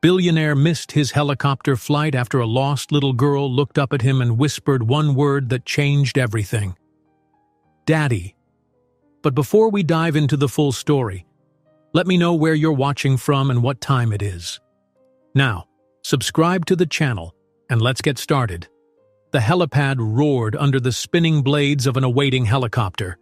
Billionaire missed his helicopter flight after a lost little girl looked up at him and whispered one word that changed everything. Daddy. But before we dive into the full story, let me know where you're watching from and what time it is. Now, subscribe to the channel and let's get started. The helipad roared under the spinning blades of an awaiting helicopter.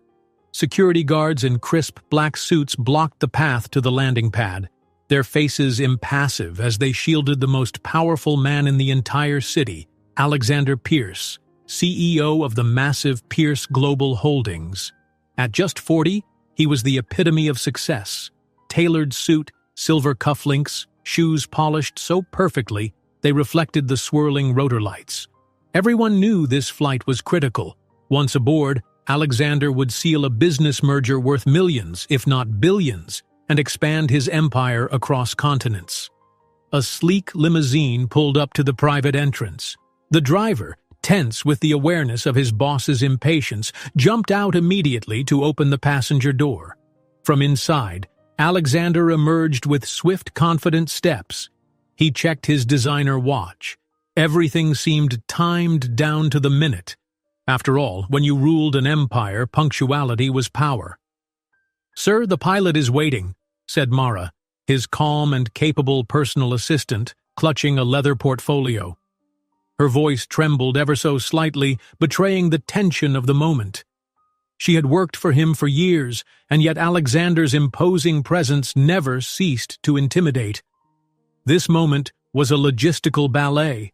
Security guards in crisp black suits blocked the path to the landing pad, their faces impassive as they shielded the most powerful man in the entire city, Alexander Pierce, CEO of the massive Pierce Global Holdings. At just 40, he was the epitome of success. Tailored suit, silver cufflinks, shoes polished so perfectly they reflected the swirling rotor lights. Everyone knew this flight was critical. Once aboard, Alexander would seal a business merger worth millions, if not billions, and expand his empire across continents. A sleek limousine pulled up to the private entrance. The driver, tense with the awareness of his boss's impatience, jumped out immediately to open the passenger door. From inside, Alexander emerged with swift, confident steps. He checked his designer watch. Everything seemed timed down to the minute. After all, when you ruled an empire, punctuality was power. "Sir, the pilot is waiting," said Mara, his calm and capable personal assistant, clutching a leather portfolio. Her voice trembled ever so slightly, betraying the tension of the moment. She had worked for him for years, and yet Alexander's imposing presence never ceased to intimidate. This moment was a logistical ballet.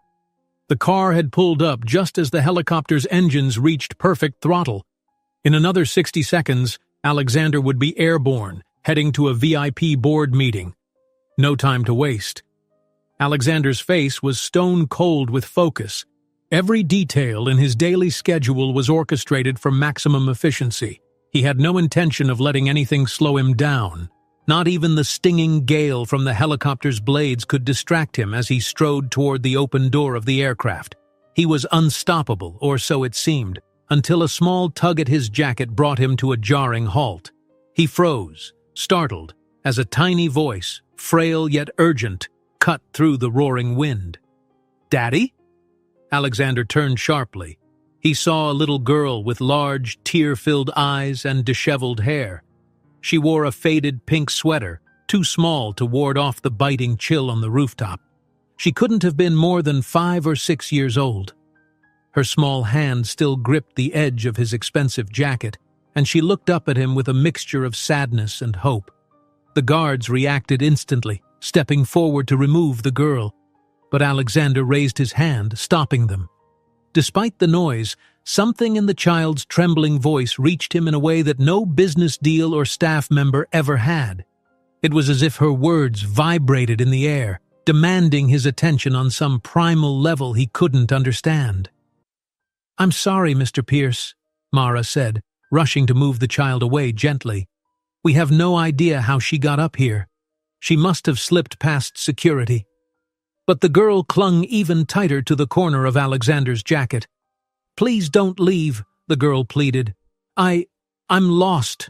The car had pulled up just as the helicopter's engines reached perfect throttle. In another 60 seconds, Alexander would be airborne, heading to a VIP board meeting. No time to waste. Alexander's face was stone cold with focus. Every detail in his daily schedule was orchestrated for maximum efficiency. He had no intention of letting anything slow him down. Not even the stinging gale from the helicopter's blades could distract him as he strode toward the open door of the aircraft. He was unstoppable, or so it seemed, until a small tug at his jacket brought him to a jarring halt. He froze, startled, as a tiny voice, frail yet urgent, cut through the roaring wind. "Daddy?" Alexander turned sharply. He saw a little girl with large, tear-filled eyes and disheveled hair. She wore a faded pink sweater, too small to ward off the biting chill on the rooftop. She couldn't have been more than 5 or 6 years old. Her small hand still gripped the edge of his expensive jacket, and she looked up at him with a mixture of sadness and hope. The guards reacted instantly, stepping forward to remove the girl, but Alexander raised his hand, stopping them. Despite the noise, something in the child's trembling voice reached him in a way that no business deal or staff member ever had. It was as if her words vibrated in the air, demanding his attention on some primal level he couldn't understand. "I'm sorry, Mr. Pierce," Mara said, rushing to move the child away gently. "We have no idea how she got up here. She must have slipped past security." But the girl clung even tighter to the corner of Alexander's jacket. "Please don't leave," the girl pleaded. I'm lost."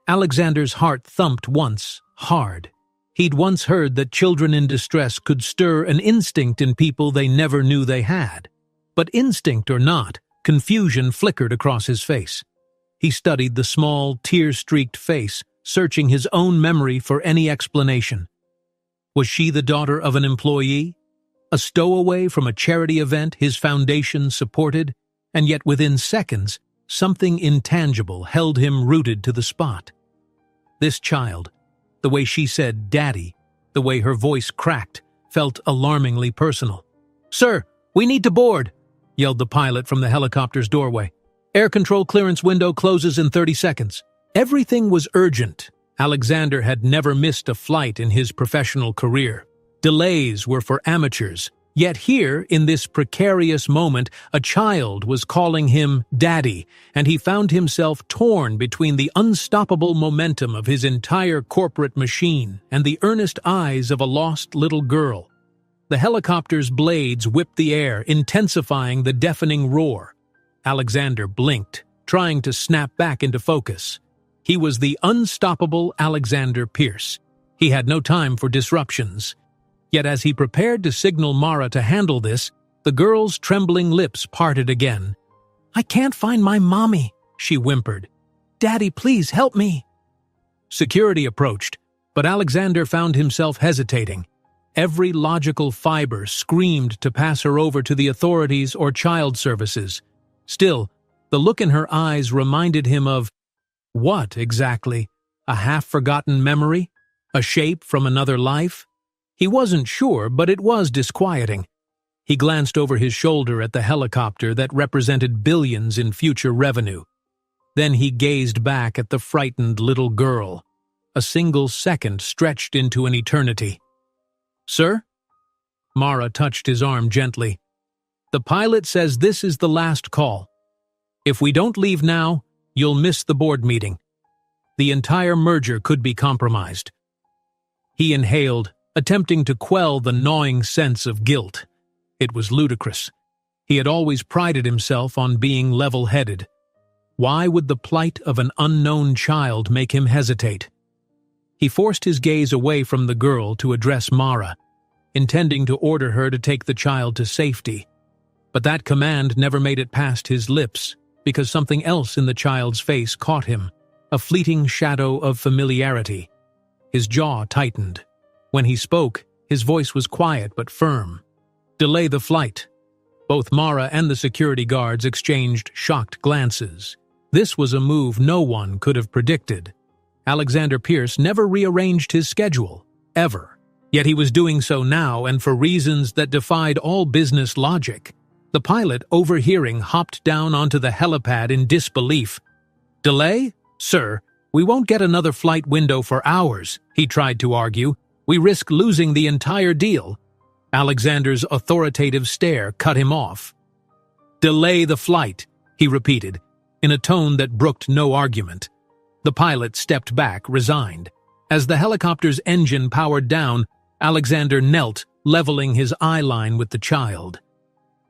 Alexander's heart thumped once, hard. He'd once heard that children in distress could stir an instinct in people they never knew they had. But instinct or not, confusion flickered across his face. He studied the small, tear-streaked face, searching his own memory for any explanation. Was she the daughter of an employee? A stowaway from a charity event his foundation supported? And yet within seconds, something intangible held him rooted to the spot. This child, the way she said "Daddy," the way her voice cracked, felt alarmingly personal. "Sir, we need to board," yelled the pilot from the helicopter's doorway. "Air control clearance window closes in 30 seconds. Everything was urgent. Alexander had never missed a flight in his professional career. Delays were for amateurs. Yet here, in this precarious moment, a child was calling him Daddy, and he found himself torn between the unstoppable momentum of his entire corporate machine and the earnest eyes of a lost little girl. The helicopter's blades whipped the air, intensifying the deafening roar. Alexander blinked, trying to snap back into focus. He was the unstoppable Alexander Pierce. He had no time for disruptions. Yet as he prepared to signal Mara to handle this, the girl's trembling lips parted again. "I can't find my mommy," she whimpered. "Daddy, please help me." Security approached, but Alexander found himself hesitating. Every logical fiber screamed to pass her over to the authorities or child services. Still, the look in her eyes reminded him of what exactly? A half-forgotten memory? A shape from another life? He wasn't sure, but it was disquieting. He glanced over his shoulder at the helicopter that represented billions in future revenue. Then he gazed back at the frightened little girl. A single second stretched into an eternity. "Sir?" Mara touched his arm gently. "The pilot says this is the last call. If we don't leave now, you'll miss the board meeting. The entire merger could be compromised." He inhaled, attempting to quell the gnawing sense of guilt. It was ludicrous. He had always prided himself on being level-headed. Why would the plight of an unknown child make him hesitate? He forced his gaze away from the girl to address Mara, intending to order her to take the child to safety. But that command never made it past his lips, because something else in the child's face caught him, a fleeting shadow of familiarity. His jaw tightened. When he spoke, his voice was quiet but firm. "Delay the flight." Both Mara and the security guards exchanged shocked glances. This was a move no one could have predicted. Alexander Pierce never rearranged his schedule, ever. Yet he was doing so now, and for reasons that defied all business logic. The pilot, overhearing, hopped down onto the helipad in disbelief. "Delay? Sir, we won't get another flight window for hours," he tried to argue. "We risk losing the entire deal." Alexander's authoritative stare cut him off. "Delay the flight," he repeated, in a tone that brooked no argument. The pilot stepped back, resigned. As the helicopter's engine powered down, Alexander knelt, leveling his eye line with the child.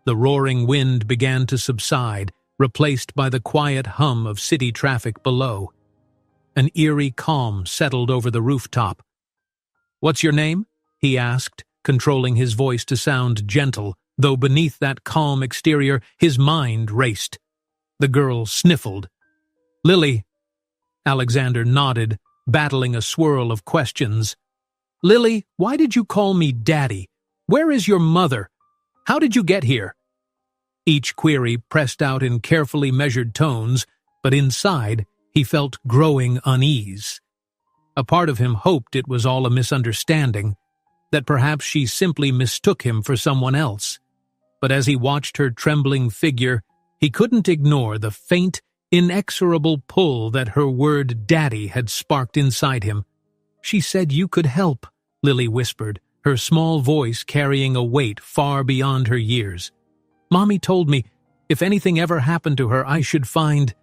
The roaring wind began to subside, replaced by the quiet hum of city traffic below. An eerie calm settled over the rooftop. "What's your name?" he asked, controlling his voice to sound gentle, though beneath that calm exterior his mind raced. The girl sniffled. "Lily." Alexander nodded, battling a swirl of questions. "Lily, why did you call me Daddy? Where is your mother? How did you get here?" Each query pressed out in carefully measured tones, but inside he felt growing unease. A part of him hoped it was all a misunderstanding, that perhaps she simply mistook him for someone else. But as he watched her trembling figure, he couldn't ignore the faint, inexorable pull that her word Daddy had sparked inside him. "She said you could help," Lily whispered, her small voice carrying a weight far beyond her years. "Mommy told me, if anything ever happened to her, I should find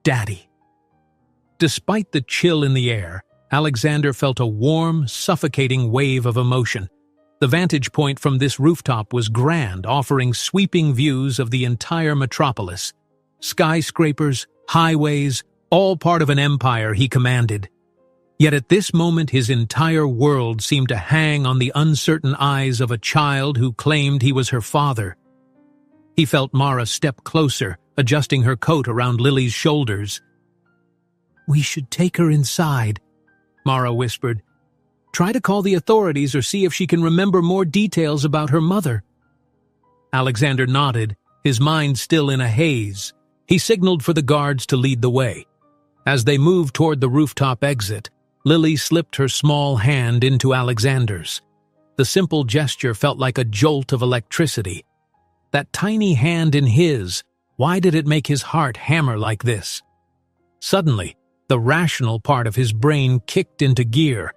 Daddy." Despite the chill in the air, Alexander felt a warm, suffocating wave of emotion. The vantage point from this rooftop was grand, offering sweeping views of the entire metropolis. Skyscrapers, highways, all part of an empire he commanded. Yet at this moment his entire world seemed to hang on the uncertain eyes of a child who claimed he was her father. He felt Mara step closer, adjusting her coat around Lily's shoulders. "We should take her inside," Mara whispered. "Try to call the authorities or see if she can remember more details about her mother." Alexander nodded, his mind still in a haze. He signaled for the guards to lead the way. As they moved toward the rooftop exit, Lily slipped her small hand into Alexander's. The simple gesture felt like a jolt of electricity. That tiny hand in his, why did it make his heart hammer like this? Suddenly, the rational part of his brain kicked into gear.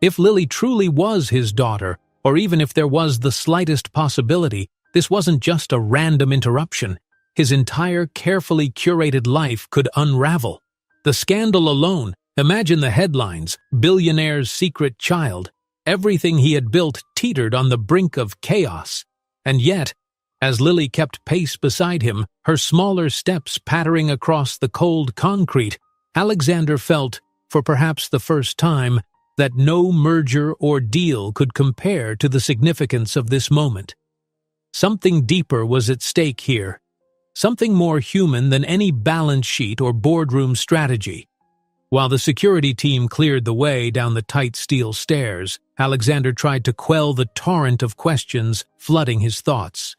If Lily truly was his daughter, or even if there was the slightest possibility, this wasn't just a random interruption. His entire carefully curated life could unravel. The scandal alone, imagine the headlines, "Billionaire's secret child." Everything he had built teetered on the brink of chaos. And yet, as Lily kept pace beside him, her smaller steps pattering across the cold concrete, Alexander felt, for perhaps the first time, that no merger or deal could compare to the significance of this moment. Something deeper was at stake here, something more human than any balance sheet or boardroom strategy. While the security team cleared the way down the tight steel stairs, Alexander tried to quell the torrent of questions flooding his thoughts.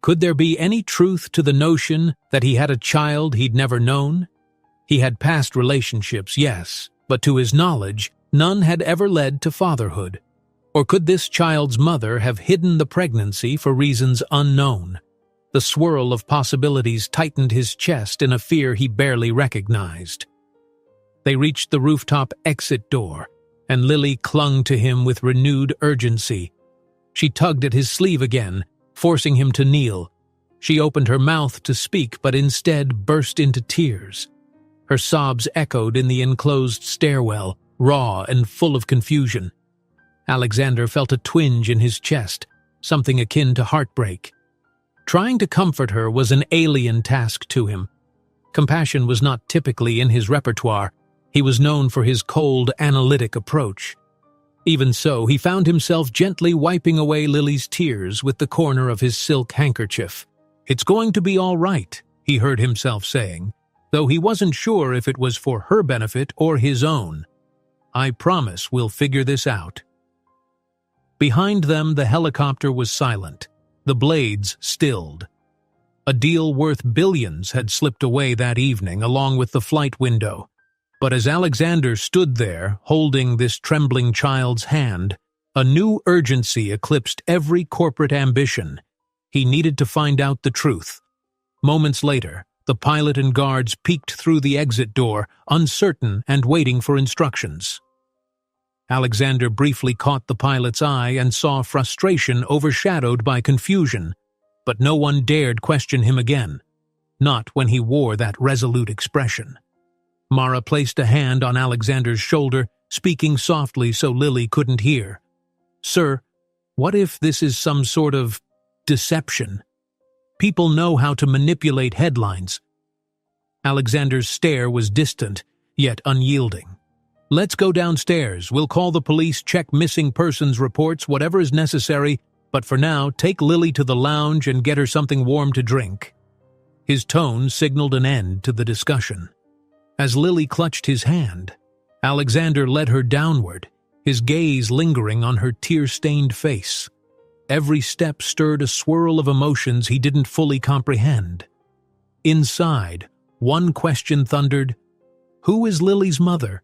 Could there be any truth to the notion that he had a child he'd never known? He had past relationships, yes, but to his knowledge, none had ever led to fatherhood. Or could this child's mother have hidden the pregnancy for reasons unknown? The swirl of possibilities tightened his chest in a fear he barely recognized. They reached the rooftop exit door, and Lily clung to him with renewed urgency. She tugged at his sleeve again, forcing him to kneel. She opened her mouth to speak, but instead burst into tears. Her sobs echoed in the enclosed stairwell, raw and full of confusion. Alexander felt a twinge in his chest, something akin to heartbreak. Trying to comfort her was an alien task to him. Compassion was not typically in his repertoire. He was known for his cold, analytic approach. Even so, he found himself gently wiping away Lily's tears with the corner of his silk handkerchief. "It's going to be all right," he heard himself saying, though he wasn't sure if it was for her benefit or his own. "I promise we'll figure this out." Behind them, the helicopter was silent, the blades stilled. A deal worth billions had slipped away that evening along with the flight window. But as Alexander stood there, holding this trembling child's hand, a new urgency eclipsed every corporate ambition. He needed to find out the truth. Moments later, the pilot and guards peeked through the exit door, uncertain and waiting for instructions. Alexander briefly caught the pilot's eye and saw frustration overshadowed by confusion, but no one dared question him again, not when he wore that resolute expression. Mara placed a hand on Alexander's shoulder, speaking softly so Lily couldn't hear. "Sir, what if this is some sort of deception? People know how to manipulate headlines." Alexander's stare was distant, yet unyielding. "Let's go downstairs. We'll call the police, check missing persons reports, whatever is necessary, but for now, take Lily to the lounge and get her something warm to drink." His tone signaled an end to the discussion. As Lily clutched his hand, Alexander led her downward, his gaze lingering on her tear-stained face. Every step stirred a swirl of emotions he didn't fully comprehend. Inside, one question thundered, who is Lily's mother?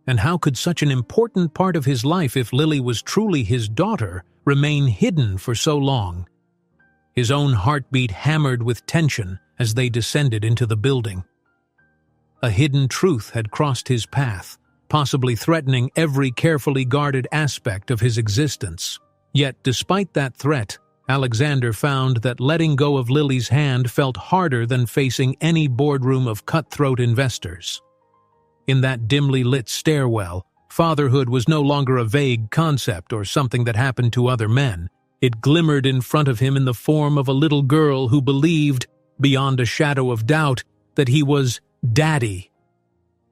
And how could such an important part of his life, if Lily was truly his daughter, remain hidden for so long? His own heartbeat hammered with tension as they descended into the building. A hidden truth had crossed his path, possibly threatening every carefully guarded aspect of his existence. Yet, despite that threat, Alexander found that letting go of Lily's hand felt harder than facing any boardroom of cutthroat investors. In that dimly lit stairwell, fatherhood was no longer a vague concept or something that happened to other men. It glimmered in front of him in the form of a little girl who believed, beyond a shadow of doubt, that he was Daddy.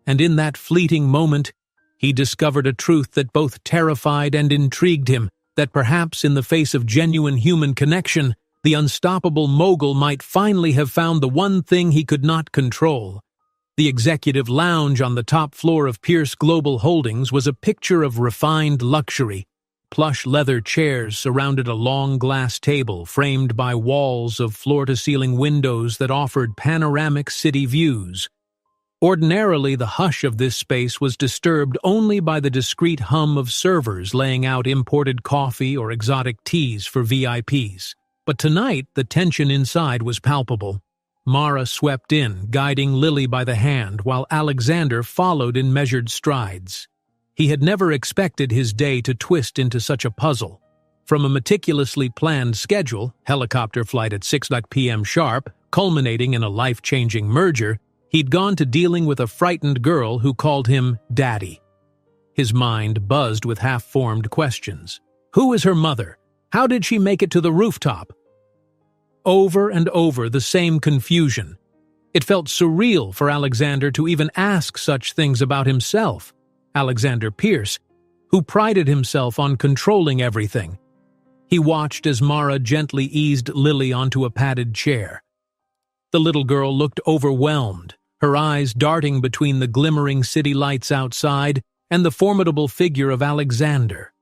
And in that fleeting moment, he discovered a truth that both terrified and intrigued him, that perhaps in the face of genuine human connection, the unstoppable mogul might finally have found the one thing he could not control. The executive lounge on the top floor of Pierce Global Holdings was a picture of refined luxury. Plush leather chairs surrounded a long glass table framed by walls of floor-to-ceiling windows that offered panoramic city views. Ordinarily, the hush of this space was disturbed only by the discreet hum of servers laying out imported coffee or exotic teas for VIPs. But tonight, the tension inside was palpable. Mara swept in, guiding Lily by the hand, while Alexander followed in measured strides. He had never expected his day to twist into such a puzzle. From a meticulously planned schedule, helicopter flight at 6 p.m. sharp, culminating in a life-changing merger, he'd gone to dealing with a frightened girl who called him Daddy. His mind buzzed with half-formed questions. Who is her mother? How did she make it to the rooftop? Over and over, the same confusion. It felt surreal for Alexander to even ask such things about himself, Alexander Pierce, who prided himself on controlling everything. He watched as Mara gently eased Lily onto a padded chair. The little girl looked overwhelmed, her eyes darting between the glimmering city lights outside and the formidable figure of Alexander.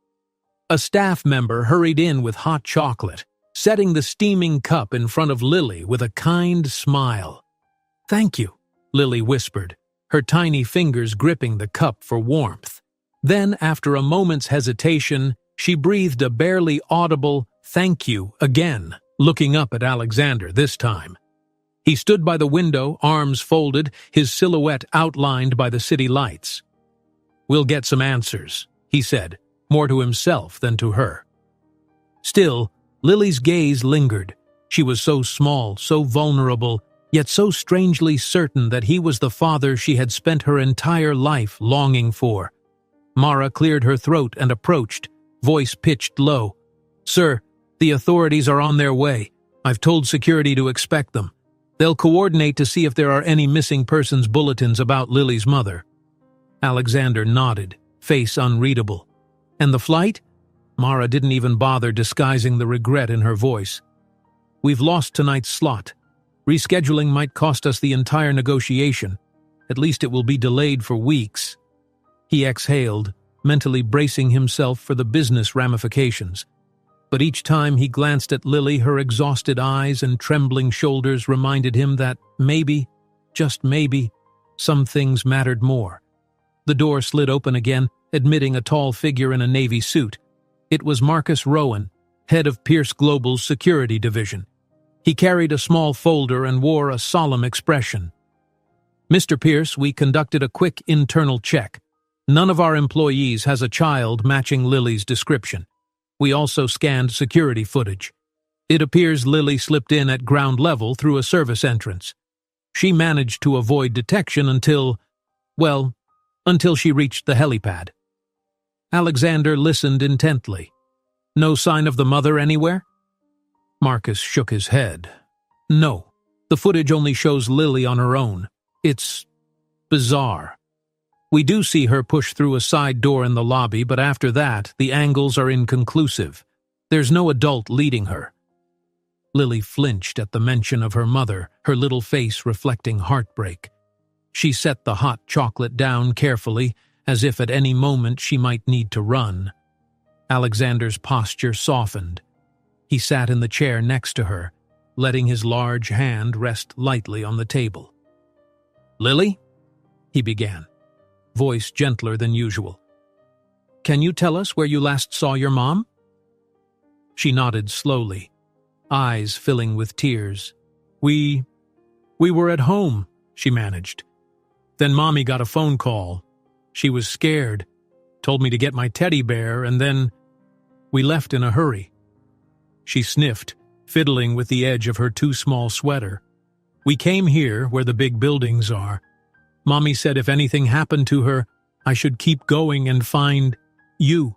A staff member hurried in with hot chocolate, setting the steaming cup in front of Lily with a kind smile. "Thank you," Lily whispered, her tiny fingers gripping the cup for warmth. Then, after a moment's hesitation, she breathed a barely audible "thank you" again, looking up at Alexander this time. He stood by the window, arms folded, his silhouette outlined by the city lights. "We'll get some answers," he said, more to himself than to her. Still, Lily's gaze lingered. She was so small, so vulnerable, yet so strangely certain that he was the father she had spent her entire life longing for. Mara cleared her throat and approached, voice pitched low. "Sir, the authorities are on their way. I've told security to expect them. They'll coordinate to see if there are any missing persons bulletins about Lily's mother." Alexander nodded, face unreadable. "And the flight?" Mara didn't even bother disguising the regret in her voice. "We've lost tonight's slot. Rescheduling might cost us the entire negotiation. At least it will be delayed for weeks." He exhaled, mentally bracing himself for the business ramifications. But each time he glanced at Lily, her exhausted eyes and trembling shoulders reminded him that maybe, just maybe, some things mattered more. The door slid open again, admitting a tall figure in a navy suit. It was Marcus Rowan, head of Pierce Global's security division. He carried a small folder and wore a solemn expression. "Mr. Pierce, we conducted a quick internal check. None of our employees has a child matching Lily's description. We also scanned security footage. It appears Lily slipped in at ground level through a service entrance. She managed to avoid detection until she reached the helipad." Alexander listened intently. "No sign of the mother anywhere?" Marcus shook his head. "No. The footage only shows Lily on her own. It's bizarre. We do see her push through a side door in the lobby, but after that, the angles are inconclusive. There's no adult leading her." Lily flinched at the mention of her mother, her little face reflecting heartbreak. She set the hot chocolate down carefully, as if at any moment she might need to run. Alexander's posture softened. He sat in the chair next to her, letting his large hand rest lightly on the table. "Lily?" he began, voice gentler than usual. "Can you tell us where you last saw your mom?" She nodded slowly, eyes filling with tears. We were at home," she managed. "Then Mommy got a phone call. She was scared, told me to get my teddy bear, and then we left in a hurry." She sniffed, fiddling with the edge of her too-small sweater. "We came here, where the big buildings are. Mommy said if anything happened to her, I should keep going and find you."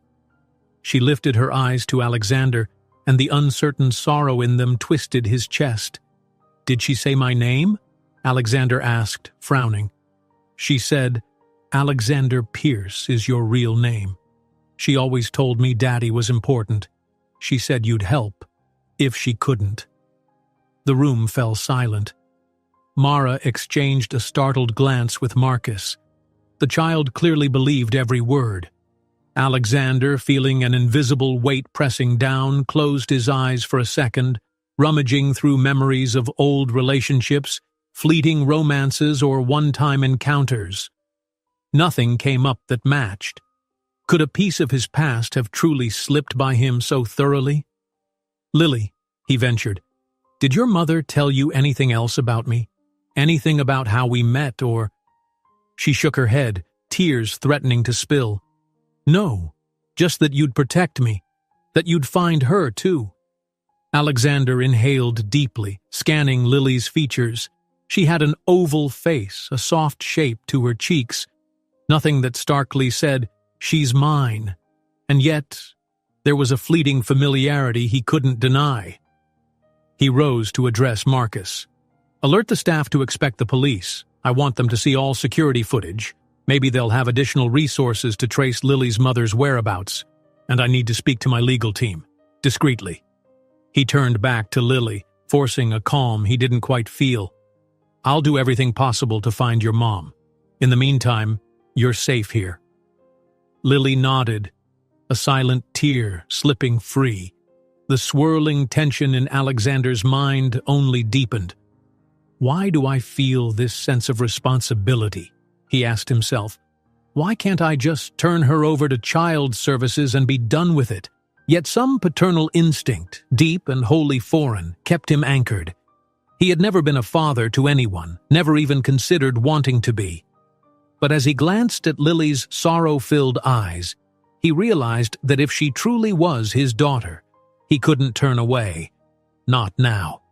She lifted her eyes to Alexander, and the uncertain sorrow in them twisted his chest. "Did she say my name?" Alexander asked, frowning. "She said, 'Alexander Pierce is your real name. She always told me Daddy was important. She said you'd help, if she couldn't." The room fell silent. Mara exchanged a startled glance with Marcus. The child clearly believed every word. Alexander, feeling an invisible weight pressing down, closed his eyes for a second, rummaging through memories of old relationships, fleeting romances, or one-time encounters. Nothing came up that matched. Could a piece of his past have truly slipped by him so thoroughly? "Lily," he ventured, "did your mother tell you anything else about me? Anything about how we met, or—" She shook her head, tears threatening to spill. "No, just that you'd protect me, that you'd find her, too." Alexander inhaled deeply, scanning Lily's features. She had an oval face, a soft shape to her cheeks. Nothing that starkly said, "She's mine." And yet, there was a fleeting familiarity he couldn't deny. He rose to address Marcus. "Alert the staff to expect the police. I want them to see all security footage. Maybe they'll have additional resources to trace Lily's mother's whereabouts, and I need to speak to my legal team, discreetly. He turned back to Lily, forcing a calm he didn't quite feel. I'll do everything possible to find your mom. In the meantime, you're safe here. Lily nodded, a silent tear slipping free. The swirling tension in Alexander's mind only deepened. Why do I feel this sense of responsibility? He asked himself. Why can't I just turn her over to child services and be done with it? Yet some paternal instinct, deep and wholly foreign, kept him anchored. He had never been a father to anyone, never even considered wanting to be. But as he glanced at Lily's sorrow-filled eyes, he realized that if she truly was his daughter, he couldn't turn away. Not now.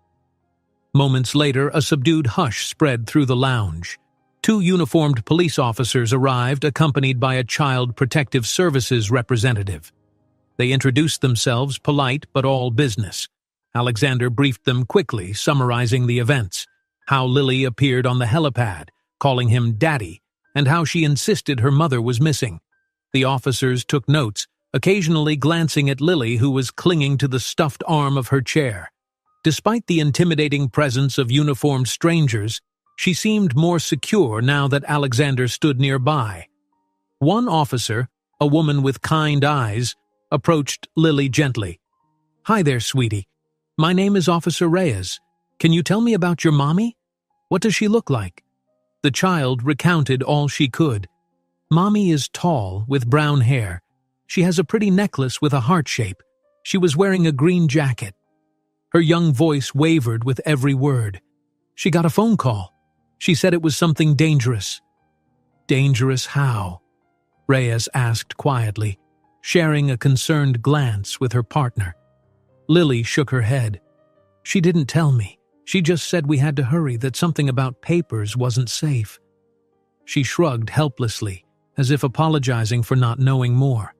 Moments later, a subdued hush spread through the lounge. 2 uniformed police officers arrived, accompanied by a Child Protective Services representative. They introduced themselves, polite but all business. Alexander briefed them quickly, summarizing the events, how Lily appeared on the helipad, calling him Daddy, and how she insisted her mother was missing. The officers took notes, occasionally glancing at Lily, who was clinging to the stuffed arm of her chair. Despite the intimidating presence of uniformed strangers, she seemed more secure now that Alexander stood nearby. One officer, a woman with kind eyes, approached Lily gently. "Hi there, sweetie. My name is Officer Reyes. Can you tell me about your mommy? What does she look like?" The child recounted all she could. "Mommy is tall, with brown hair. She has a pretty necklace with a heart shape. She was wearing a green jacket." Her young voice wavered with every word. "She got a phone call. She said it was something dangerous." "Dangerous how?" Reyes asked quietly, sharing a concerned glance with her partner. Lily shook her head. "She didn't tell me. She just said we had to hurry, that something about papers wasn't safe." She shrugged helplessly, as if apologizing for not knowing more.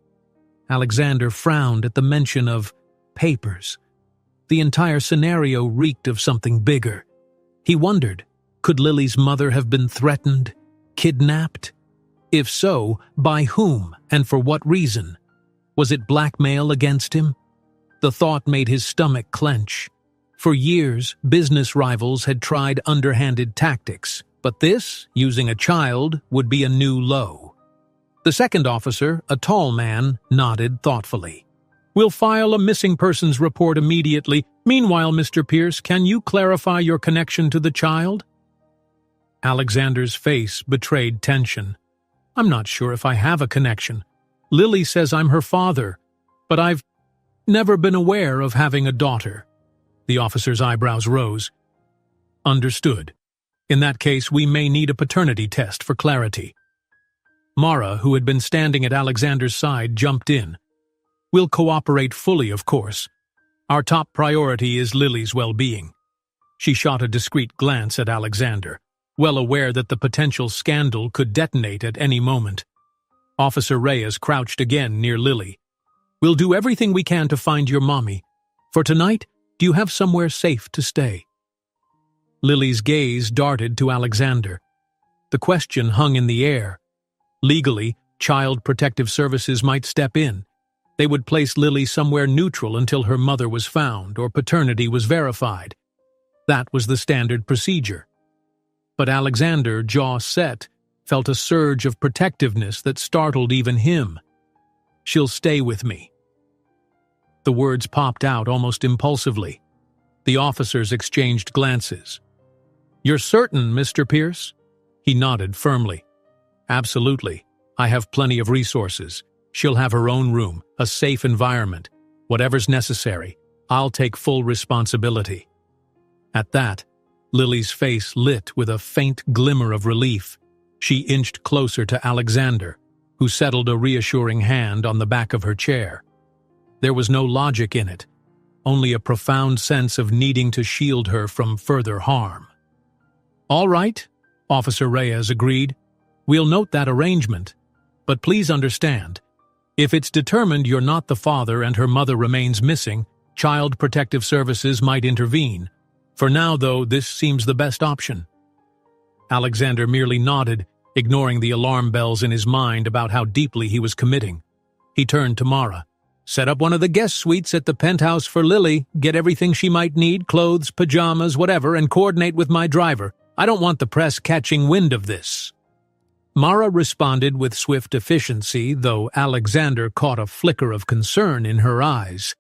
Alexander frowned at the mention of papers. The entire scenario reeked of something bigger. He wondered, could Lily's mother have been threatened, kidnapped? If so, by whom and for what reason? Was it blackmail against him? The thought made his stomach clench. For years, business rivals had tried underhanded tactics, but this, using a child, would be a new low. The second officer, a tall man, nodded thoughtfully. "We'll file a missing persons report immediately. Meanwhile, Mr. Pierce, can you clarify your connection to the child?" Alexander's face betrayed tension. "I'm not sure if I have a connection. Lily says I'm her father, but I've never been aware of having a daughter." The officer's eyebrows rose. "Understood. In that case, we may need a paternity test for clarity." Mara, who had been standing at Alexander's side, jumped in. "We'll cooperate fully, of course. Our top priority is Lily's well-being." She shot a discreet glance at Alexander, well aware that the potential scandal could detonate at any moment. Officer Reyes crouched again near Lily. "We'll do everything we can to find your mommy. For tonight, do you have somewhere safe to stay?" Lily's gaze darted to Alexander. The question hung in the air. Legally, Child Protective Services might step in. They would place Lily somewhere neutral until her mother was found or paternity was verified. That was the standard procedure. But Alexander, jaw set, felt a surge of protectiveness that startled even him. "She'll stay with me." The words popped out almost impulsively. The officers exchanged glances. "You're certain, Mr. Pierce?" He nodded firmly. "Absolutely. I have plenty of resources. She'll have her own room, a safe environment. Whatever's necessary, I'll take full responsibility." At that, Lily's face lit with a faint glimmer of relief. She inched closer to Alexander, who settled a reassuring hand on the back of her chair. There was no logic in it, only a profound sense of needing to shield her from further harm. "All right," Officer Reyes agreed. "We'll note that arrangement. But please understand, if it's determined you're not the father and her mother remains missing, Child Protective Services might intervene. For now, though, this seems the best option." Alexander merely nodded, ignoring the alarm bells in his mind about how deeply he was committing. He turned to Mara. "Set up one of the guest suites at the penthouse for Lily, get everything she might need, clothes, pajamas, whatever, and coordinate with my driver. I don't want the press catching wind of this." Mara responded with swift efficiency, though Alexander caught a flicker of concern in her eyes.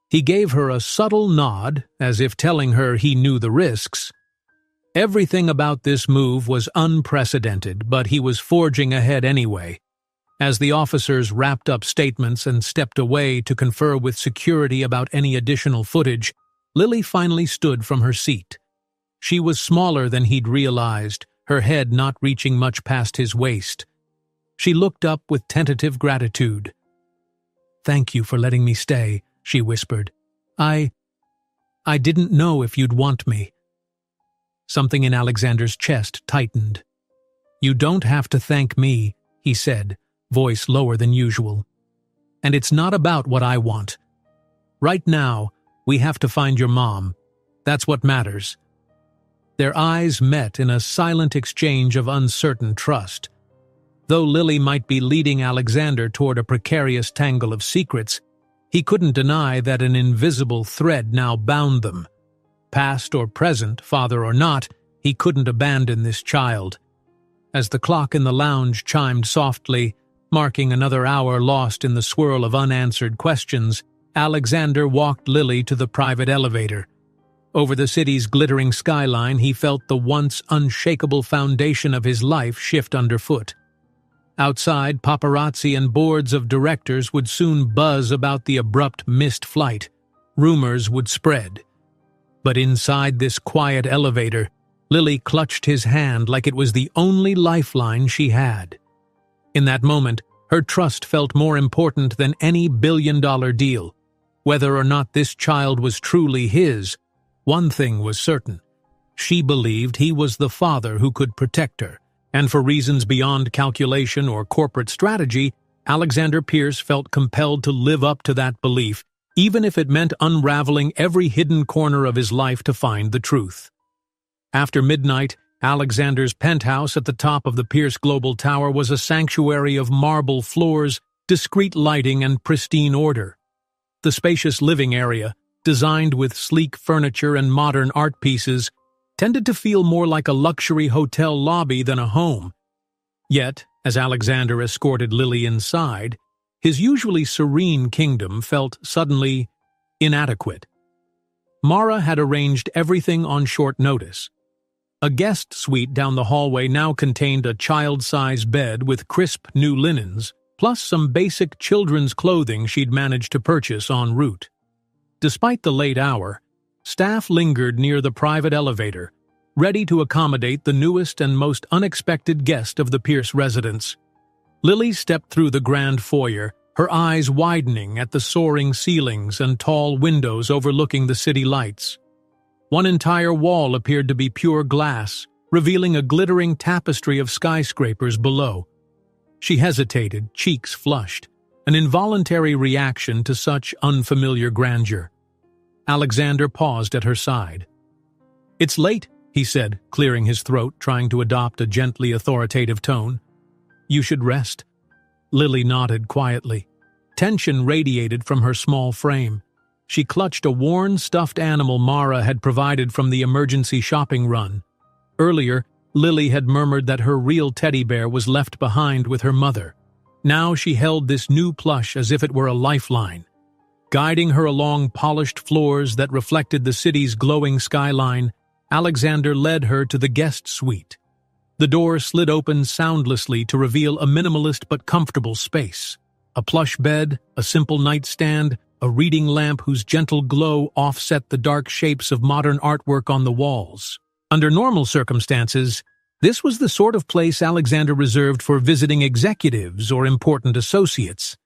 He gave her a subtle nod, as if telling her he knew the risks. Everything about this move was unprecedented, but he was forging ahead anyway. As the officers wrapped up statements and stepped away to confer with security about any additional footage, Lily finally stood from her seat. She was smaller than he'd realized, her head not reaching much past his waist. She looked up with tentative gratitude. "Thank you for letting me stay," she whispered. I didn't know if you'd want me." Something in Alexander's chest tightened. "You don't have to thank me," he said, voice lower than usual. "And it's not about what I want. Right now, we have to find your mom. That's what matters." Their eyes met in a silent exchange of uncertain trust. Though Lily might be leading Alexander toward a precarious tangle of secrets, he couldn't deny that an invisible thread now bound them. Past or present, father or not, he couldn't abandon this child. As the clock in the lounge chimed softly, marking another hour lost in the swirl of unanswered questions, Alexander walked Lily to the private elevator. Over the city's glittering skyline, he felt the once unshakable foundation of his life shift underfoot. Outside, paparazzi and boards of directors would soon buzz about the abrupt missed flight. Rumors would spread. But inside this quiet elevator, Lily clutched his hand like it was the only lifeline she had. In that moment, her trust felt more important than any billion-dollar deal. Whether or not this child was truly his, one thing was certain. She believed he was the father who could protect her, and for reasons beyond calculation or corporate strategy, Alexander Pierce felt compelled to live up to that belief, even if it meant unraveling every hidden corner of his life to find the truth. After midnight, Alexander's penthouse at the top of the Pierce Global Tower was a sanctuary of marble floors, discreet lighting, and pristine order. The spacious living area, designed with sleek furniture and modern art pieces, tended to feel more like a luxury hotel lobby than a home. Yet, as Alexander escorted Lily inside, his usually serene kingdom felt suddenly inadequate. Mara had arranged everything on short notice. A guest suite down the hallway now contained a child-size bed with crisp new linens, plus some basic children's clothing she'd managed to purchase en route. Despite the late hour, staff lingered near the private elevator, ready to accommodate the newest and most unexpected guest of the Pierce residence. Lily stepped through the grand foyer, her eyes widening at the soaring ceilings and tall windows overlooking the city lights. One entire wall appeared to be pure glass, revealing a glittering tapestry of skyscrapers below. She hesitated, cheeks flushed, an involuntary reaction to such unfamiliar grandeur. Alexander paused at her side. "It's late," he said, clearing his throat, trying to adopt a gently authoritative tone. "You should rest." Lily nodded quietly. Tension radiated from her small frame. She clutched a worn stuffed animal Mara had provided from the emergency shopping run. Earlier, Lily had murmured that her real teddy bear was left behind with her mother. Now she held this new plush as if it were a lifeline. Guiding her along polished floors that reflected the city's glowing skyline, Alexander led her to the guest suite. The door slid open soundlessly to reveal a minimalist but comfortable space. A plush bed, a simple nightstand, a reading lamp whose gentle glow offset the dark shapes of modern artwork on the walls. Under normal circumstances, this was the sort of place Alexander reserved for visiting executives or important associates.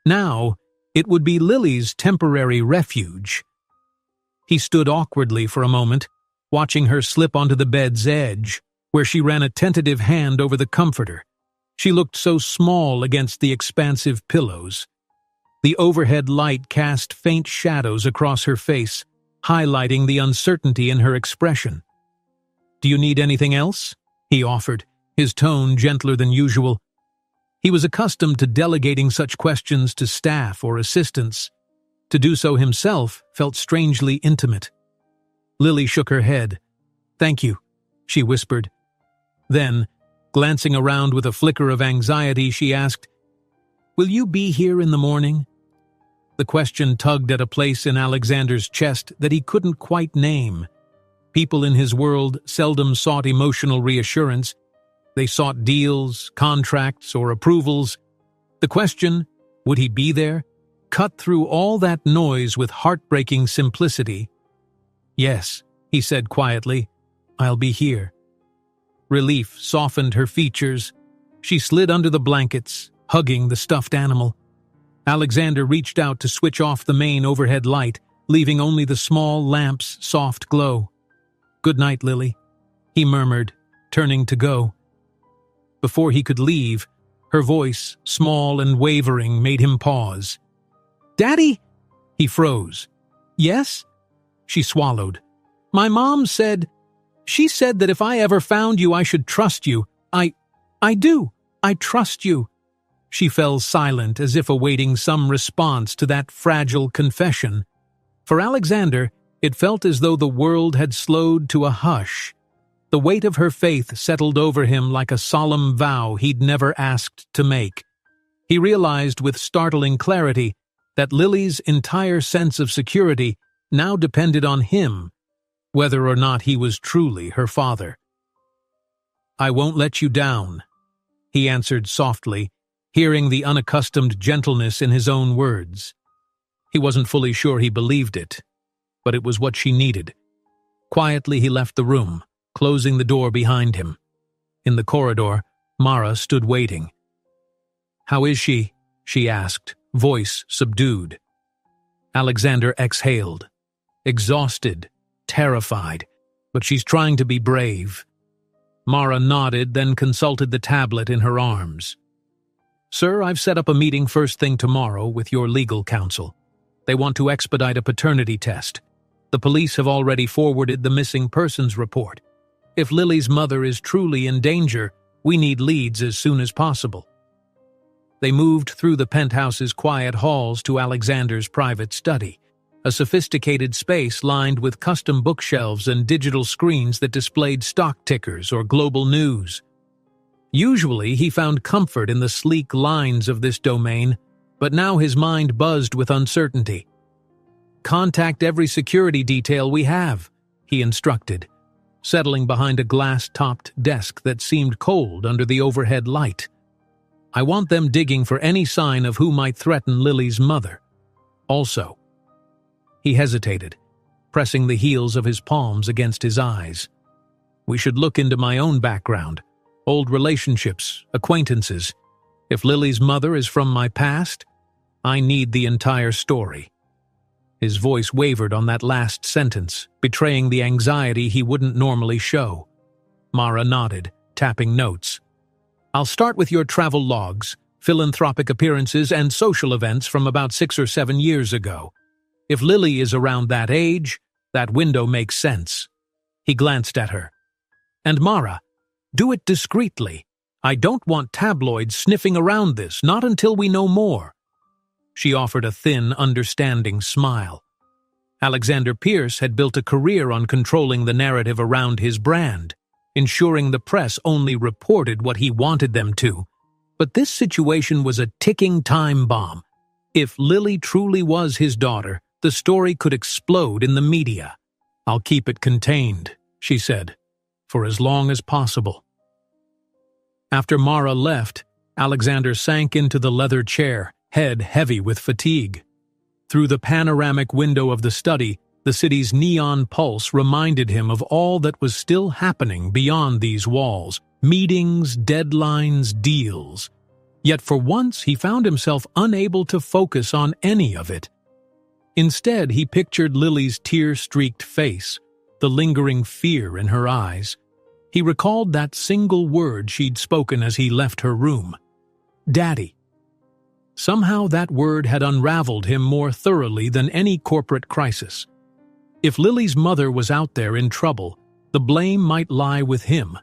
Now, it would be Lily's temporary refuge. He stood awkwardly for a moment, watching her slip onto the bed's edge, where she ran a tentative hand over the comforter. She looked so small against the expansive pillows. The overhead light cast faint shadows across her face, highlighting the uncertainty in her expression. "Do you need anything else?" he offered, his tone gentler than usual. He was accustomed to delegating such questions to staff or assistants. To do so himself felt strangely intimate. Lily shook her head. "Thank you," she whispered. Then, glancing around with a flicker of anxiety, she asked, "Will you be here in the morning?" The question tugged at a place in Alexander's chest that he couldn't quite name. People in his world seldom sought emotional reassurance. They sought deals, contracts, or approvals. The question, would he be there, cut through all that noise with heartbreaking simplicity. "Yes," he said quietly, "I'll be here." Relief softened her features. She slid under the blankets, hugging the stuffed animal. Alexander reached out to switch off the main overhead light, leaving only the small lamp's soft glow. "Good night, Lily," he murmured, turning to go. Before he could leave, her voice, small and wavering, made him pause. "Daddy?" He froze. "Yes?" She swallowed. "My mom said... She said that if I ever found you, I should trust you. I do. I trust you." She fell silent as if awaiting some response to that fragile confession. For Alexander, it felt as though the world had slowed to a hush. The weight of her faith settled over him like a solemn vow he'd never asked to make. He realized with startling clarity that Lily's entire sense of security now depended on him, whether or not he was truly her father. "I won't let you down," he answered softly, hearing the unaccustomed gentleness in his own words. He wasn't fully sure he believed it, but it was what she needed. Quietly he left the room, closing the door behind him. In the corridor, Mara stood waiting. "How is she?" she asked, voice subdued. Alexander exhaled. Exhausted, terrified, but she's trying to be brave. Mara nodded, then consulted the tablet in her arms. "Sir, I've set up a meeting first thing tomorrow with your legal counsel. They want to expedite a paternity test. The police have already forwarded the missing persons report. If Lily's mother is truly in danger, we need leads as soon as possible." They moved through the penthouse's quiet halls to Alexander's private study, a sophisticated space lined with custom bookshelves and digital screens that displayed stock tickers or global news. Usually, he found comfort in the sleek lines of this domain, but now his mind buzzed with uncertainty. "Contact every security detail we have," he instructed, settling behind a glass-topped desk that seemed cold under the overhead light. "I want them digging for any sign of who might threaten Lily's mother. Also..." He hesitated, pressing the heels of his palms against his eyes. "We should look into my own background, old relationships, acquaintances. If Lily's mother is from my past, I need the entire story." His voice wavered on that last sentence, betraying the anxiety he wouldn't normally show. Mara nodded, tapping notes. "I'll start with your travel logs, philanthropic appearances, and social events from about 6 or 7 years ago. If Lily is around that age, that window makes sense." He glanced at her. "And Mara, do it discreetly. I don't want tabloids sniffing around this, not until we know more." She offered a thin, understanding smile. Alexander Pierce had built a career on controlling the narrative around his brand, ensuring the press only reported what he wanted them to. But this situation was a ticking time bomb. If Lily truly was his daughter, the story could explode in the media. "I'll keep it contained," she said, "for as long as possible." After Mara left, Alexander sank into the leather chair, head heavy with fatigue. Through the panoramic window of the study, the city's neon pulse reminded him of all that was still happening beyond these walls: meetings, deadlines, deals. Yet for once he found himself unable to focus on any of it. Instead, he pictured Lily's tear-streaked face, the lingering fear in her eyes. He recalled that single word she'd spoken as he left her room: "Daddy." Somehow that word had unraveled him more thoroughly than any corporate crisis. If Lily's mother was out there in trouble, the blame might lie with him.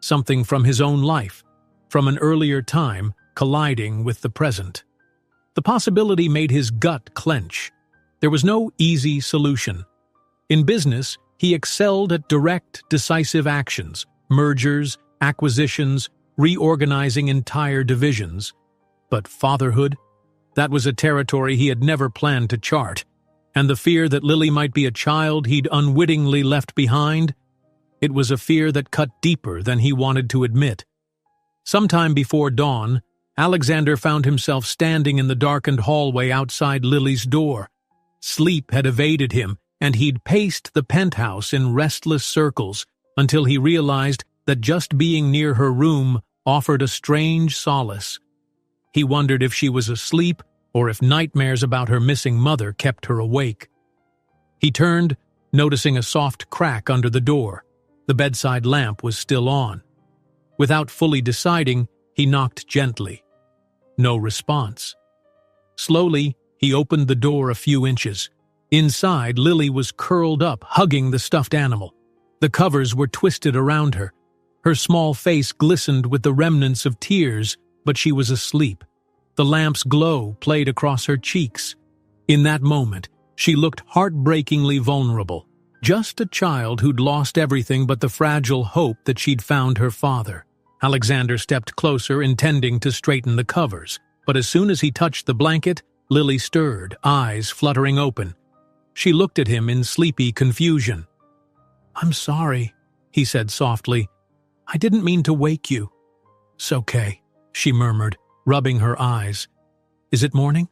something from his own life, from an earlier time, colliding with the present. The possibility made his gut clench. There was no easy solution. In business, he excelled at direct, decisive actions, mergers, acquisitions, reorganizing entire divisions. But fatherhood? That was a territory he had never planned to chart. And the fear that Lily might be a child he'd unwittingly left behind? It was a fear that cut deeper than he wanted to admit. Sometime before dawn, Alexander found himself standing in the darkened hallway outside Lily's door. Sleep had evaded him, and he'd paced the penthouse in restless circles until he realized that just being near her room offered a strange solace. He wondered if she was asleep or if nightmares about her missing mother kept her awake. He turned, noticing a soft crack under the door. The bedside lamp was still on. Without fully deciding, he knocked gently. No response. Slowly, he opened the door a few inches. Inside, Lily was curled up, hugging the stuffed animal. The covers were twisted around her. Her small face glistened with the remnants of tears, but she was asleep. The lamp's glow played across her cheeks. In that moment, she looked heartbreakingly vulnerable. Just a child who'd lost everything but the fragile hope that she'd found her father. Alexander stepped closer, intending to straighten the covers. But as soon as he touched the blanket, Lily stirred, eyes fluttering open. She looked at him in sleepy confusion. "I'm sorry," he said softly. "I didn't mean to wake you." "It's okay," she murmured, rubbing her eyes. "Is it morning?"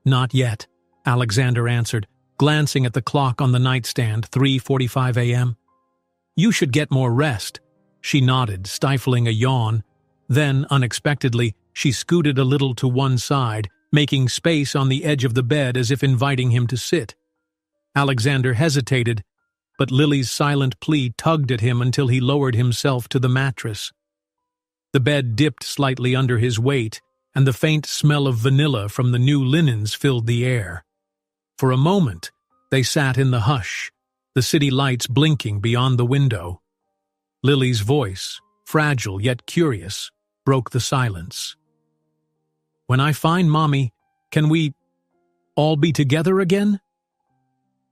"Not yet," Alexander answered, glancing at the clock on the nightstand, 3:45 a.m. "You should get more rest." She nodded, stifling a yawn. Then, unexpectedly, she scooted a little to one side, making space on the edge of the bed as if inviting him to sit. Alexander hesitated, but Lily's silent plea tugged at him until he lowered himself to the mattress. The bed dipped slightly under his weight, and the faint smell of vanilla from the new linens filled the air. For a moment, they sat in the hush, the city lights blinking beyond the window. Lily's voice, fragile yet curious, broke the silence. "When I find Mommy, can we all be together again?"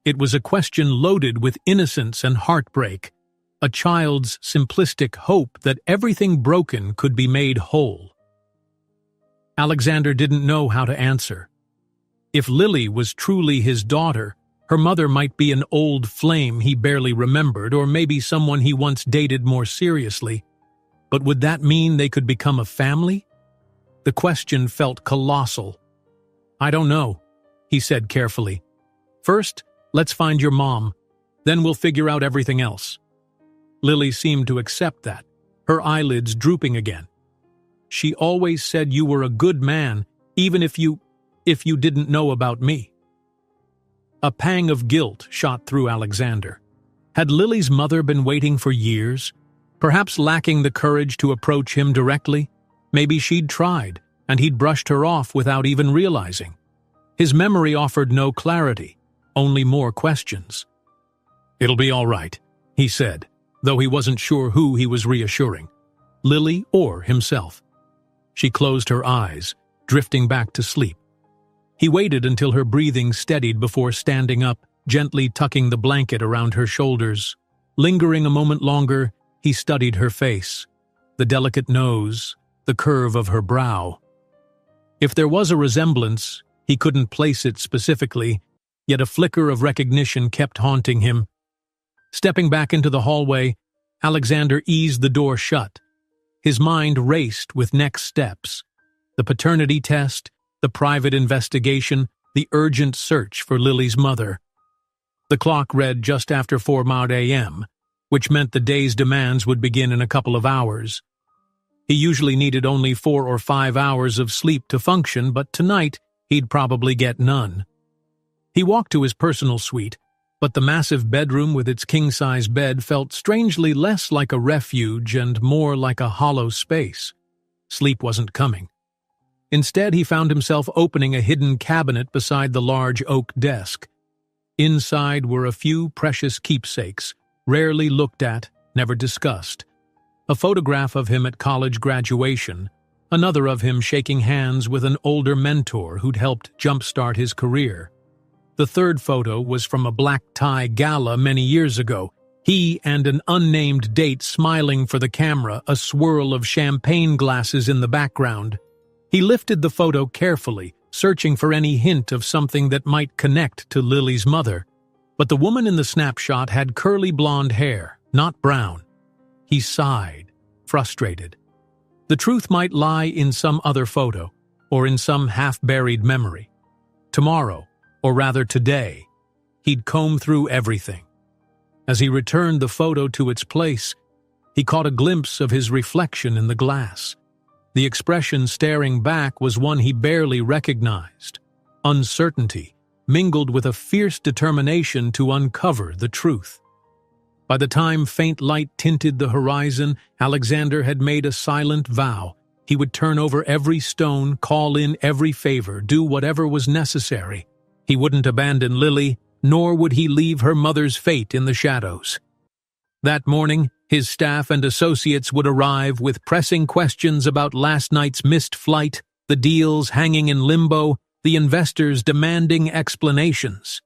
It was a question loaded with innocence and heartbreak, a child's simplistic hope that everything broken could be made whole. Alexander didn't know how to answer. If Lily was truly his daughter, her mother might be an old flame he barely remembered, or maybe someone he once dated more seriously. But would that mean they could become a family? The question felt colossal. "I don't know," he said carefully. "First, let's find your mom. Then we'll figure out everything else." Lily seemed to accept that, her eyelids drooping again. "She always said you were a good man, even if you didn't know about me." A pang of guilt shot through Alexander. Had Lily's mother been waiting for years, perhaps lacking the courage to approach him directly? Maybe she'd tried, and he'd brushed her off without even realizing. His memory offered no clarity, only more questions. "It'll be all right," he said, though he wasn't sure who he was reassuring, Lily or himself. She closed her eyes, drifting back to sleep. He waited until her breathing steadied before standing up, gently tucking the blanket around her shoulders. Lingering a moment longer, he studied her face, the delicate nose, the curve of her brow. If there was a resemblance, he couldn't place it specifically, yet a flicker of recognition kept haunting him. Stepping back into the hallway, Alexander eased the door shut. His mind raced with next steps: the paternity test, the private investigation, the urgent search for Lily's mother. The clock read just after 4 a.m., which meant the day's demands would begin in a couple of hours. He usually needed only 4 or 5 hours of sleep to function, but tonight he'd probably get none. He walked to his personal suite, but the massive bedroom with its king-size bed felt strangely less like a refuge and more like a hollow space. Sleep wasn't coming. Instead, he found himself opening a hidden cabinet beside the large oak desk. Inside were a few precious keepsakes, rarely looked at, never discussed. A photograph of him at college graduation, another of him shaking hands with an older mentor who'd helped jumpstart his career. The third photo was from a black tie gala many years ago, he and an unnamed date smiling for the camera, a swirl of champagne glasses in the background. He lifted the photo carefully, searching for any hint of something that might connect to Lily's mother. But the woman in the snapshot had curly blonde hair, not brown. He sighed, frustrated. The truth might lie in some other photo, or in some half-buried memory. Tomorrow, or rather today, he'd comb through everything. As he returned the photo to its place, he caught a glimpse of his reflection in the glass. The expression staring back was one he barely recognized. Uncertainty, mingled with a fierce determination to uncover the truth. By the time faint light tinted the horizon, Alexander had made a silent vow. He would turn over every stone, call in every favor, do whatever was necessary. He wouldn't abandon Lily, nor would he leave her mother's fate in the shadows. That morning, his staff and associates would arrive with pressing questions about last night's missed flight, the deals hanging in limbo, the investors demanding explanations.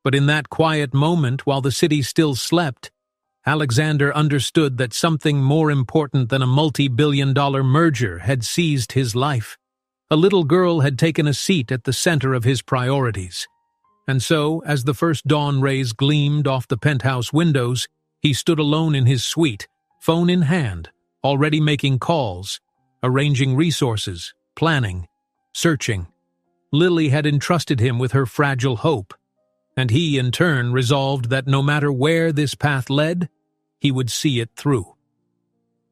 But in that quiet moment, while the city still slept, Alexander understood that something more important than a multi-billion-dollar merger had seized his life. A little girl had taken a seat at the center of his priorities. And so, as the first dawn rays gleamed off the penthouse windows, he stood alone in his suite, phone in hand, already making calls, arranging resources, planning, searching. Lily had entrusted him with her fragile hope, and he, in turn, resolved that no matter where this path led, he would see it through.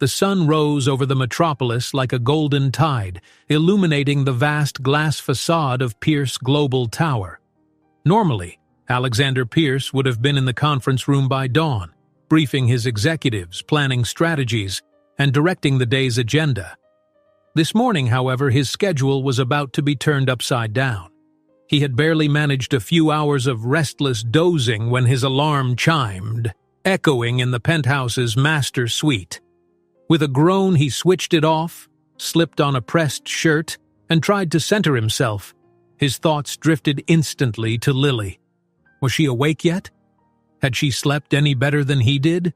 The sun rose over the metropolis like a golden tide, illuminating the vast glass facade of Pierce Global Tower. Normally, Alexander Pierce would have been in the conference room by dawn, briefing his executives, planning strategies, and directing the day's agenda. This morning, however, his schedule was about to be turned upside down. He had barely managed a few hours of restless dozing when his alarm chimed, echoing in the penthouse's master suite. With a groan, he switched it off, slipped on a pressed shirt, and tried to center himself. His thoughts drifted instantly to Lily. Was she awake yet? Had she slept any better than he did?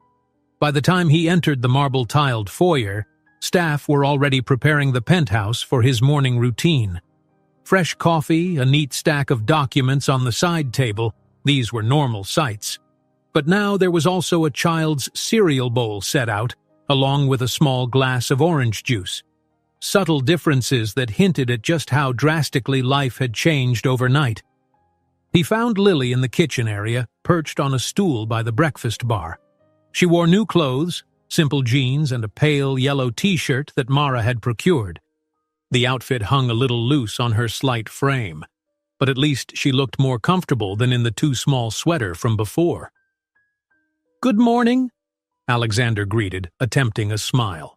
By the time he entered the marble-tiled foyer, staff were already preparing the penthouse for his morning routine. Fresh coffee, a neat stack of documents on the side table, these were normal sights. But now there was also a child's cereal bowl set out, along with a small glass of orange juice. Subtle differences that hinted at just how drastically life had changed overnight. He found Lily in the kitchen area, perched on a stool by the breakfast bar. She wore new clothes, simple jeans and a pale yellow t-shirt that Mara had procured. The outfit hung a little loose on her slight frame, but at least she looked more comfortable than in the too small sweater from before. "Good morning," Alexander greeted, attempting a smile.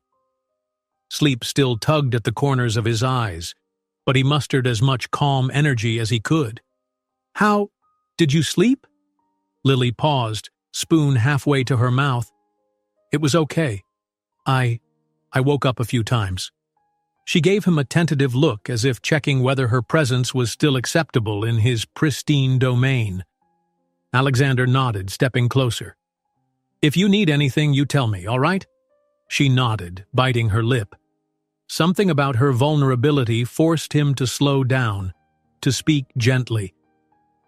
Sleep still tugged at the corners of his eyes, but he mustered as much calm energy as he could. "How? Did you sleep?" Lily paused, spoon halfway to her mouth. "It was okay. I woke up a few times." She gave him a tentative look as if checking whether her presence was still acceptable in his pristine domain. Alexander nodded, stepping closer. "If you need anything, you tell me, all right?" She nodded, biting her lip. Something about her vulnerability forced him to slow down, to speak gently.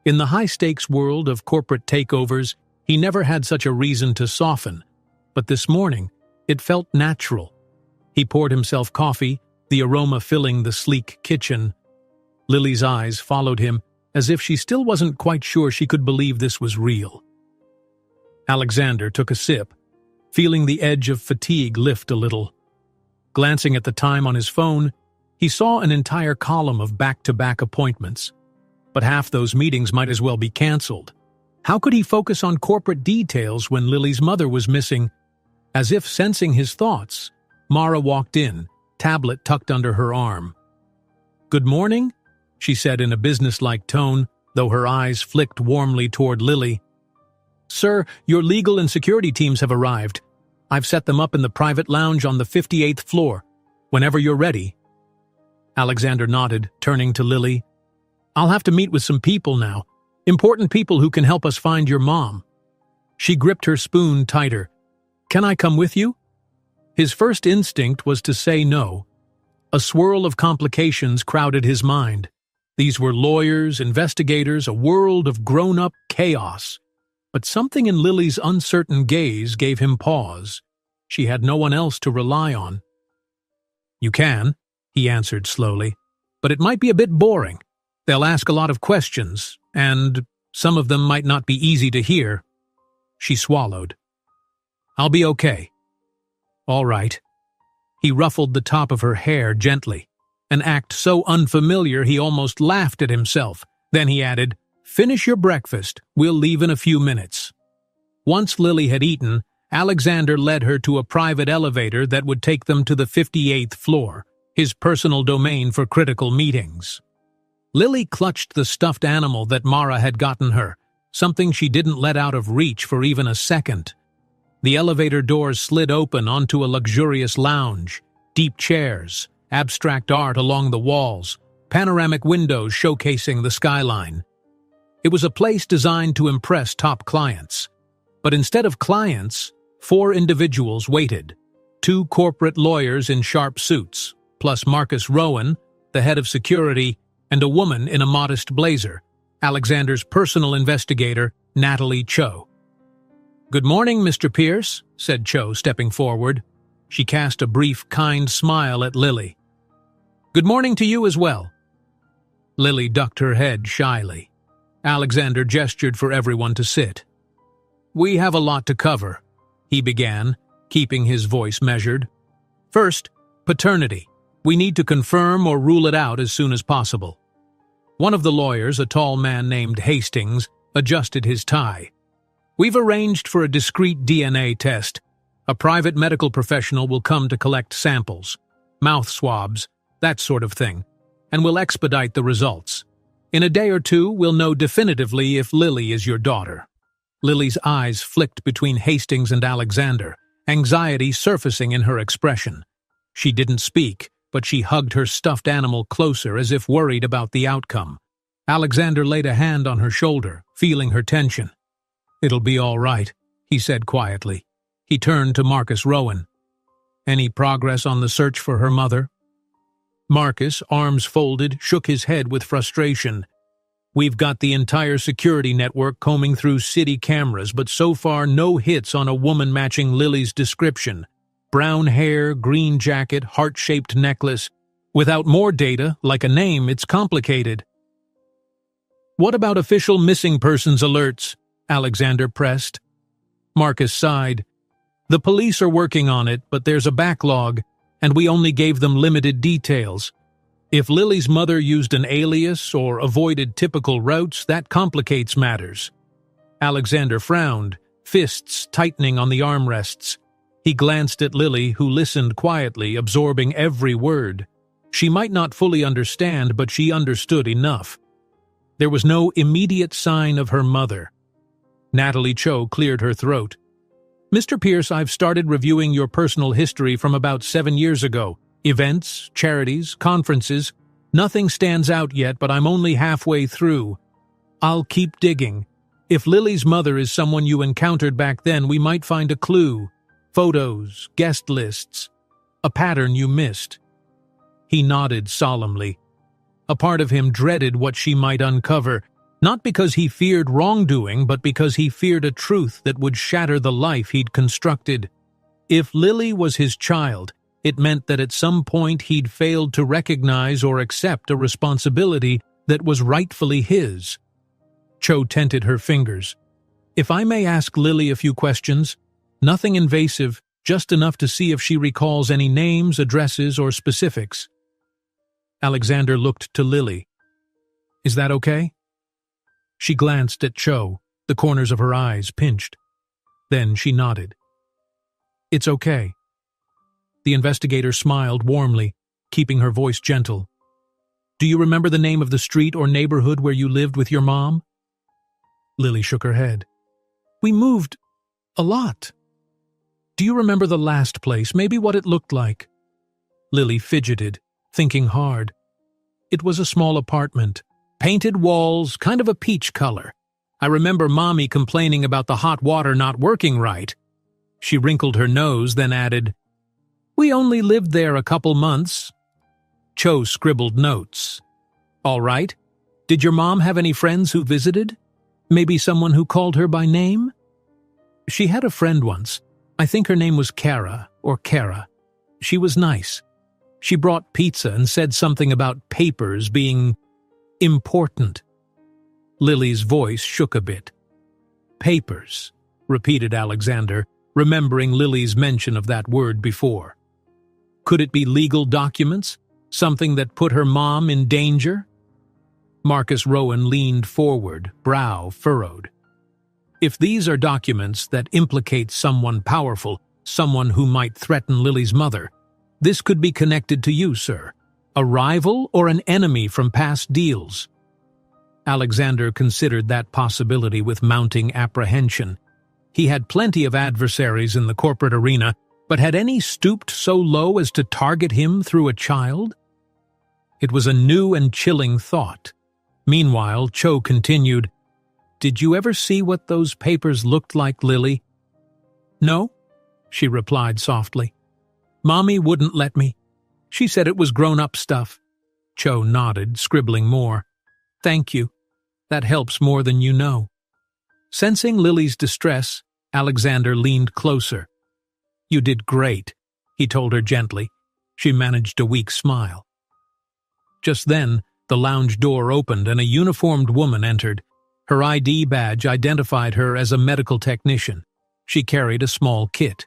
In the high-stakes world of corporate takeovers, he never had such a reason to soften, but this morning, it felt natural. He poured himself coffee, the aroma filling the sleek kitchen. Lily's eyes followed him, as if she still wasn't quite sure she could believe this was real. Alexander took a sip, feeling the edge of fatigue lift a little. Glancing at the time on his phone, he saw an entire column of back-to-back appointments. But half those meetings might as well be cancelled. How could he focus on corporate details when Lily's mother was missing? As if sensing his thoughts, Mara walked in, tablet tucked under her arm. "Good morning," she said in a businesslike tone, though her eyes flicked warmly toward Lily. "Sir, your legal and security teams have arrived. I've set them up in the private lounge on the 58th floor. Whenever you're ready." Alexander nodded, turning to Lily. "I'll have to meet with some people now. Important people who can help us find your mom." She gripped her spoon tighter. "Can I come with you?" His first instinct was to say no. A swirl of complications crowded his mind. These were lawyers, investigators, a world of grown-up chaos. But something in Lily's uncertain gaze gave him pause. She had no one else to rely on. "You can," he answered slowly, "but it might be a bit boring. They'll ask a lot of questions, and some of them might not be easy to hear." She swallowed. "I'll be okay." "All right." He ruffled the top of her hair gently, an act so unfamiliar he almost laughed at himself. Then he added, "Finish your breakfast. We'll leave in a few minutes." Once Lily had eaten, Alexander led her to a private elevator that would take them to the 58th floor, his personal domain for critical meetings. Lily clutched the stuffed animal that Mara had gotten her, something she didn't let out of reach for even a second. The elevator doors slid open onto a luxurious lounge, deep chairs, abstract art along the walls, panoramic windows showcasing the skyline. It was a place designed to impress top clients. But instead of clients, 4 individuals waited. 2 corporate lawyers in sharp suits, plus Marcus Rowan, the head of security, and a woman in a modest blazer, Alexander's personal investigator, Natalie Cho. "Good morning, Mr. Pierce," said Cho, stepping forward. She cast a brief, kind smile at Lily. "Good morning to you as well." Lily ducked her head shyly. Alexander gestured for everyone to sit. "We have a lot to cover," he began, keeping his voice measured. "First, paternity. We need to confirm or rule it out as soon as possible." One of the lawyers, a tall man named Hastings, adjusted his tie. "We've arranged for a discreet DNA test. A private medical professional will come to collect samples, mouth swabs, that sort of thing, and we'll expedite the results. In a day or 2, we'll know definitively if Lily is your daughter." Lily's eyes flicked between Hastings and Alexander, anxiety surfacing in her expression. She didn't speak, but she hugged her stuffed animal closer as if worried about the outcome. Alexander laid a hand on her shoulder, feeling her tension. "It'll be all right," he said quietly. He turned to Marcus Rowan. "Any progress on the search for her mother?" Marcus, arms folded, shook his head with frustration. "We've got the entire security network combing through city cameras, but so far no hits on a woman matching Lily's description. Brown hair, green jacket, heart-shaped necklace. Without more data, like a name, it's complicated." "What about official missing persons alerts?" Alexander pressed. Marcus sighed. "The police are working on it, but there's a backlog, and we only gave them limited details. If Lily's mother used an alias or avoided typical routes, that complicates matters." Alexander frowned, fists tightening on the armrests. He glanced at Lily, who listened quietly, absorbing every word. She might not fully understand, but she understood enough. There was no immediate sign of her mother. Natalie Cho cleared her throat. "Mr. Pierce, I've started reviewing your personal history from about 7 years ago. Events, charities, conferences. Nothing stands out yet, but I'm only halfway through. I'll keep digging. If Lily's mother is someone you encountered back then, we might find a clue. Photos, guest lists. A pattern you missed." He nodded solemnly. A part of him dreaded what she might uncover, not because he feared wrongdoing, but because he feared a truth that would shatter the life he'd constructed. If Lily was his child, it meant that at some point he'd failed to recognize or accept a responsibility that was rightfully his. Cho tented her fingers. "If I may ask Lily a few questions, nothing invasive, just enough to see if she recalls any names, addresses, or specifics." Alexander looked to Lily. "Is that okay?" She glanced at Cho, the corners of her eyes pinched. Then she nodded. "It's okay." The investigator smiled warmly, keeping her voice gentle. "Do you remember the name of the street or neighborhood where you lived with your mom?" Lily shook her head. "We moved a lot." Do you remember the last place, maybe what it looked like? Lily fidgeted, thinking hard. It was a small apartment. Painted walls, kind of a peach color. I remember Mommy complaining about the hot water not working right. She wrinkled her nose, then added, "We only lived there a couple months." Cho scribbled notes. "All right. Did your mom have any friends who visited? Maybe someone who called her by name?" "She had a friend once. I think her name was Kara, or Kara. She was nice. She brought pizza and said something about papers being important." Lily's voice shook a bit. "Papers," repeated Alexander, remembering Lily's mention of that word before. Could it be legal documents? Something that put her mom in danger? Marcus Rowan leaned forward, brow furrowed. "If these are documents that implicate someone powerful, someone who might threaten Lily's mother, this could be connected to you, sir. A rival or an enemy from past deals?" Alexander considered that possibility with mounting apprehension. He had plenty of adversaries in the corporate arena, but had any stooped so low as to target him through a child? It was a new and chilling thought. Meanwhile, Cho continued, "Did you ever see what those papers looked like, Lily?" "No," she replied softly. "Mommy wouldn't let me. She said it was grown-up stuff." Cho nodded, scribbling more. "Thank you. That helps more than you know." Sensing Lily's distress, Alexander leaned closer. "You did great," he told her gently. She managed a weak smile. Just then, the lounge door opened and a uniformed woman entered. Her ID badge identified her as a medical technician. She carried a small kit.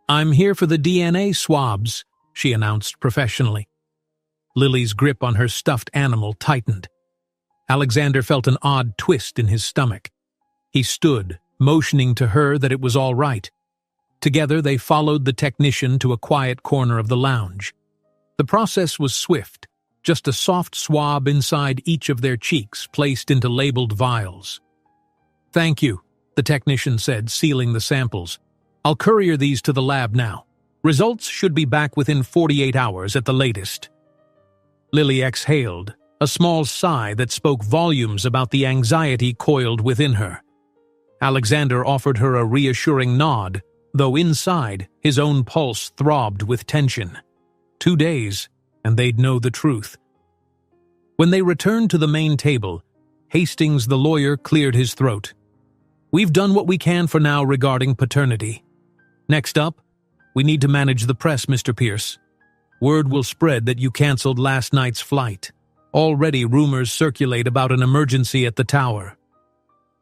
"I'm here for the DNA swabs," she announced professionally. Lily's grip on her stuffed animal tightened. Alexander felt an odd twist in his stomach. He stood, motioning to her that it was all right. Together they followed the technician to a quiet corner of the lounge. The process was swift, just a soft swab inside each of their cheeks placed into labeled vials. "Thank you," the technician said, sealing the samples. "I'll courier these to the lab now. Results should be back within 48 hours at the latest." Lily exhaled, a small sigh that spoke volumes about the anxiety coiled within her. Alexander offered her a reassuring nod, though inside, his own pulse throbbed with tension. 2 days, and they'd know the truth. When they returned to the main table, Hastings the lawyer cleared his throat. "We've done what we can for now regarding paternity. Next up, we need to manage the press, Mr. Pierce. Word will spread that you canceled last night's flight. Already rumors circulate about an emergency at the tower."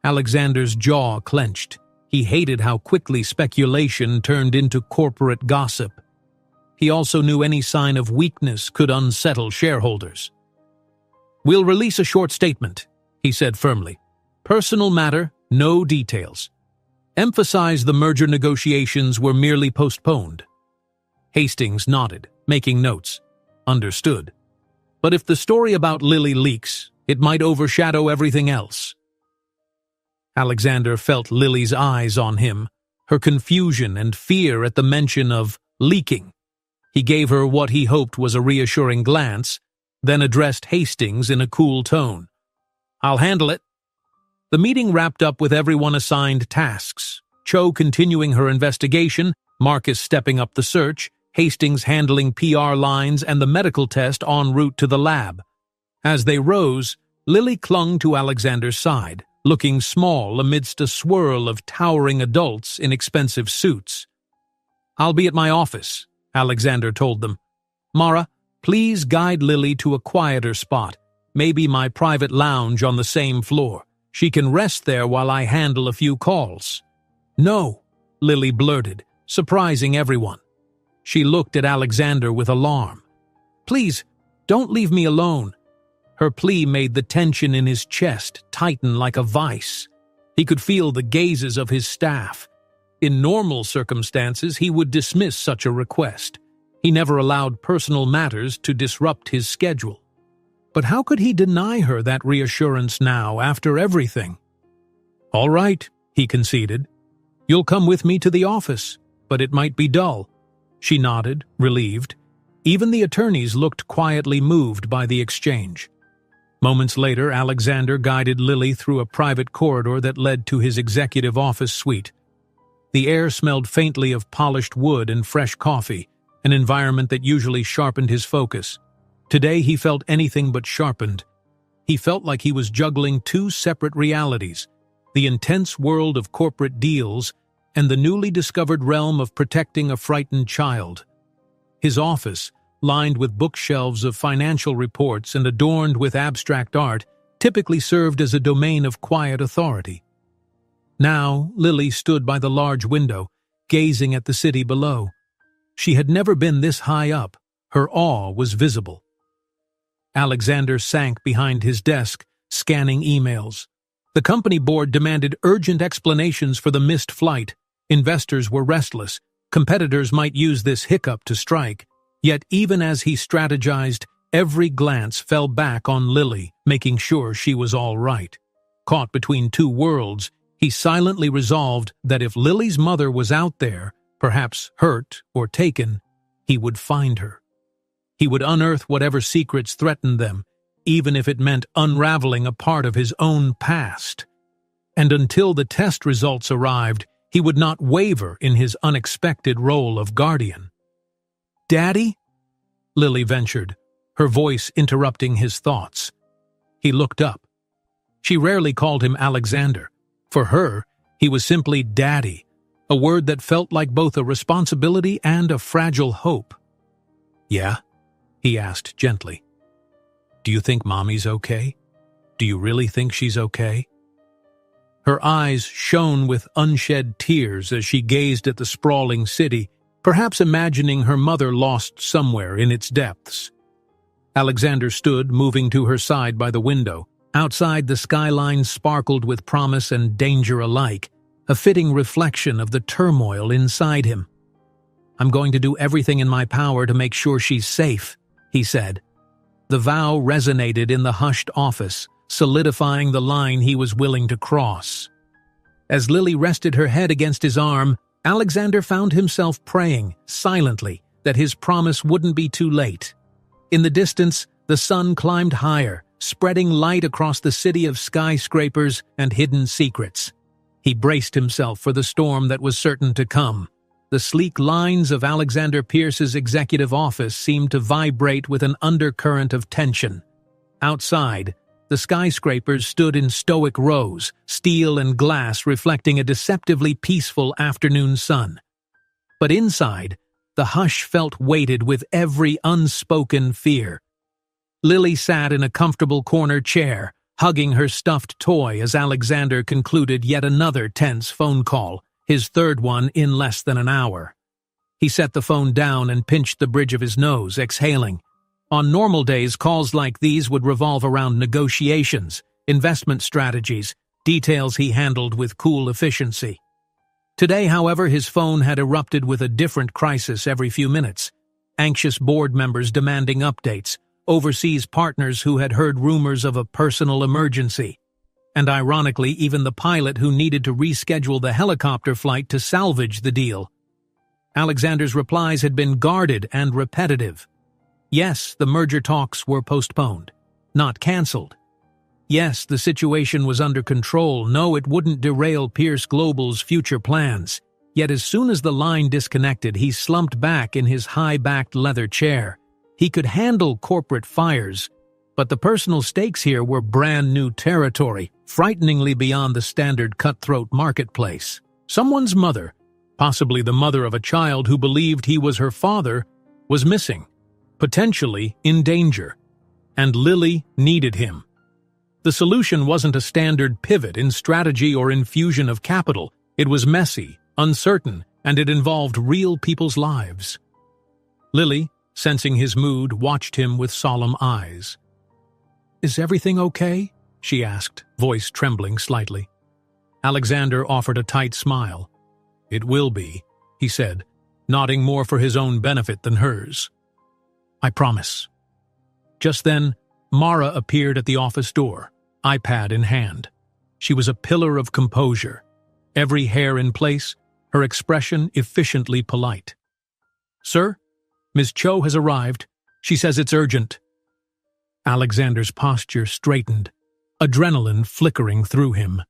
Alexander's jaw clenched. He hated how quickly speculation turned into corporate gossip. He also knew any sign of weakness could unsettle shareholders. "We'll release a short statement," he said firmly. "Personal matter, no details. Emphasize the merger negotiations were merely postponed." Hastings nodded, making notes. "Understood. But if the story about Lily leaks, it might overshadow everything else." Alexander felt Lily's eyes on him, her confusion and fear at the mention of leaking. He gave her what he hoped was a reassuring glance, then addressed Hastings in a cool tone. "I'll handle it." The meeting wrapped up with everyone assigned tasks, Cho continuing her investigation, Marcus stepping up the search, Hastings handling PR lines and the medical test en route to the lab. As they rose, Lily clung to Alexander's side, looking small amidst a swirl of towering adults in expensive suits. "I'll be at my office," Alexander told them. "Mara, please guide Lily to a quieter spot, maybe my private lounge on the same floor. She can rest there while I handle a few calls." "No," Lily blurted, surprising everyone. She looked at Alexander with alarm. "Please, don't leave me alone." Her plea made the tension in his chest tighten like a vice. He could feel the gazes of his staff. In normal circumstances, he would dismiss such a request. He never allowed personal matters to disrupt his schedule. But how could he deny her that reassurance now, after everything? "All right," he conceded. "You'll come with me to the office, but it might be dull." She nodded, relieved. Even the attorneys looked quietly moved by the exchange. Moments later, Alexander guided Lily through a private corridor that led to his executive office suite. The air smelled faintly of polished wood and fresh coffee, an environment that usually sharpened his focus. Today he felt anything but sharpened. He felt like he was juggling two separate realities: the intense world of corporate deals and the newly discovered realm of protecting a frightened child. His office, lined with bookshelves of financial reports and adorned with abstract art, typically served as a domain of quiet authority. Now, Lily stood by the large window, gazing at the city below. She had never been this high up. Her awe was visible. Alexander sank behind his desk, scanning emails. The company board demanded urgent explanations for the missed flight. Investors were restless. Competitors might use this hiccup to strike. Yet even as he strategized, every glance fell back on Lily, making sure she was all right. Caught between two worlds, he silently resolved that if Lily's mother was out there, perhaps hurt or taken, he would find her. He would unearth whatever secrets threatened them, even if it meant unraveling a part of his own past. And until the test results arrived, he would not waver in his unexpected role of guardian. "Daddy?" Lily ventured, her voice interrupting his thoughts. He looked up. She rarely called him Alexander. For her, he was simply Daddy, a word that felt like both a responsibility and a fragile hope. "Yeah?" he asked gently. "Do you think Mommy's okay? Do you really think she's okay?" Her eyes shone with unshed tears as she gazed at the sprawling city, perhaps imagining her mother lost somewhere in its depths. Alexander stood, moving to her side by the window. Outside, the skyline sparkled with promise and danger alike, a fitting reflection of the turmoil inside him. "I'm going to do everything in my power to make sure she's safe," he said. The vow resonated in the hushed office, solidifying the line he was willing to cross. As Lily rested her head against his arm, Alexander found himself praying, silently, that his promise wouldn't be too late. In the distance, the sun climbed higher, spreading light across the city of skyscrapers and hidden secrets. He braced himself for the storm that was certain to come. The sleek lines of Alexander Pierce's executive office seemed to vibrate with an undercurrent of tension. Outside, the skyscrapers stood in stoic rows, steel and glass reflecting a deceptively peaceful afternoon sun. But inside, the hush felt weighted with every unspoken fear. Lily sat in a comfortable corner chair, hugging her stuffed toy as Alexander concluded yet another tense phone call, his third one in less than an hour. He set the phone down and pinched the bridge of his nose, exhaling. On normal days, calls like these would revolve around negotiations, investment strategies, details he handled with cool efficiency. Today, however, his phone had erupted with a different crisis every few minutes. Anxious board members demanding updates, overseas partners who had heard rumors of a personal emergency, and ironically, even the pilot who needed to reschedule the helicopter flight to salvage the deal. Alexander's replies had been guarded and repetitive. Yes, the merger talks were postponed, not cancelled. Yes, the situation was under control. No, it wouldn't derail Pierce Global's future plans. Yet as soon as the line disconnected, he slumped back in his high-backed leather chair. He could handle corporate fires, but the personal stakes here were brand new territory, frighteningly beyond the standard cutthroat marketplace. Someone's mother, possibly the mother of a child who believed he was her father, was missing, potentially in danger, and Lily needed him. The solution wasn't a standard pivot in strategy or infusion of capital. It was messy, uncertain, and it involved real people's lives. Lily, sensing his mood, watched him with solemn eyes. "Is everything okay?" she asked, voice trembling slightly. Alexander offered a tight smile. "It will be," he said, nodding more for his own benefit than hers. "I promise." Just then, Mara appeared at the office door, iPad in hand. She was a pillar of composure, every hair in place, her expression efficiently polite. "Sir, Miss Cho has arrived. She says it's urgent." Alexander's posture straightened, adrenaline flickering through him.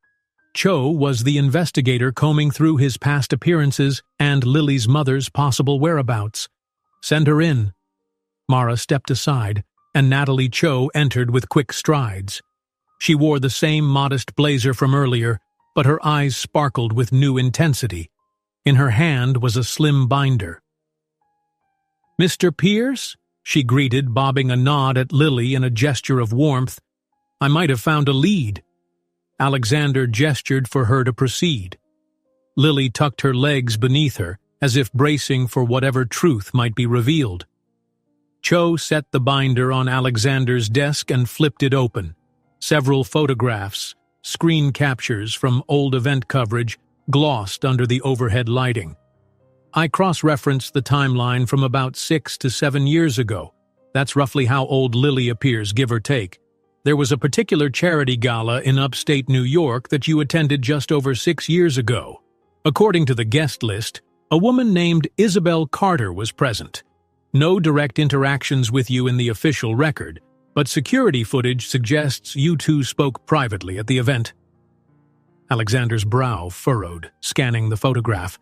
Cho was the investigator combing through his past appearances and Lily's mother's possible whereabouts. "Send her in." Mara stepped aside, and Natalie Cho entered with quick strides. She wore the same modest blazer from earlier, but her eyes sparkled with new intensity. In her hand was a slim binder. "Mr. Pierce?" she greeted, bobbing a nod at Lily in a gesture of warmth. "I might have found a lead." Alexander gestured for her to proceed. Lily tucked her legs beneath her, as if bracing for whatever truth might be revealed. Cho set the binder on Alexander's desk and flipped it open. Several photographs, screen captures from old event coverage, glossed under the overhead lighting. I cross-referenced the timeline from about 6 to 7 years ago. That's roughly how old Lily appears, give or take. There was a particular charity gala in upstate New York that you attended just over 6 years ago. According to the guest list, a woman named Isabel Carter was present. No direct interactions with you in the official record, but security footage suggests you two spoke privately at the event. Alexander's brow furrowed, scanning the photograph.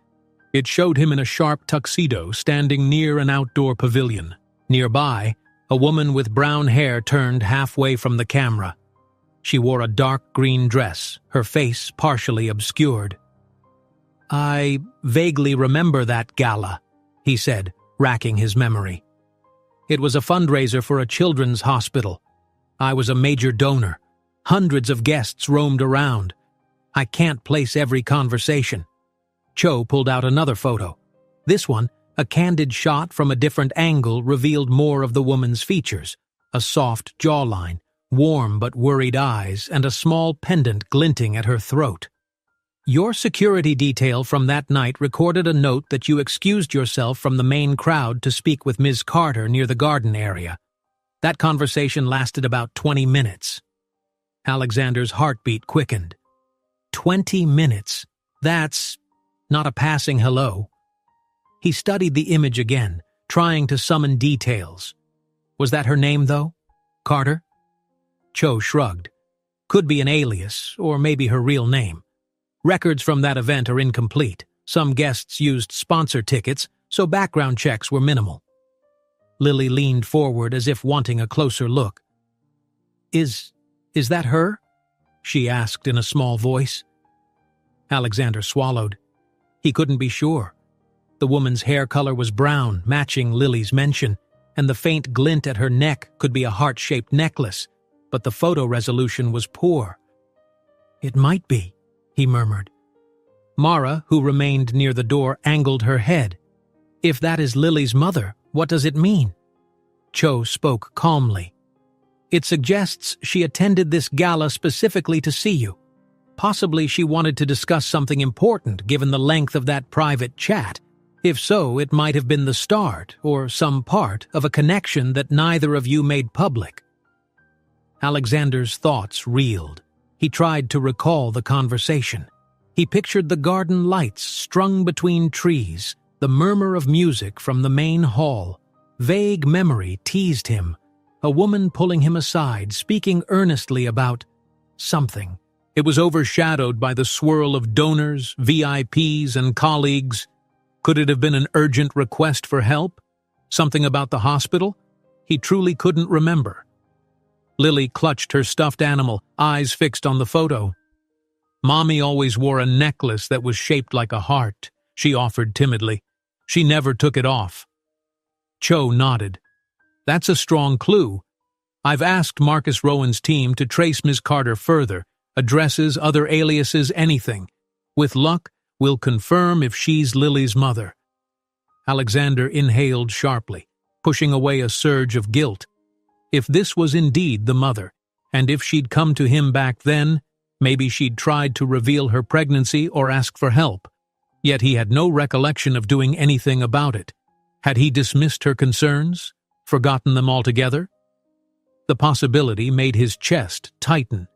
It showed him in a sharp tuxedo standing near an outdoor pavilion. Nearby, a woman with brown hair turned halfway from the camera. She wore a dark green dress, her face partially obscured. "I vaguely remember that gala," he said, racking his memory. "It was a fundraiser for a children's hospital. I was a major donor. Hundreds of guests roamed around. I can't place every conversation." Cho pulled out another photo. This one, a candid shot from a different angle, revealed more of the woman's features: a soft jawline, warm but worried eyes, and a small pendant glinting at her throat. "Your security detail from that night recorded a note that you excused yourself from the main crowd to speak with Ms. Carter near the garden area. That conversation lasted about 20 minutes. Alexander's heartbeat quickened. 20 minutes. That's not a passing hello. He studied the image again, trying to summon details. Was that her name, though? Carter? Cho shrugged. Could be an alias, or maybe her real name. Records from that event are incomplete. Some guests used sponsor tickets, so background checks were minimal. Lily leaned forward as if wanting a closer look. Is that her?" she asked in a small voice. Alexander swallowed. He couldn't be sure. The woman's hair color was brown, matching Lily's mention, and the faint glint at her neck could be a heart-shaped necklace, but the photo resolution was poor. "It might be," he murmured. Mara, who remained near the door, angled her head. "If that is Lily's mother, what does it mean?" Cho spoke calmly. "It suggests she attended this gala specifically to see you. Possibly she wanted to discuss something important given the length of that private chat. If so, it might have been the start, or some part, of a connection that neither of you made public." Alexander's thoughts reeled. He tried to recall the conversation. He pictured the garden lights strung between trees, the murmur of music from the main hall. Vague memory teased him. A woman pulling him aside, speaking earnestly about something. It was overshadowed by the swirl of donors, VIPs, and colleagues. Could it have been an urgent request for help? Something about the hospital? He truly couldn't remember. Lily clutched her stuffed animal, eyes fixed on the photo. "Mommy always wore a necklace that was shaped like a heart," she offered timidly. "She never took it off." Cho nodded. "That's a strong clue. I've asked Marcus Rowan's team to trace Ms. Carter further, addresses, other aliases, anything. With luck, we'll confirm if she's Lily's mother." Alexander inhaled sharply, pushing away a surge of guilt. If this was indeed the mother, and if she'd come to him back then, maybe she'd tried to reveal her pregnancy or ask for help. Yet he had no recollection of doing anything about it. Had he dismissed her concerns? Forgotten them altogether? The possibility made his chest tighten.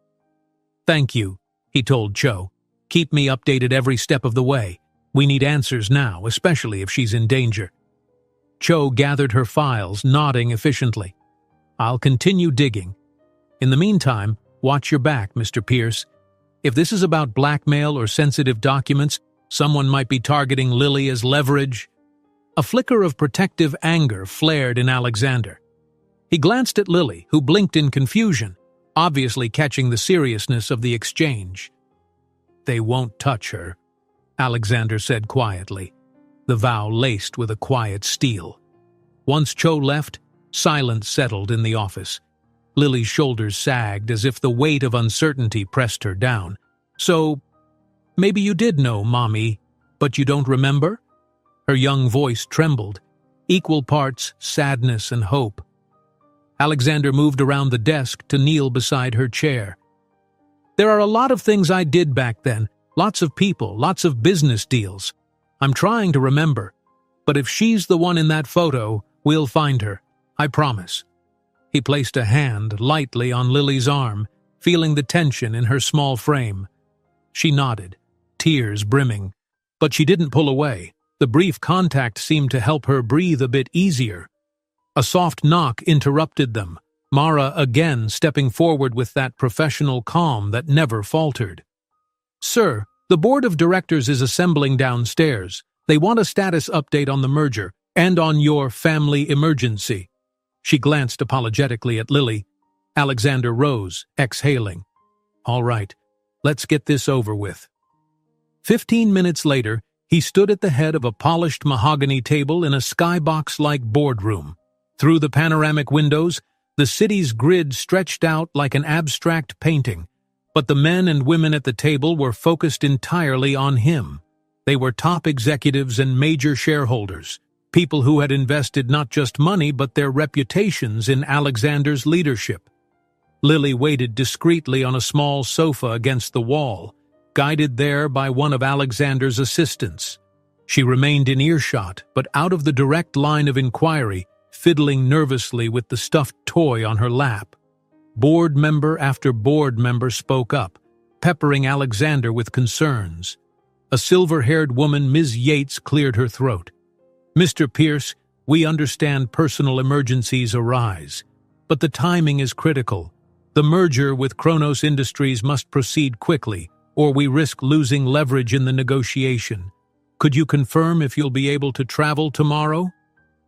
"Thank you," he told Cho. "Keep me updated every step of the way. We need answers now, especially if she's in danger. Cho gathered her files, nodding efficiently. I'll continue digging. In the meantime, watch your back, Mr. Pierce. If this is about blackmail or sensitive documents, someone might be targeting Lily as leverage. A flicker of protective anger flared in Alexander. He glanced at Lily, who blinked in confusion, obviously catching the seriousness of the exchange. They won't touch her, Alexander said quietly, the vow laced with a quiet steel. Once Cho left, silence settled in the office. Lily's shoulders sagged as if the weight of uncertainty pressed her down. So, maybe you did know, Mommy, but you don't remember? Her young voice trembled, equal parts sadness and hope. Alexander moved around the desk to kneel beside her chair. There are a lot of things I did back then, lots of people, lots of business deals. I'm trying to remember, but if she's the one in that photo, we'll find her, I promise. He placed a hand lightly on Lily's arm, feeling the tension in her small frame. She nodded, tears brimming, but she didn't pull away. The brief contact seemed to help her breathe a bit easier. A soft knock interrupted them, Mara again stepping forward with that professional calm that never faltered. Sir, the board of directors is assembling downstairs. They want a status update on the merger and on your family emergency. She glanced apologetically at Lily. Alexander rose, exhaling. All right, let's get this over with. 15 minutes later, he stood at the head of a polished mahogany table in a skybox-like boardroom. Through the panoramic windows, the city's grid stretched out like an abstract painting, but the men and women at the table were focused entirely on him. They were top executives and major shareholders, people who had invested not just money but their reputations in Alexander's leadership. Lily waited discreetly on a small sofa against the wall, guided there by one of Alexander's assistants. She remained in earshot, but out of the direct line of inquiry, fiddling nervously with the stuffed toy on her lap. Board member after board member spoke up, peppering Alexander with concerns. A silver-haired woman, Ms. Yates, cleared her throat. Mr. Pierce, we understand personal emergencies arise, but the timing is critical. The merger with Kronos Industries must proceed quickly, or we risk losing leverage in the negotiation. Could you confirm if you'll be able to travel tomorrow?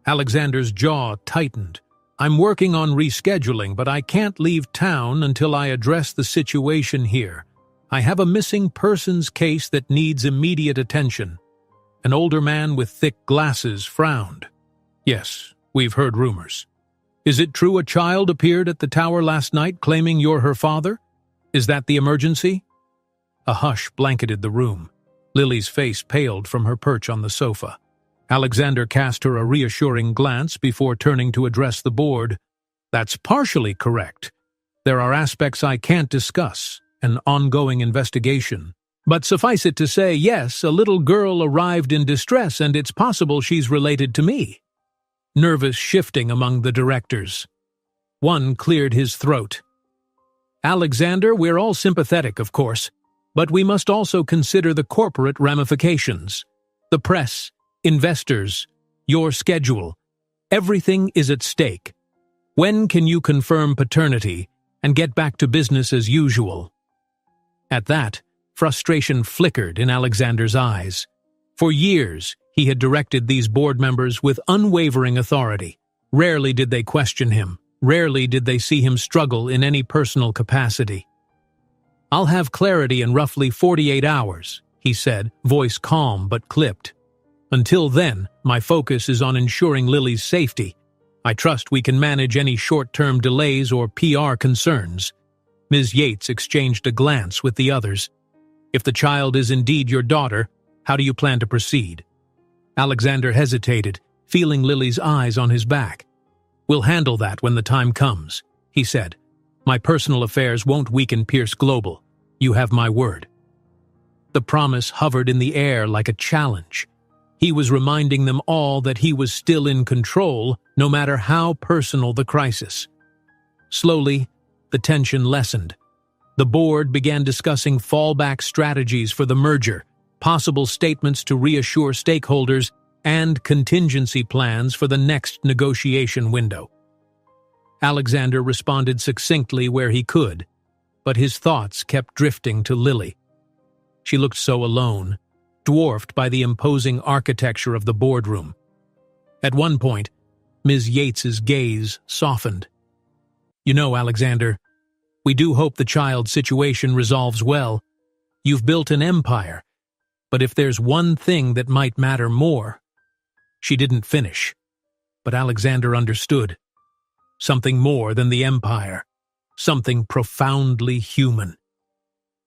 Alexander's jaw tightened. I'm working on rescheduling, but I can't leave town until I address the situation here. I have a missing persons case that needs immediate attention. An older man with thick glasses frowned. Yes, we've heard rumors. Is it true a child appeared at the tower last night claiming you're her father? Is that the emergency? A hush blanketed the room. Lily's face paled from her perch on the sofa. Alexander cast her a reassuring glance before turning to address the board. That's partially correct. There are aspects I can't discuss, an ongoing investigation. But suffice it to say, yes, a little girl arrived in distress and it's possible she's related to me. Nervous shifting among the directors. One cleared his throat. Alexander, we're all sympathetic, of course, but we must also consider the corporate ramifications. The press, investors, your schedule. Everything is at stake. When can you confirm paternity and get back to business as usual? At that, frustration flickered in Alexander's eyes. For years, he had directed these board members with unwavering authority. Rarely did they question him. Rarely did they see him struggle in any personal capacity. I'll have clarity in roughly 48 hours, he said, voice calm but clipped. Until then, my focus is on ensuring Lily's safety. I trust we can manage any short-term delays or PR concerns. Ms. Yates exchanged a glance with the others. If the child is indeed your daughter, how do you plan to proceed? Alexander hesitated, feeling Lily's eyes on his back. We'll handle that when the time comes, he said. My personal affairs won't weaken Pierce Global. You have my word. The promise hovered in the air like a challenge. He was reminding them all that he was still in control, no matter how personal the crisis. Slowly, the tension lessened. The board began discussing fallback strategies for the merger. possible statements to reassure stakeholders, and contingency plans for the next negotiation window. Alexander responded succinctly where he could, but his thoughts kept drifting to Lily. She looked so alone, dwarfed by the imposing architecture of the boardroom. At one point, Ms. Yates's gaze softened. "You know, Alexander, we do hope the child's situation resolves well. You've built an empire, but if there's one thing that might matter more—" She didn't finish, but Alexander understood. Something more than the empire, something profoundly human.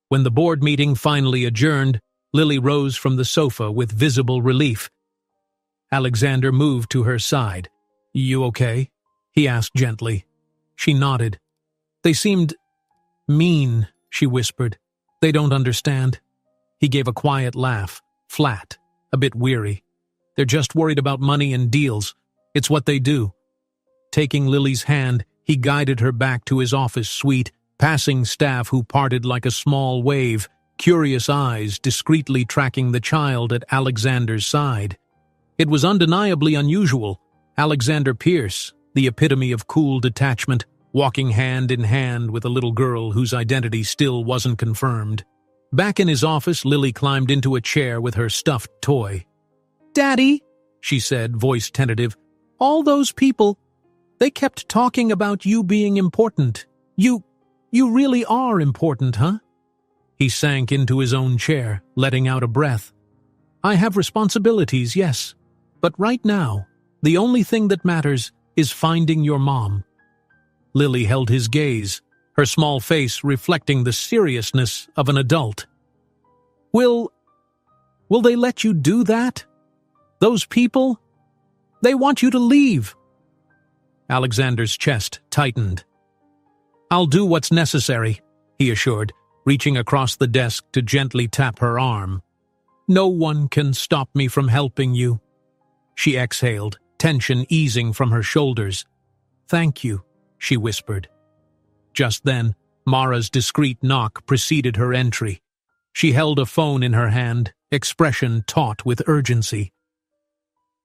When the board meeting finally adjourned, Lily rose from the sofa with visible relief. Alexander moved to her side. "You okay?" he asked gently. She nodded. "They seemed mean," she whispered. "They don't understand." He gave a quiet laugh, flat, a bit weary. "They're just worried about money and deals. It's what they do." Taking Lily's hand, he guided her back to his office suite, passing staff who parted like a small wave, curious eyes discreetly tracking the child at Alexander's side. It was undeniably unusual. Alexander Pierce, the epitome of cool detachment, walking hand in hand with a little girl whose identity still wasn't confirmed. Back in his office, Lily climbed into a chair with her stuffed toy. "Daddy," she said, voice tentative, "all those people, they kept talking about you being important. You really are important, huh?" He sank into his own chair, letting out a breath. "I have responsibilities, yes, but right now, the only thing that matters is finding your mom." Lily held his gaze, her small face reflecting the seriousness of an adult. Will they let you do that? Those people? They want you to leave." Alexander's chest tightened. "I'll do what's necessary," he assured, reaching across the desk to gently tap her arm. "No one can stop me from helping you." She exhaled, tension easing from her shoulders. "Thank you," she whispered. Just then, Mara's discreet knock preceded her entry. She held a phone in her hand, expression taut with urgency.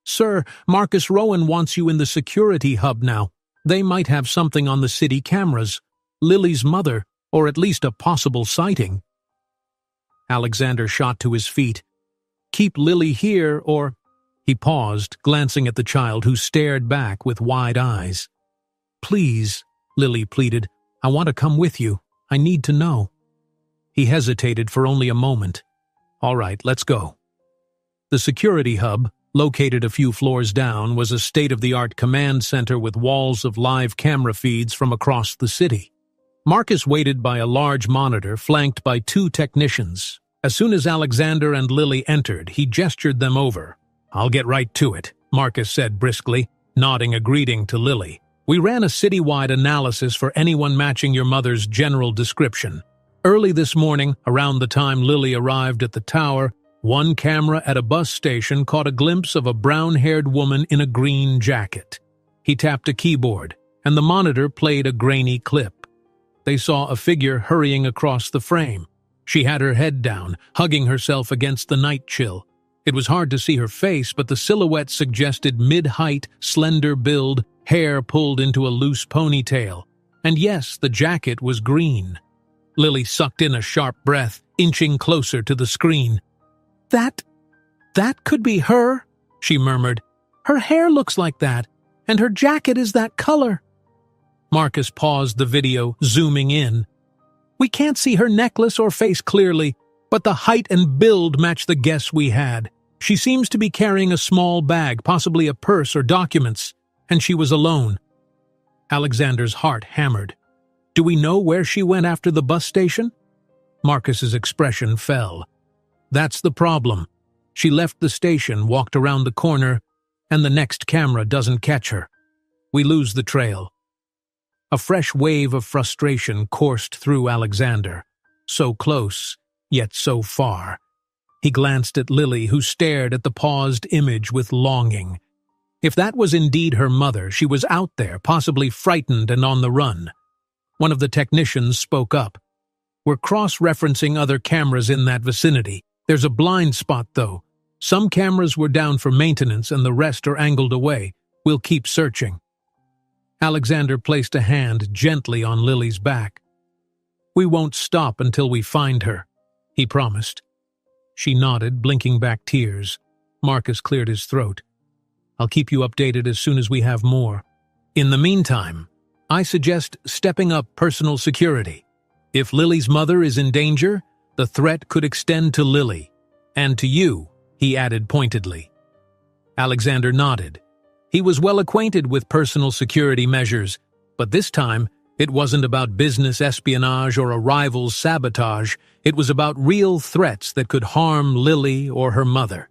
"Sir, Marcus Rowan wants you in the security hub now. They might have something on the city cameras. Lily's mother, or at least a possible sighting." Alexander shot to his feet. "Keep Lily here, or—" He paused, glancing at the child who stared back with wide eyes. "Please," Lily pleaded, "I want to come with you. I need to know." He hesitated for only a moment. "All right, let's go." The security hub, located a few floors down, was a state-of-the-art command center with walls of live camera feeds from across the city. Marcus waited by a large monitor flanked by 2 technicians. As soon as Alexander and Lily entered, he gestured them over. "I'll get right to it," Marcus said briskly, nodding a greeting to Lily. "We ran a citywide analysis for anyone matching your mother's general description. Early this morning, around the time Lily arrived at the tower, one camera at a bus station caught a glimpse of a brown-haired woman in a green jacket. He tapped a keyboard, and the monitor played a grainy clip. They saw a figure hurrying across the frame. She had her head down, hugging herself against the night chill. It was hard to see her face, but the silhouette suggested mid-height, slender build, hair pulled into a loose ponytail. And yes, the jacket was green. Lily sucked in a sharp breath, inching closer to the screen. That could be her," she murmured. "Her hair looks like that, and her jacket is that color." Marcus paused the video, zooming in. "We can't see her necklace or face clearly, but the height and build match the guess we had. She seems to be carrying a small bag, possibly a purse or documents, and she was alone." Alexander's heart hammered. "Do we know where she went after the bus station?" Marcus's expression fell. "That's the problem. She left the station, walked around the corner, and the next camera doesn't catch her. We lose the trail." A fresh wave of frustration coursed through Alexander. So close, yet so far. He glanced at Lily, who stared at the paused image with longing. If that was indeed her mother, she was out there, possibly frightened and on the run. One of the technicians spoke up. "We're cross-referencing other cameras in that vicinity. There's a blind spot, though. Some cameras were down for maintenance and the rest are angled away. We'll keep searching." Alexander placed a hand gently on Lily's back. "We won't stop until we find her," he promised. She nodded, blinking back tears. Marcus cleared his throat. "I'll keep you updated as soon as we have more. In the meantime, I suggest stepping up personal security. If Lily's mother is in danger, the threat could extend to Lily. And to you," he added pointedly. Alexander nodded. He was well acquainted with personal security measures, but this time it wasn't about business espionage or a rival's sabotage. It was about real threats that could harm Lily or her mother.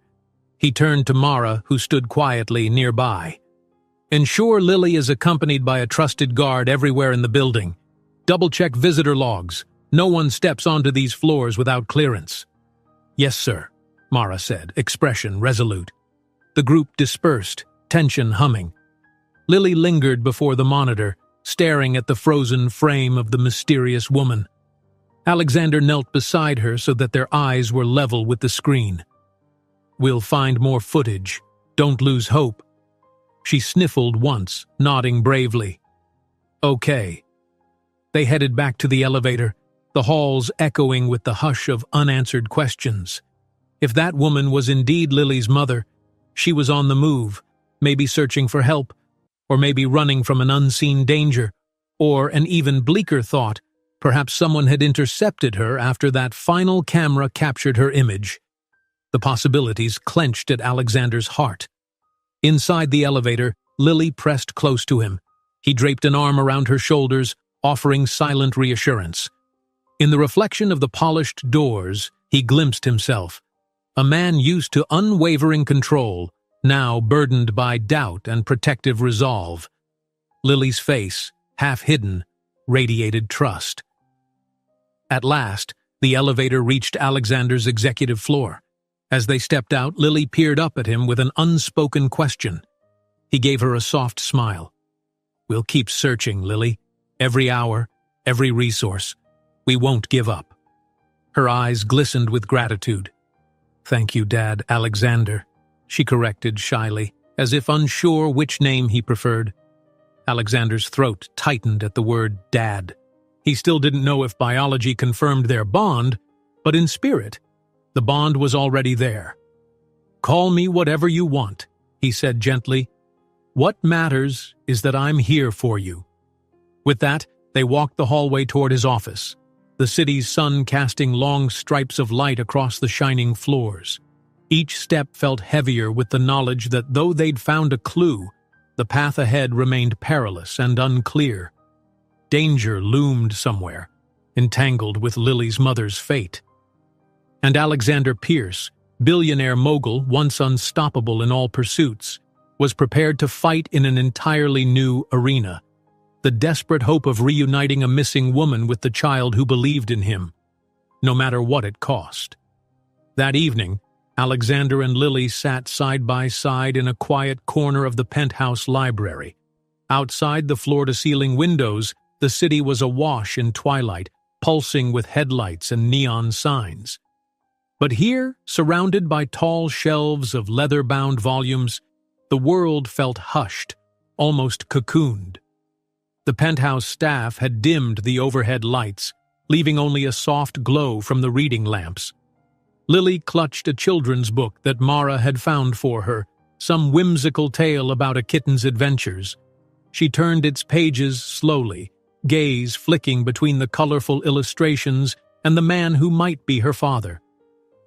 He turned to Mara, who stood quietly nearby. "Ensure Lily is accompanied by a trusted guard everywhere in the building. Double-check visitor logs. No one steps onto these floors without clearance." "Yes, sir," Mara said, expression resolute. The group dispersed, tension humming. Lily lingered before the monitor, staring at the frozen frame of the mysterious woman. Alexander knelt beside her so that their eyes were level with the screen. "We'll find more footage. Don't lose hope." She sniffled once, nodding bravely. "Okay." They headed back to the elevator, the halls echoing with the hush of unanswered questions. If that woman was indeed Lily's mother, she was on the move, maybe searching for help, or maybe running from an unseen danger, or an even bleaker thought, perhaps someone had intercepted her after that final camera captured her image. The possibilities clenched at Alexander's heart. Inside the elevator, Lily pressed close to him. He draped an arm around her shoulders, offering silent reassurance. In the reflection of the polished doors, he glimpsed himself, a man used to unwavering control, now burdened by doubt and protective resolve. Lily's face, half hidden, radiated trust. At last, the elevator reached Alexander's executive floor. As they stepped out, Lily peered up at him with an unspoken question. He gave her a soft smile. "We'll keep searching, Lily. Every hour, every resource. We won't give up." Her eyes glistened with gratitude. "Thank you, Dad, Alexander," she corrected shyly, as if unsure which name he preferred. Alexander's throat tightened at the word Dad. He still didn't know if biology confirmed their bond, but in spirit, the bond was already there. "Call me whatever you want," he said gently. "What matters is that I'm here for you." With that, they walked the hallway toward his office, the city's sun casting long stripes of light across the shining floors. Each step felt heavier with the knowledge that though they'd found a clue, the path ahead remained perilous and unclear. Danger loomed somewhere, entangled with Lily's mother's fate. And Alexander Pierce, billionaire mogul once unstoppable in all pursuits, was prepared to fight in an entirely new arena. The desperate hope of reuniting a missing woman with the child who believed in him, no matter what it cost. That evening, Alexander and Lily sat side by side in a quiet corner of the penthouse library. Outside the floor-to-ceiling windows, the city was awash in twilight, pulsing with headlights and neon signs. But here, surrounded by tall shelves of leather-bound volumes, the world felt hushed, almost cocooned. The penthouse staff had dimmed the overhead lights, leaving only a soft glow from the reading lamps. Lily clutched a children's book that Mara had found for her, some whimsical tale about a kitten's adventures. She turned its pages slowly, gaze flicking between the colorful illustrations and the man who might be her father.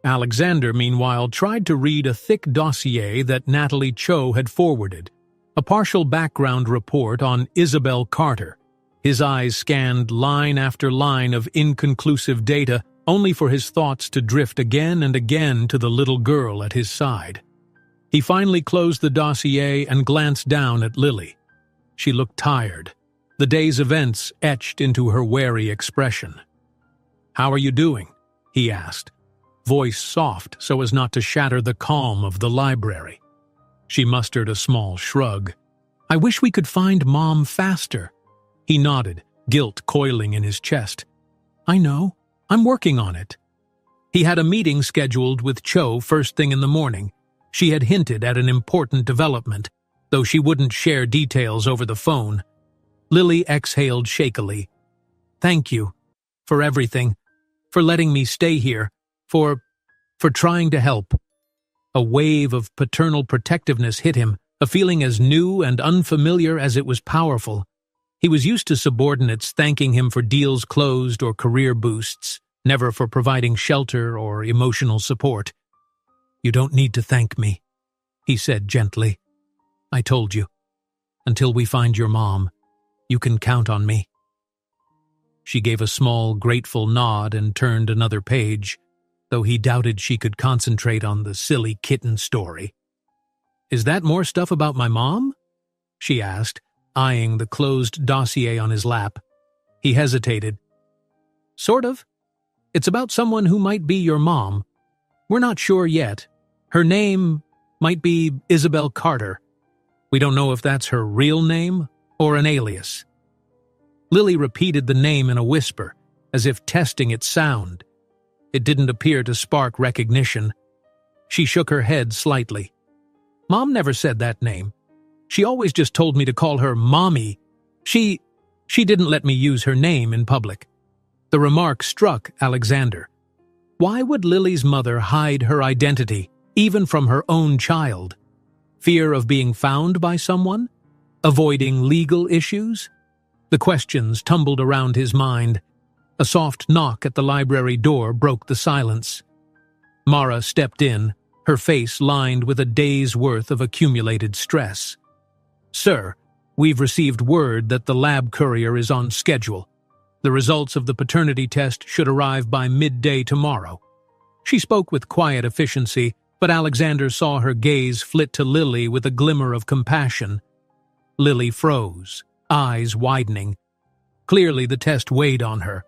Alexander, meanwhile, tried to read a thick dossier that Natalie Cho had forwarded, a partial background report on Isabel Carter. His eyes scanned line after line of inconclusive data, only for his thoughts to drift again and again to the little girl at his side. He finally closed the dossier and glanced down at Lily. She looked tired, the day's events etched into her wary expression. "How are you doing?" he asked, voice soft so as not to shatter the calm of the library. She mustered a small shrug. "I wish we could find Mom faster." He nodded, guilt coiling in his chest. "I know. I'm working on it." He had a meeting scheduled with Cho first thing in the morning. She had hinted at an important development, though she wouldn't share details over the phone. Lily exhaled shakily. "Thank you. For everything. For letting me stay here. For trying to help." A wave of paternal protectiveness hit him, a feeling as new and unfamiliar as it was powerful. He was used to subordinates thanking him for deals closed or career boosts, never for providing shelter or emotional support. "You don't need to thank me," he said gently. "I told you. Until we find your mom, you can count on me." She gave a small, grateful nod and turned another page, though he doubted she could concentrate on the silly kitten story. "Is that more stuff about my mom?" she asked, eyeing the closed dossier on his lap. He hesitated. "Sort of. It's about someone who might be your mom. We're not sure yet. Her name might be Isabel Carter. We don't know if that's her real name or an alias." Lily repeated the name in a whisper, as if testing its sound. It didn't appear to spark recognition. She shook her head slightly. "Mom never said that name. She always just told me to call her Mommy. She didn't let me use her name in public." The remark struck Alexander. Why would Lily's mother hide her identity, even from her own child? Fear of being found by someone? Avoiding legal issues? The questions tumbled around his mind. A soft knock at the library door broke the silence. Mara stepped in, her face lined with a day's worth of accumulated stress. "Sir, we've received word that the lab courier is on schedule. The results of the paternity test should arrive by midday tomorrow." She spoke with quiet efficiency, but Alexander saw her gaze flit to Lily with a glimmer of compassion. Lily froze, eyes widening. Clearly the test weighed on her.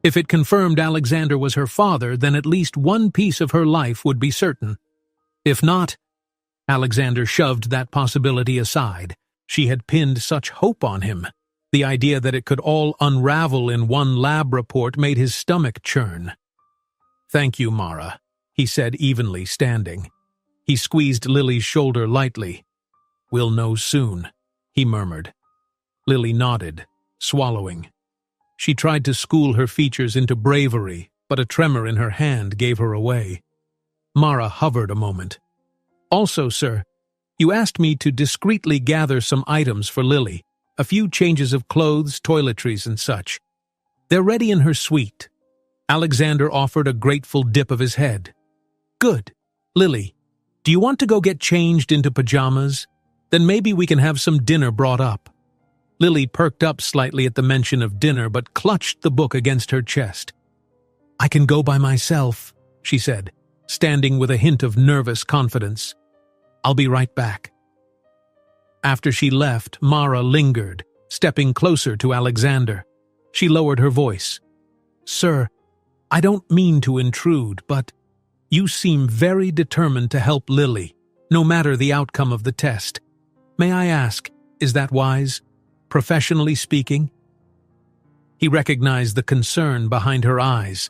If it confirmed Alexander was her father, then at least one piece of her life would be certain. If not, Alexander shoved that possibility aside. She had pinned such hope on him. The idea that it could all unravel in one lab report made his stomach churn. "Thank you, Mara," he said evenly, standing. He squeezed Lily's shoulder lightly. "We'll know soon," he murmured. Lily nodded, swallowing. She tried to school her features into bravery, but a tremor in her hand gave her away. Mara hovered a moment. "Also, sir, you asked me to discreetly gather some items for Lily, a few changes of clothes, toiletries, and such. They're ready in her suite." Alexander offered a grateful dip of his head. "Good. Lily, do you want to go get changed into pajamas? Then maybe we can have some dinner brought up." Lily perked up slightly at the mention of dinner, but clutched the book against her chest. "I can go by myself," she said, standing with a hint of nervous confidence. "I'll be right back." After she left, Mara lingered, stepping closer to Alexander. She lowered her voice. "Sir, I don't mean to intrude, but you seem very determined to help Lily, no matter the outcome of the test. May I ask, is that wise? Professionally speaking?" He recognized the concern behind her eyes.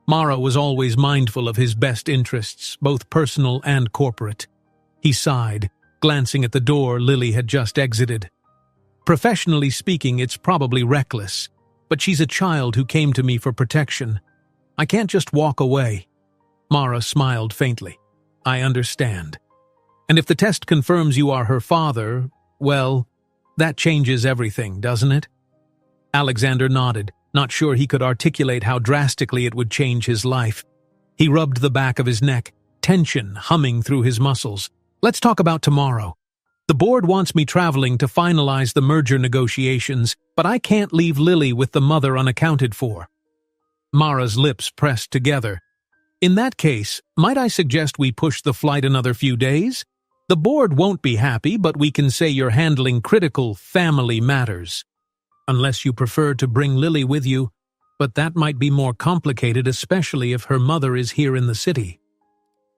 Mara was always mindful of his best interests, both personal and corporate. He sighed, glancing at the door Lily had just exited. "Professionally speaking, it's probably reckless, but she's a child who came to me for protection. I can't just walk away." Mara smiled faintly. "I understand. And if the test confirms you are her father, well, that changes everything, doesn't it?" Alexander nodded, not sure he could articulate how drastically it would change his life. He rubbed the back of his neck, tension humming through his muscles. "Let's talk about tomorrow. The board wants me traveling to finalize the merger negotiations, but I can't leave Lily with the mother unaccounted for." Mara's lips pressed together. "In that case, might I suggest we push the flight another few days? The board won't be happy, but we can say you're handling critical family matters. Unless you prefer to bring Lily with you, but that might be more complicated, especially if her mother is here in the city."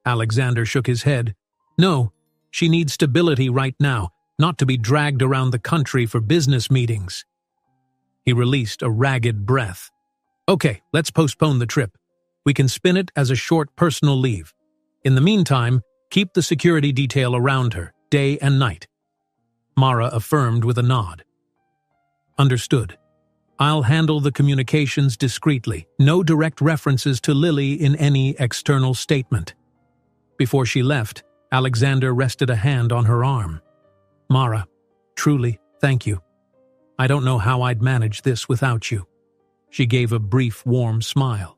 Alexander shook his head. "No, she needs stability right now, not to be dragged around the country for business meetings." He released a ragged breath. "Okay, let's postpone the trip. We can spin it as a short personal leave. In the meantime, keep the security detail around her, day and night." Mara affirmed with a nod. "Understood. I'll handle the communications discreetly. No direct references to Lily in any external statement." Before she left, Alexander rested a hand on her arm. "Mara, truly, thank you. I don't know how I'd manage this without you." She gave a brief, warm smile.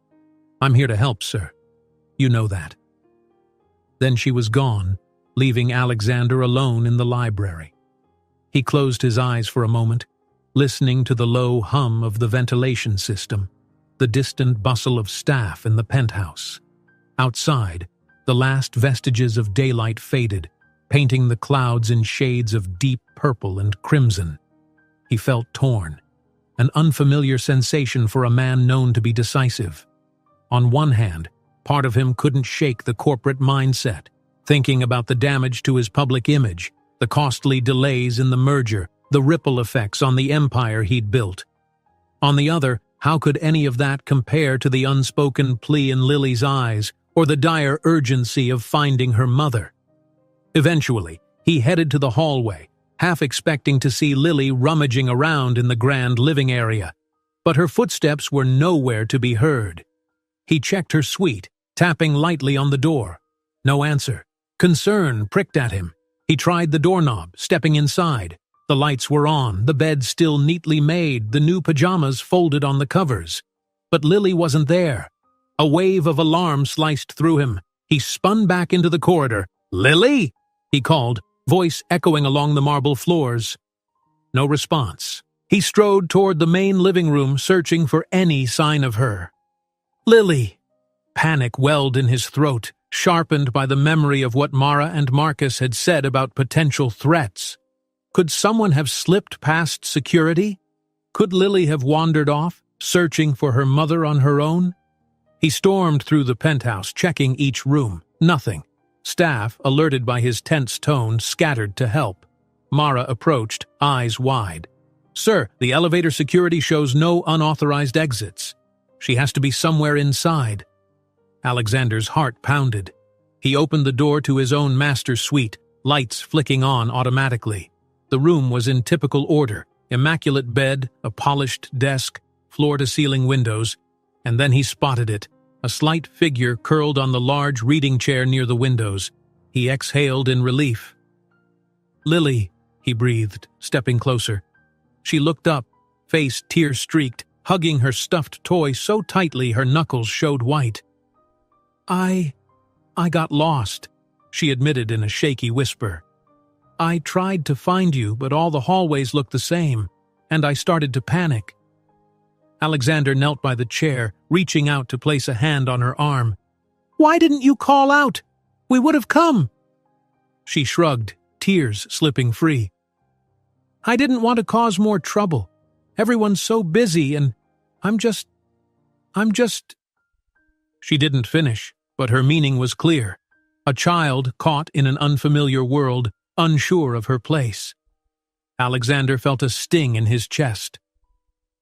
"I'm here to help, sir. You know that." Then she was gone, leaving Alexander alone in the library. He closed his eyes for a moment, listening to the low hum of the ventilation system, the distant bustle of staff in the penthouse. Outside, the last vestiges of daylight faded, painting the clouds in shades of deep purple and crimson. He felt torn, an unfamiliar sensation for a man known to be decisive. On one hand, part of him couldn't shake the corporate mindset, thinking about the damage to his public image, the costly delays in the merger, the ripple effects on the empire he'd built. On the other, how could any of that compare to the unspoken plea in Lily's eyes or the dire urgency of finding her mother? Eventually, he headed to the hallway, half expecting to see Lily rummaging around in the grand living area, but her footsteps were nowhere to be heard. He checked her suite, tapping lightly on the door. No answer. Concern pricked at him. He tried the doorknob, stepping inside. The lights were on, the bed still neatly made, the new pajamas folded on the covers. But Lily wasn't there. A wave of alarm sliced through him. He spun back into the corridor. "Lily?" he called, voice echoing along the marble floors. No response. He strode toward the main living room, searching for any sign of her. "Lily!" Panic welled in his throat, sharpened by the memory of what Mara and Marcus had said about potential threats. Could someone have slipped past security? Could Lily have wandered off, searching for her mother on her own? He stormed through the penthouse, checking each room. Nothing. Staff, alerted by his tense tone, scattered to help. Mara approached, eyes wide. "Sir, the elevator security shows no unauthorized exits. She has to be somewhere inside." Alexander's heart pounded. He opened the door to his own master's suite, lights flicking on automatically. The room was in typical order, immaculate bed, a polished desk, floor-to-ceiling windows, and then he spotted it, a slight figure curled on the large reading chair near the windows. He exhaled in relief. "Lily," he breathed, stepping closer. She looked up, face tear-streaked, hugging her stuffed toy so tightly her knuckles showed white. I got lost," she admitted in a shaky whisper. "I tried to find you, but all the hallways looked the same, and I started to panic." Alexander knelt by the chair, reaching out to place a hand on her arm. "Why didn't you call out? We would have come." She shrugged, tears slipping free. "I didn't want to cause more trouble. Everyone's so busy, and I'm just... She didn't finish, but her meaning was clear. A child caught in an unfamiliar world, unsure of her place. Alexander felt a sting in his chest.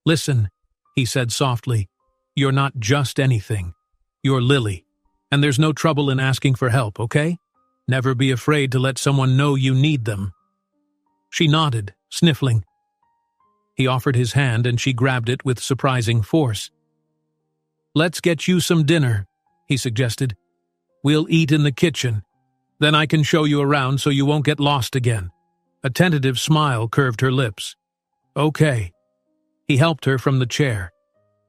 "Listen," he said softly, "you're not just anything. You're Lily, and there's no trouble in asking for help, okay? Never be afraid to let someone know you need them." She nodded, sniffling. He offered his hand and she grabbed it with surprising force. "Let's get you some dinner," he suggested. "We'll eat in the kitchen. Then I can show you around so you won't get lost again." A tentative smile curved her lips. "Okay." He helped her from the chair.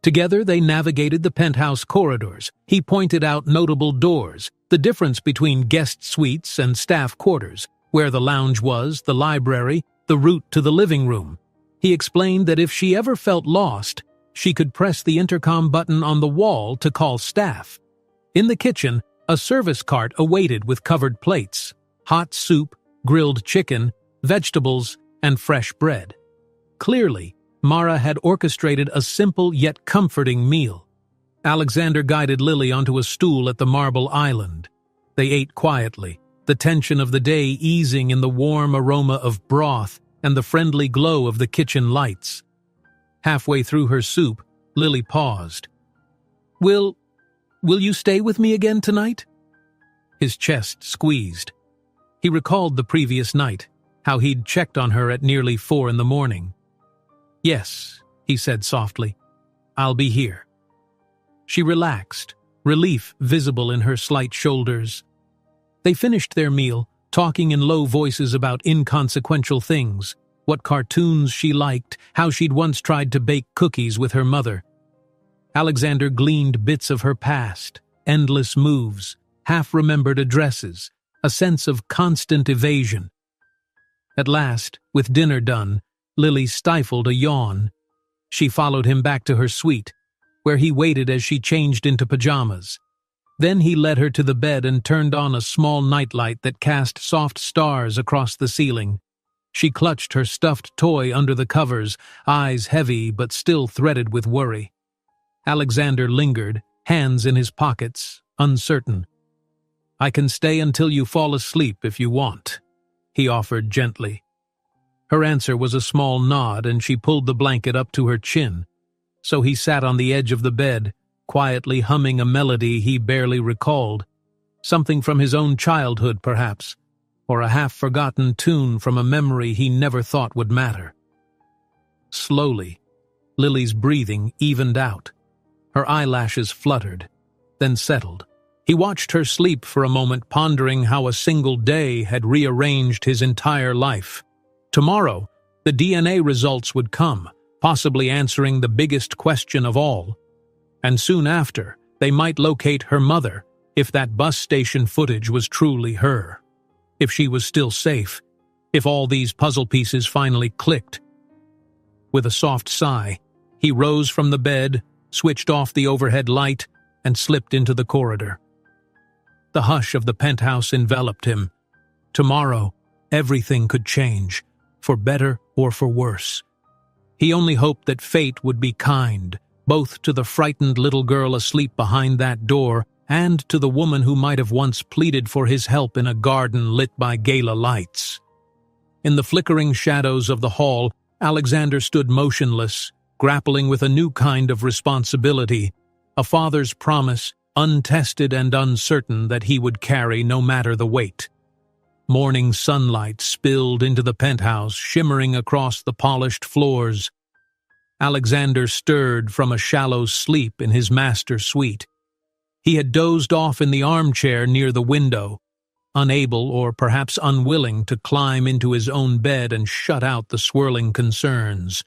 Together they navigated the penthouse corridors. He pointed out notable doors, the difference between guest suites and staff quarters, where the lounge was, the library, the route to the living room. He explained that if she ever felt lost, she could press the intercom button on the wall to call staff. In the kitchen, a service cart awaited with covered plates, hot soup, grilled chicken, vegetables, and fresh bread. Clearly, Mara had orchestrated a simple yet comforting meal. Alexander guided Lily onto a stool at the marble island. They ate quietly, the tension of the day easing in the warm aroma of broth and the friendly glow of the kitchen lights. Halfway through her soup, Lily paused. Will Will you stay with me again tonight?" His chest squeezed. He recalled the previous night, how he'd checked on her at nearly 4 in the morning. "Yes," he said softly. "I'll be here." She relaxed, relief visible in her slight shoulders. They finished their meal, talking in low voices about inconsequential things, what cartoons she liked, how she'd once tried to bake cookies with her mother. Alexander gleaned bits of her past, endless moves, half-remembered addresses, a sense of constant evasion. At last, with dinner done, Lily stifled a yawn. She followed him back to her suite, where he waited as she changed into pajamas. Then he led her to the bed and turned on a small nightlight that cast soft stars across the ceiling. She clutched her stuffed toy under the covers, eyes heavy but still threaded with worry. Alexander lingered, hands in his pockets, uncertain. "I can stay until you fall asleep if you want," he offered gently. Her answer was a small nod, and she pulled the blanket up to her chin. So he sat on the edge of the bed, quietly humming a melody he barely recalled, something from his own childhood perhaps, or a half-forgotten tune from a memory he never thought would matter. Slowly, Lily's breathing evened out. Her eyelashes fluttered, then settled. He watched her sleep for a moment, pondering how a single day had rearranged his entire life. Tomorrow, the DNA results would come, possibly answering the biggest question of all. And soon after, they might locate her mother, if that bus station footage was truly her. If she was still safe, if all these puzzle pieces finally clicked. With a soft sigh, he rose from the bed, switched off the overhead light, and slipped into the corridor. The hush of the penthouse enveloped him. Tomorrow, everything could change, for better or for worse. He only hoped that fate would be kind, both to the frightened little girl asleep behind that door and to the woman who might have once pleaded for his help in a garden lit by gala lights. In the flickering shadows of the hall, Alexander stood motionless, grappling with a new kind of responsibility, a father's promise, untested and uncertain, that he would carry no matter the weight. Morning sunlight spilled into the penthouse, shimmering across the polished floors. Alexander stirred from a shallow sleep in his master suite. He had dozed off in the armchair near the window, unable or perhaps unwilling to climb into his own bed and shut out the swirling concerns.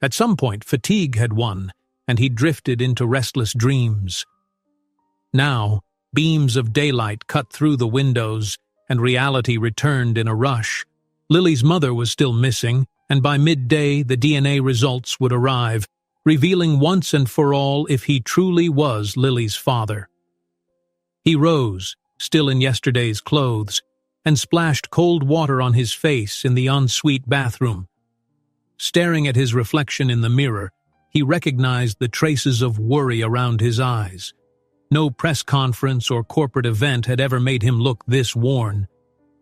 At some point, fatigue had won, and he drifted into restless dreams. Now, beams of daylight cut through the windows, and reality returned in a rush. Lily's mother was still missing, and by midday the DNA results would arrive, revealing once and for all if he truly was Lily's father. He rose, still in yesterday's clothes, and splashed cold water on his face in the ensuite bathroom. Staring at his reflection in the mirror, he recognized the traces of worry around his eyes. No press conference or corporate event had ever made him look this worn.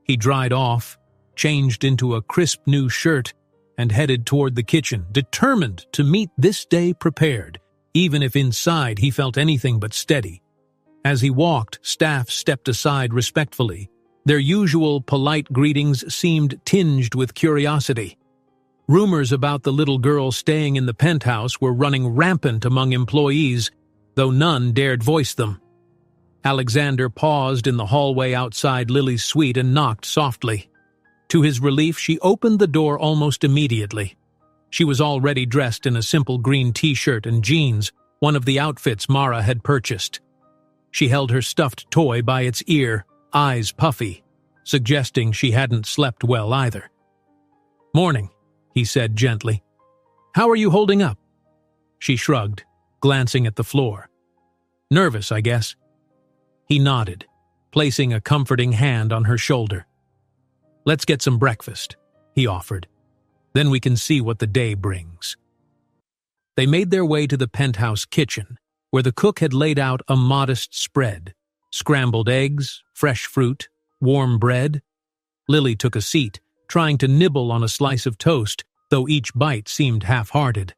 He dried off, changed into a crisp new shirt, and headed toward the kitchen, determined to meet this day prepared, even if inside he felt anything but steady. As he walked, staff stepped aside respectfully. Their usual polite greetings seemed tinged with curiosity. Rumors about the little girl staying in the penthouse were running rampant among employees, though none dared voice them. Alexander paused in the hallway outside Lily's suite and knocked softly. To his relief, she opened the door almost immediately. She was already dressed in a simple green t-shirt and jeans, one of the outfits Mara had purchased. She held her stuffed toy by its ear, eyes puffy, suggesting she hadn't slept well either. "Morning," he said gently. "How are you holding up?" She shrugged, glancing at the floor. "Nervous, I guess." He nodded, placing a comforting hand on her shoulder. "Let's get some breakfast," he offered. "Then we can see what the day brings." They made their way to the penthouse kitchen, where the cook had laid out a modest spread: scrambled eggs, fresh fruit, warm bread. Lily took a seat, trying to nibble on a slice of toast, though each bite seemed half-hearted.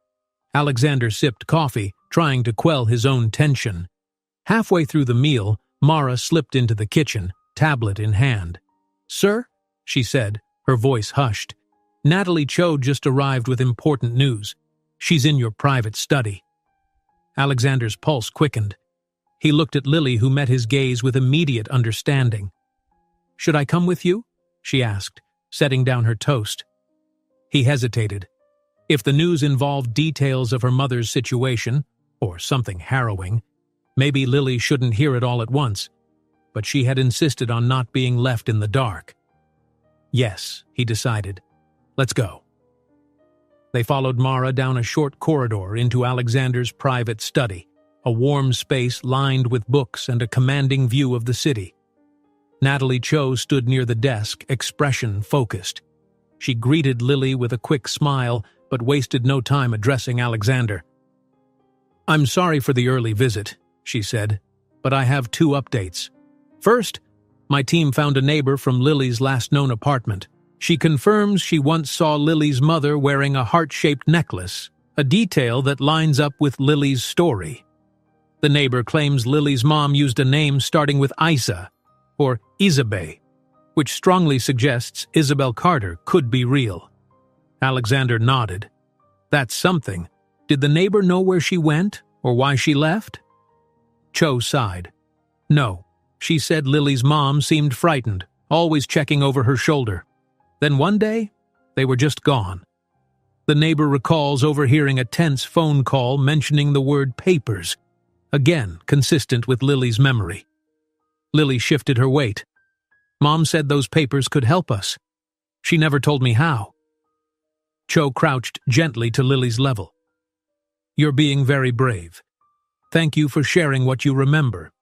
Alexander sipped coffee, trying to quell his own tension. Halfway through the meal, Mara slipped into the kitchen, tablet in hand. "Sir?" she said, her voice hushed. "Natalie Cho just arrived with important news. She's in your private study." Alexander's pulse quickened. He looked at Lily, who met his gaze with immediate understanding. "Should I come with you?" she asked, setting down her toast. He hesitated. If the news involved details of her mother's situation, or something harrowing, maybe Lily shouldn't hear it all at once, but she had insisted on not being left in the dark. Yes, he decided. Let's go. They followed Mara down a short corridor into Alexander's private study, a warm space lined with books and a commanding view of the city. Natalie Cho stood near the desk, expression focused. She greeted Lily with a quick smile, but wasted no time addressing Alexander. "I'm sorry for the early visit," she said, "but I have 2 updates. First, my team found a neighbor from Lily's last known apartment. She confirms she once saw Lily's mother wearing a heart-shaped necklace, a detail that lines up with Lily's story. The neighbor claims Lily's mom used a name starting with Isa, or Isabel, which strongly suggests Isabel Carter could be real." Alexander nodded. "That's something. Did the neighbor know where she went, or why she left?" Cho sighed. "No. She said Lily's mom seemed frightened, always checking over her shoulder. Then one day, they were just gone." The neighbor recalls overhearing a tense phone call mentioning the word papers, again consistent with Lily's memory. Lily shifted her weight. "Mom said those papers could help us. She never told me how." Cho crouched gently to Lily's level. "You're being very brave. Thank you for sharing what you remember."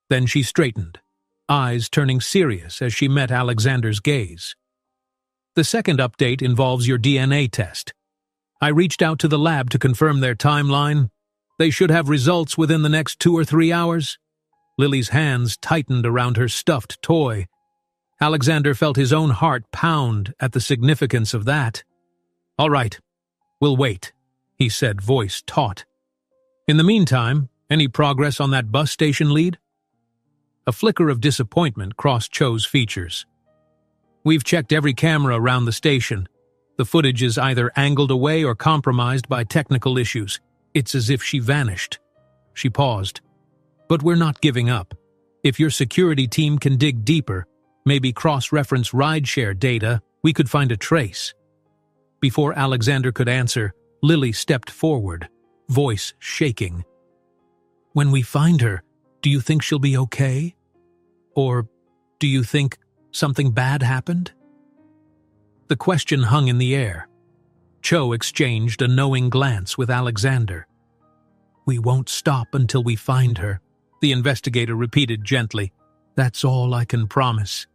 Then she straightened, eyes turning serious as she met Alexander's gaze. "The second update involves your DNA test. I reached out to the lab to confirm their timeline. They should have results within the next 2 or 3 hours. Lily's hands tightened around her stuffed toy. Alexander felt his own heart pound at the significance of that. "All right, we'll wait," he said, voice taut. "In the meantime, any progress on that bus station lead?" A flicker of disappointment crossed Cho's features. "We've checked every camera around the station. The footage is either angled away or compromised by technical issues. It's as if she vanished." She paused. "But we're not giving up. If your security team can dig deeper, maybe cross-reference rideshare data, we could find a trace." Before Alexander could answer, Lily stepped forward, voice shaking. "When we find her, do you think she'll be okay? Or do you think something bad happened?" The question hung in the air. Cho exchanged a knowing glance with Alexander. "We won't stop until we find her," the investigator repeated gently. "That's all I can promise."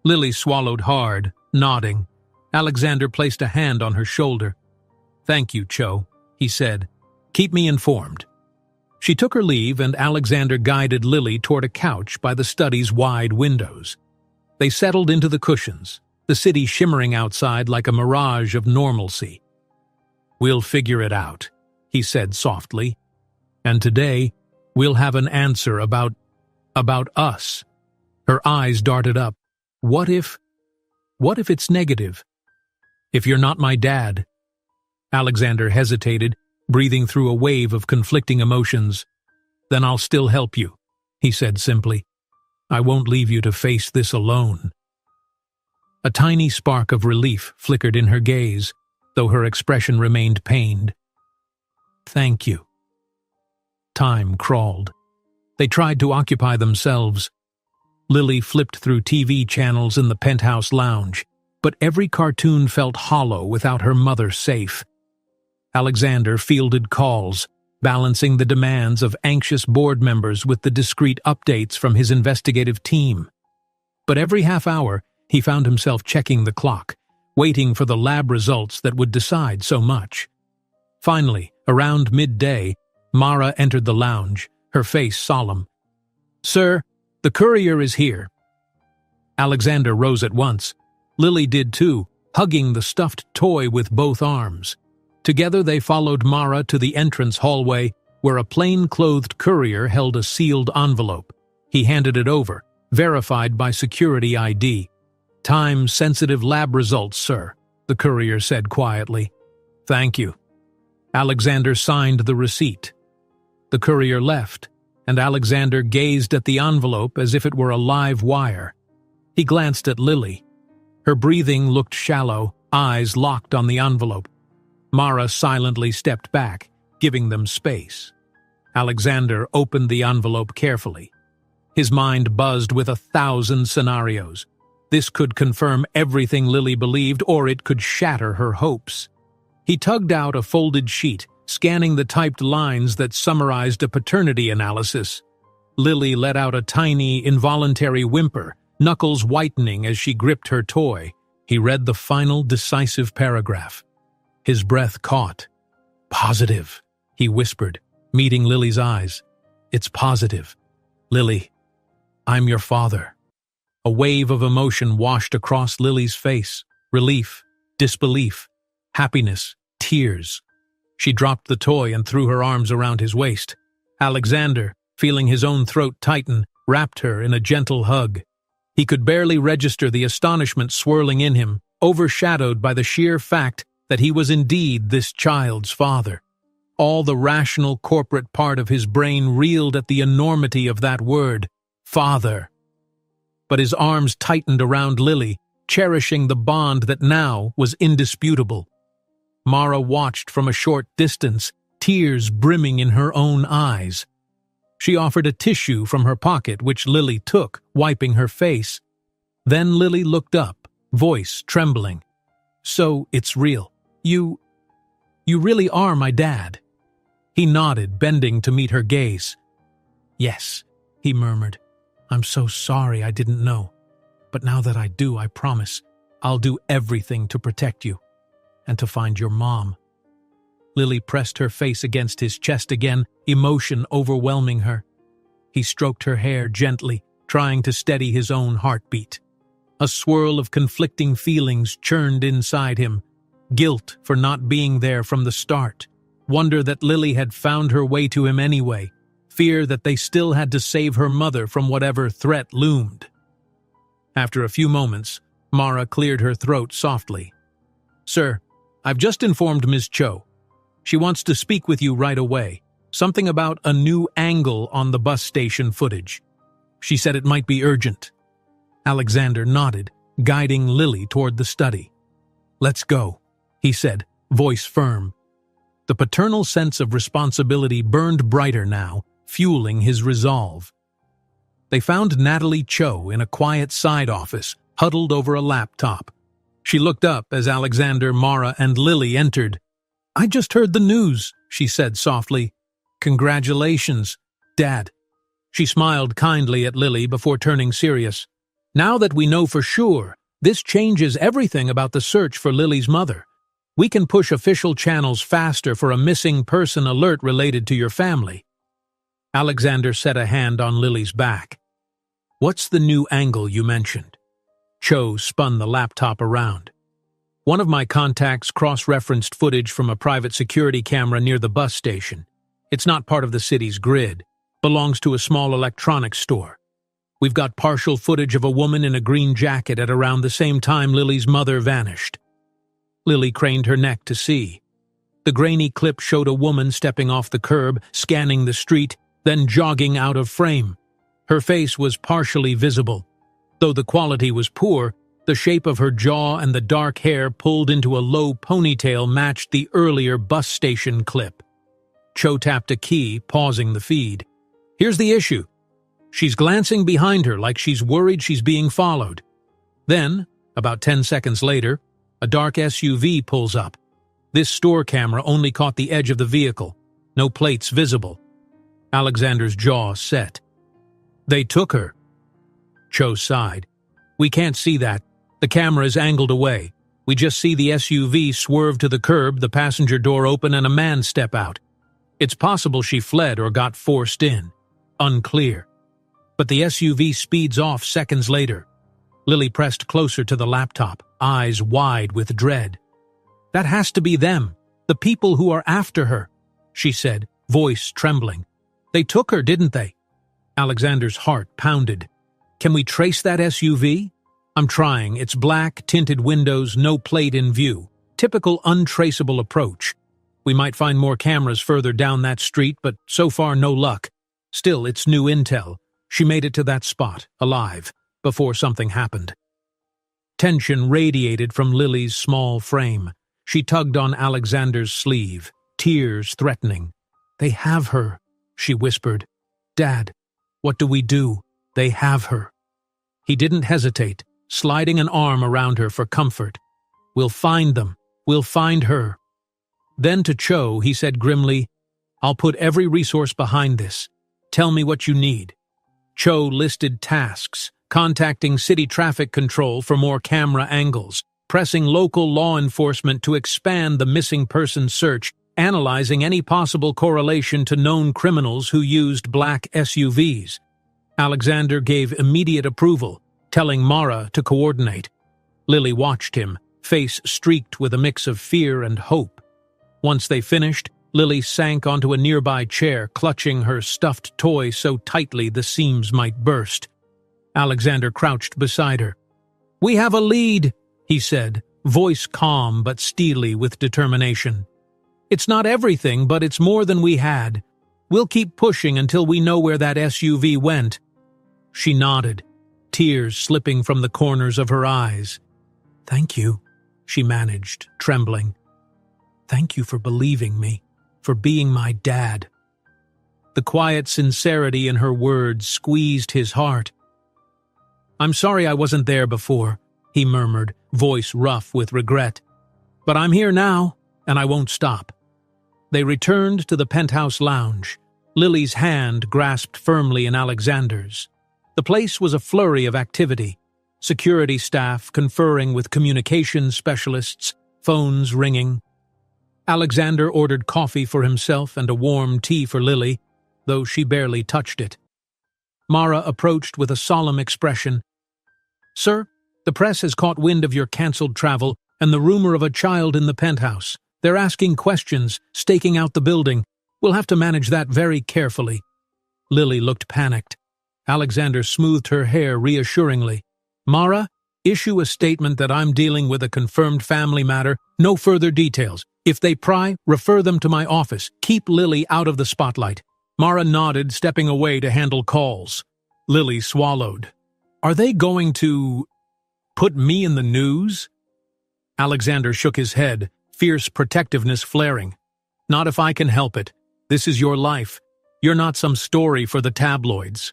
Lily swallowed hard, nodding. Alexander placed a hand on her shoulder. "Thank you, Cho," he said. "Keep me informed." She took her leave, and Alexander guided Lily toward a couch by the study's wide windows. They settled into the cushions, the city shimmering outside like a mirage of normalcy. "We'll figure it out," he said softly. "And today, we'll have an answer about us." Her eyes darted up. What if it's negative? If you're not my dad?" Alexander hesitated, breathing through a wave of conflicting emotions. "Then I'll still help you," he said simply. "I won't leave you to face this alone." A tiny spark of relief flickered in her gaze, though her expression remained pained. "Thank you." Time crawled. They tried to occupy themselves. Lily flipped through TV channels in the penthouse lounge, but every cartoon felt hollow without her mother safe. Alexander fielded calls, balancing the demands of anxious board members with the discreet updates from his investigative team. But every half hour, he found himself checking the clock, waiting for the lab results that would decide so much. Finally, around midday, Mara entered the lounge, her face solemn. "Sir, the courier is here." Alexander rose at once. Lily did too, hugging the stuffed toy with both arms. Together they followed Mara to the entrance hallway, where a plain-clothed courier held a sealed envelope. He handed it over, verified by security ID. "Time-sensitive lab results, sir," the courier said quietly. "Thank you." Alexander signed the receipt. The courier left, and Alexander gazed at the envelope as if it were a live wire. He glanced at Lily. Her breathing looked shallow, eyes locked on the envelope. Mara silently stepped back, giving them space. Alexander opened the envelope carefully. His mind buzzed with 1,000 scenarios. This could confirm everything Lily believed, or it could shatter her hopes. He tugged out a folded sheet, scanning the typed lines that summarized a paternity analysis. Lily let out a tiny, involuntary whimper, knuckles whitening as she gripped her toy. He read the final, decisive paragraph. His breath caught. "Positive," he whispered, meeting Lily's eyes. "It's positive. Lily, I'm your father." A wave of emotion washed across Lily's face. Relief, disbelief, happiness, tears. She dropped the toy and threw her arms around his waist. Alexander, feeling his own throat tighten, wrapped her in a gentle hug. He could barely register the astonishment swirling in him, overshadowed by the sheer fact that he was indeed this child's father. All the rational corporate part of his brain reeled at the enormity of that word, father. But his arms tightened around Lily, cherishing the bond that now was indisputable. Mara watched from a short distance, tears brimming in her own eyes. She offered a tissue from her pocket, which Lily took, wiping her face. Then Lily looked up, voice trembling. "So it's real. You really are my dad." He nodded, bending to meet her gaze. "Yes," he murmured. "I'm so sorry I didn't know. But now that I do, I promise, I'll do everything to protect you and to find your mom." Lily pressed her face against his chest again, emotion overwhelming her. He stroked her hair gently, trying to steady his own heartbeat. A swirl of conflicting feelings churned inside him. Guilt for not being there from the start. Wonder that Lily had found her way to him anyway. Fear that they still had to save her mother from whatever threat loomed. After a few moments, Mara cleared her throat softly. "Sir, I've just informed Ms. Cho. She wants to speak with you right away. Something about a new angle on the bus station footage. She said it might be urgent." Alexander nodded, guiding Lily toward the study. "Let's go," he said, voice firm. The paternal sense of responsibility burned brighter now, fueling his resolve. They found Natalie Cho in a quiet side office, huddled over a laptop. She looked up as Alexander, Mara, and Lily entered. "I just heard the news," she said softly. "Congratulations, Dad." She smiled kindly at Lily before turning serious. "Now that we know for sure, this changes everything about the search for Lily's mother. We can push official channels faster for a missing person alert related to your family." Alexander set a hand on Lily's back. "What's the new angle you mentioned?" Cho spun the laptop around. "One of my contacts cross-referenced footage from a private security camera near the bus station. It's not part of the city's grid. Belongs to a small electronics store. We've got partial footage of a woman in a green jacket at around the same time Lily's mother vanished." Lily craned her neck to see. The grainy clip showed a woman stepping off the curb, scanning the street, then jogging out of frame. Her face was partially visible. Though the quality was poor, the shape of her jaw and the dark hair pulled into a low ponytail matched the earlier bus station clip. Cho tapped a key, pausing the feed. "Here's the issue. She's glancing behind her like she's worried she's being followed. Then, about 10 seconds later, a dark SUV pulls up. This store camera only caught the edge of the vehicle. No plates visible." Alexander's jaw set. "They took her." Cho sighed. "We can't see that. The camera is angled away. We just see the SUV swerve to the curb, the passenger door open, and a man step out. It's possible she fled or got forced in. Unclear. But the SUV speeds off seconds later." Lily pressed closer to the laptop, eyes wide with dread. "That has to be them, the people who are after her," she said, voice trembling. They took her, didn't they? Alexander's heart pounded. Can we trace that SUV? I'm trying. It's black, tinted windows, no plate in view. Typical untraceable approach. We might find more cameras further down that street, but so far no luck. Still, it's new intel. She made it to that spot, alive, before something happened. Tension radiated from Lily's small frame. She tugged on Alexander's sleeve, tears threatening. They have her, she whispered. Dad, what do we do? They have her. He didn't hesitate, sliding an arm around her for comfort. We'll find them. We'll find her. Then to Cho, he said grimly, I'll put every resource behind this. Tell me what you need. Cho listed tasks, contacting city traffic control for more camera angles, pressing local law enforcement to expand the missing person search, analyzing any possible correlation to known criminals who used black SUVs. Alexander gave immediate approval, telling Mara to coordinate. Lily watched him, face streaked with a mix of fear and hope. Once they finished, Lily sank onto a nearby chair, clutching her stuffed toy so tightly the seams might burst. Alexander crouched beside her. We have a lead, he said, voice calm but steely with determination. It's not everything, but it's more than we had. We'll keep pushing until we know where that SUV went. She nodded, tears slipping from the corners of her eyes. Thank you, she managed, trembling. Thank you for believing me, for being my dad. The quiet sincerity in her words squeezed his heart. I'm sorry I wasn't there before, he murmured, voice rough with regret. But I'm here now, and I won't stop. They returned to the penthouse lounge, Lily's hand grasped firmly in Alexander's. The place was a flurry of activity, security staff conferring with communications specialists, phones ringing. Alexander ordered coffee for himself and a warm tea for Lily, though she barely touched it. Mara approached with a solemn expression. Sir, the press has caught wind of your cancelled travel and the rumor of a child in the penthouse. They're asking questions, staking out the building. We'll have to manage that very carefully. Lily looked panicked. Alexander smoothed her hair reassuringly. Mara, issue a statement that I'm dealing with a confirmed family matter, no further details. If they pry, refer them to my office. Keep Lily out of the spotlight. Mara nodded, stepping away to handle calls. Lily swallowed. Are they going to put me in the news? Alexander shook his head, fierce protectiveness flaring. Not if I can help it. This is your life. You're not some story for the tabloids.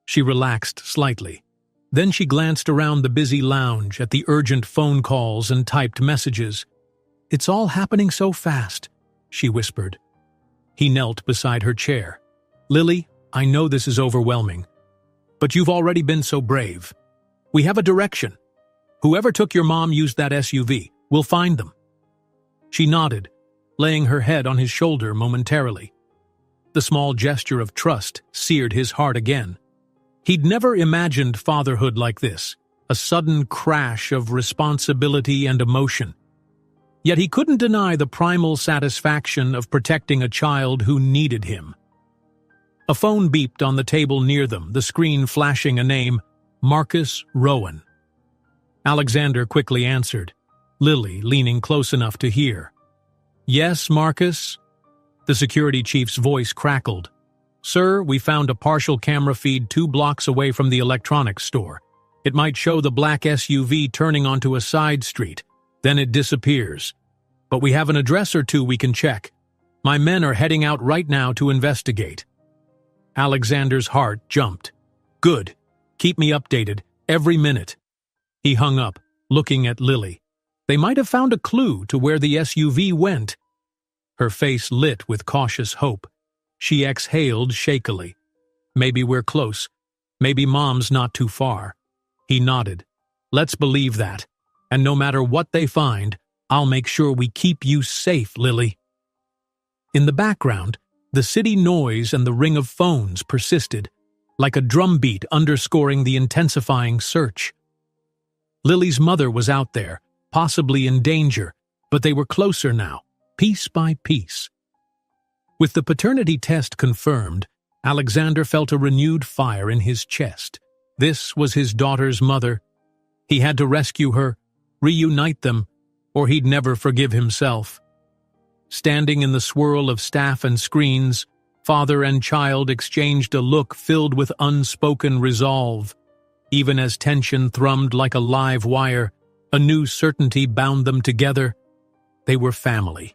She relaxed slightly. Then she glanced around the busy lounge at the urgent phone calls and typed messages. It's all happening so fast, she whispered. He knelt beside her chair. Lily, I know this is overwhelming, but you've already been so brave. We have a direction. Whoever took your mom used that SUV. We'll find them. She nodded, laying her head on his shoulder momentarily. The small gesture of trust seared his heart again. He'd never imagined fatherhood like this, a sudden crash of responsibility and emotion. Yet he couldn't deny the primal satisfaction of protecting a child who needed him. A phone beeped on the table near them, the screen flashing a name, Marcus Rowan. Alexander quickly answered, Lily leaning close enough to hear. Yes, Marcus? The security chief's voice crackled. Sir, we found a partial camera feed 2 blocks away from the electronics store. It might show the black SUV turning onto a side street. Then it disappears. But we have an address or two we can check. My men are heading out right now to investigate. Alexander's heart jumped. Good. Keep me updated, every minute. He hung up, looking at Lily. They might have found a clue to where the SUV went. Her face lit with cautious hope. She exhaled shakily. Maybe we're close. Maybe Mom's not too far. He nodded. Let's believe that. And no matter what they find, I'll make sure we keep you safe, Lily. In the background, the city noise and the ring of phones persisted, like a drumbeat underscoring the intensifying search. Lily's mother was out there, possibly in danger, but they were closer now, piece by piece. With the paternity test confirmed, Alexander felt a renewed fire in his chest. This was his daughter's mother. He had to rescue her, reunite them, or he'd never forgive himself. Standing in the swirl of staff and screens, father and child exchanged a look filled with unspoken resolve. Even as tension thrummed like a live wire, a new certainty bound them together. They were family.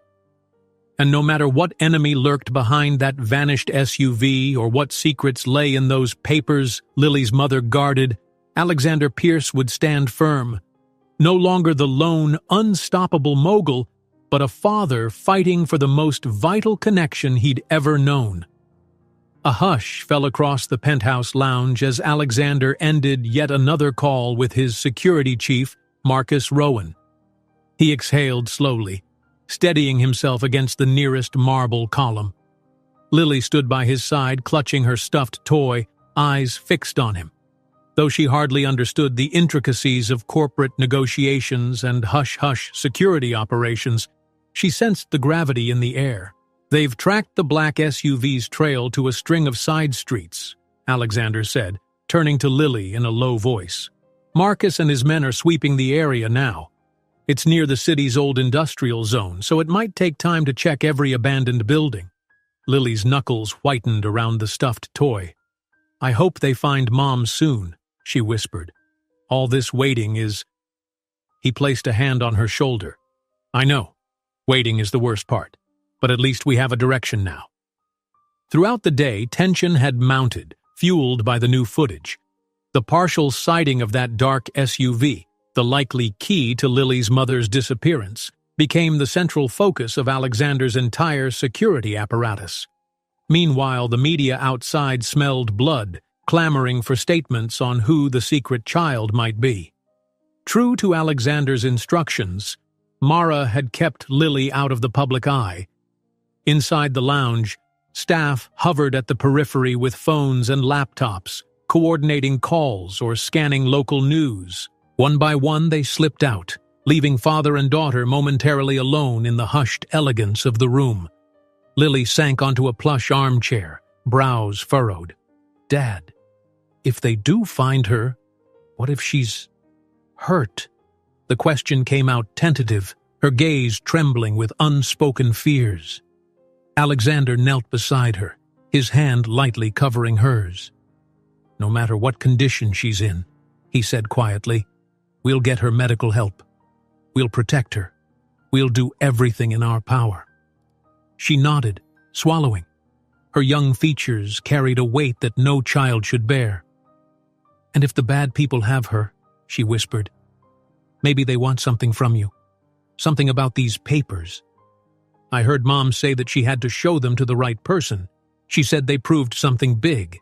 And no matter what enemy lurked behind that vanished SUV or what secrets lay in those papers Lily's mother guarded, Alexander Pierce would stand firm. No longer the lone, unstoppable mogul, but a father fighting for the most vital connection he'd ever known. A hush fell across the penthouse lounge as Alexander ended yet another call with his security chief, Marcus Rowan. He exhaled slowly, steadying himself against the nearest marble column. Lily stood by his side, clutching her stuffed toy, eyes fixed on him. Though she hardly understood the intricacies of corporate negotiations and hush-hush security operations, she sensed the gravity in the air. "They've tracked the black SUV's trail to a string of side streets," Alexander said, turning to Lily in a low voice. "Marcus and his men are sweeping the area now. It's near the city's old industrial zone, so it might take time to check every abandoned building." Lily's knuckles whitened around the stuffed toy. "I hope they find Mom soon," she whispered. "All this waiting is—" He placed a hand on her shoulder. "I know. Waiting is the worst part. But at least we have a direction now." Throughout the day, tension had mounted, fueled by the new footage. The partial sighting of that dark SUV, the likely key to Lily's mother's disappearance, became the central focus of Alexander's entire security apparatus. Meanwhile, the media outside smelled blood, clamoring for statements on who the secret child might be. True to Alexander's instructions, Mara had kept Lily out of the public eye. Inside the lounge, staff hovered at the periphery with phones and laptops, coordinating calls or scanning local news. One by one they slipped out, leaving father and daughter momentarily alone in the hushed elegance of the room. Lily sank onto a plush armchair, brows furrowed. "Dad, if they do find her, what if she's hurt?" The question came out tentative, her gaze trembling with unspoken fears. Alexander knelt beside her, his hand lightly covering hers. "No matter what condition she's in," he said quietly, "we'll get her medical help. We'll protect her. We'll do everything in our power." She nodded, swallowing. Her young features carried a weight that no child should bear. "And if the bad people have her," she whispered, "maybe they want something from you. Something about these papers. I heard Mom say that she had to show them to the right person. She said they proved something big."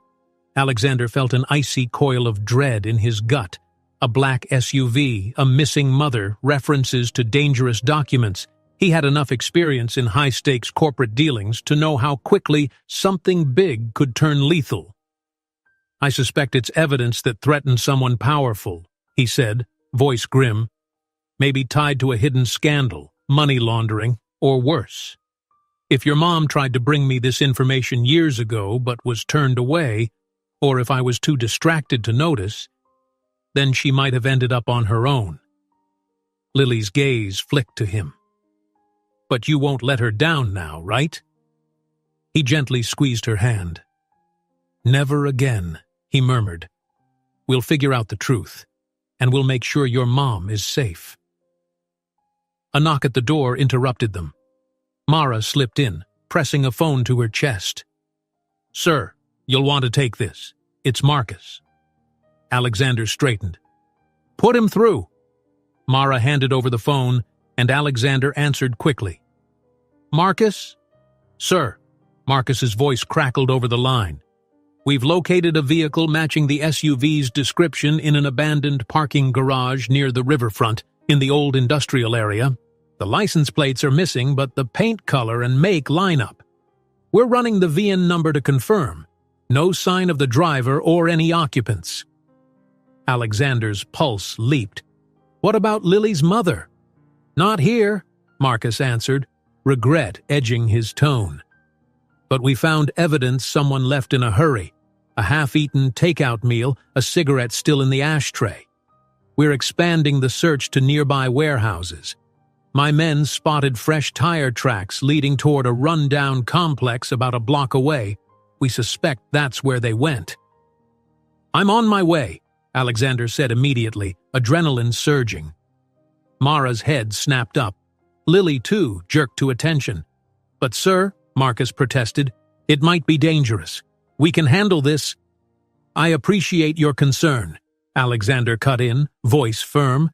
Alexander felt an icy coil of dread in his gut. A black SUV, a missing mother, references to dangerous documents. He had enough experience in high-stakes corporate dealings to know how quickly something big could turn lethal. "I suspect it's evidence that threatens someone powerful," he said, voice grim. "Maybe tied to a hidden scandal, money laundering, or worse. If your mom tried to bring me this information years ago but was turned away, or if I was too distracted to notice, then she might have ended up on her own." Lily's gaze flicked to him. "But you won't let her down now, right?" He gently squeezed her hand. "Never again," he murmured. "We'll figure out the truth, and we'll make sure your mom is safe." A knock at the door interrupted them. Mara slipped in, pressing a phone to her chest. "Sir, you'll want to take this. It's Marcus." Alexander straightened. "Put him through." Mara handed over the phone, and Alexander answered quickly. "Marcus?" "Sir." Marcus's voice crackled over the line. "We've located a vehicle matching the SUV's description in an abandoned parking garage near the riverfront in the old industrial area. The license plates are missing, but the paint color and make line up. We're running the VIN number to confirm. No sign of the driver or any occupants." Alexander's pulse leaped. "What about Lily's mother?" "Not here," Marcus answered, regret edging his tone. but we found evidence someone left in a hurry. A half-eaten takeout meal, a cigarette still in the ashtray. We're expanding the search to nearby warehouses. My men spotted fresh tire tracks leading toward a run-down complex about a block away. We suspect that's where they went. "I'm on my way," Alexander said immediately, adrenaline surging. Mara's head snapped up. Lily, too, jerked to attention. "But, sir," Marcus protested, "it might be dangerous. We can handle this." "I appreciate your concern," Alexander cut in, voice firm.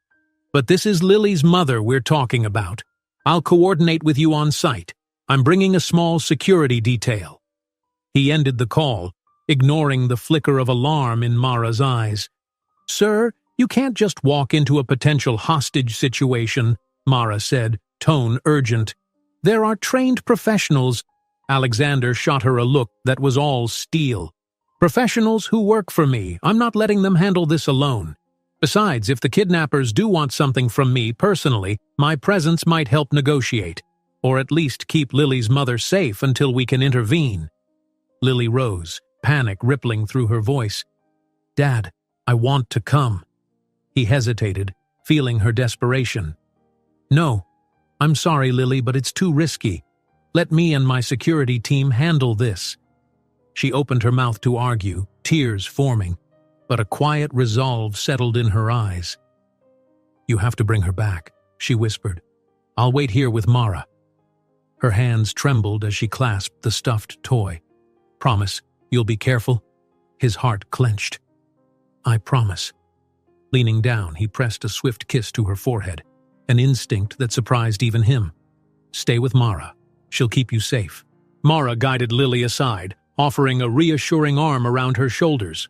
"But this is Lily's mother we're talking about. I'll coordinate with you on site. I'm bringing a small security detail." He ended the call, ignoring the flicker of alarm in Mara's eyes. "Sir, you can't just walk into a potential hostage situation," Mara said, tone urgent. "There are trained professionals." Alexander shot her a look that was all steel. "Professionals who work for me. I'm not letting them handle this alone. Besides, if the kidnappers do want something from me personally, my presence might help negotiate, or at least keep Lily's mother safe until we can intervene." Lily rose, panic rippling through her voice. "Dad, I want to come." He hesitated, feeling her desperation. "No, I'm sorry, Lily, but it's too risky. Let me and my security team handle this." She opened her mouth to argue, tears forming, but a quiet resolve settled in her eyes. "You have to bring her back," she whispered. "I'll wait here with Mara." Her hands trembled as she clasped the stuffed toy. "Promise, you'll be careful?" His heart clenched. "I promise." Leaning down, he pressed a swift kiss to her forehead, an instinct that surprised even him. "Stay with Mara. She'll keep you safe." Mara guided Lily aside, offering a reassuring arm around her shoulders.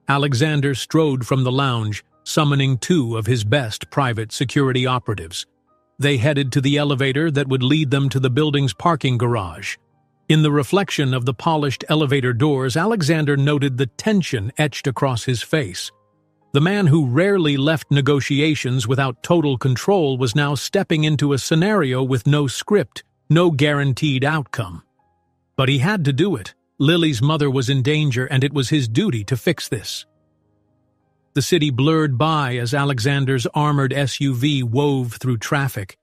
Alexander strode from the lounge, summoning 2 of his best private security operatives. They headed to the elevator that would lead them to the building's parking garage. In the reflection of the polished elevator doors, Alexander noted the tension etched across his face. The man who rarely left negotiations without total control was now stepping into a scenario with no script, no guaranteed outcome. But he had to do it. Lily's mother was in danger, and it was his duty to fix this. The city blurred by as Alexander's armored SUV wove through traffic.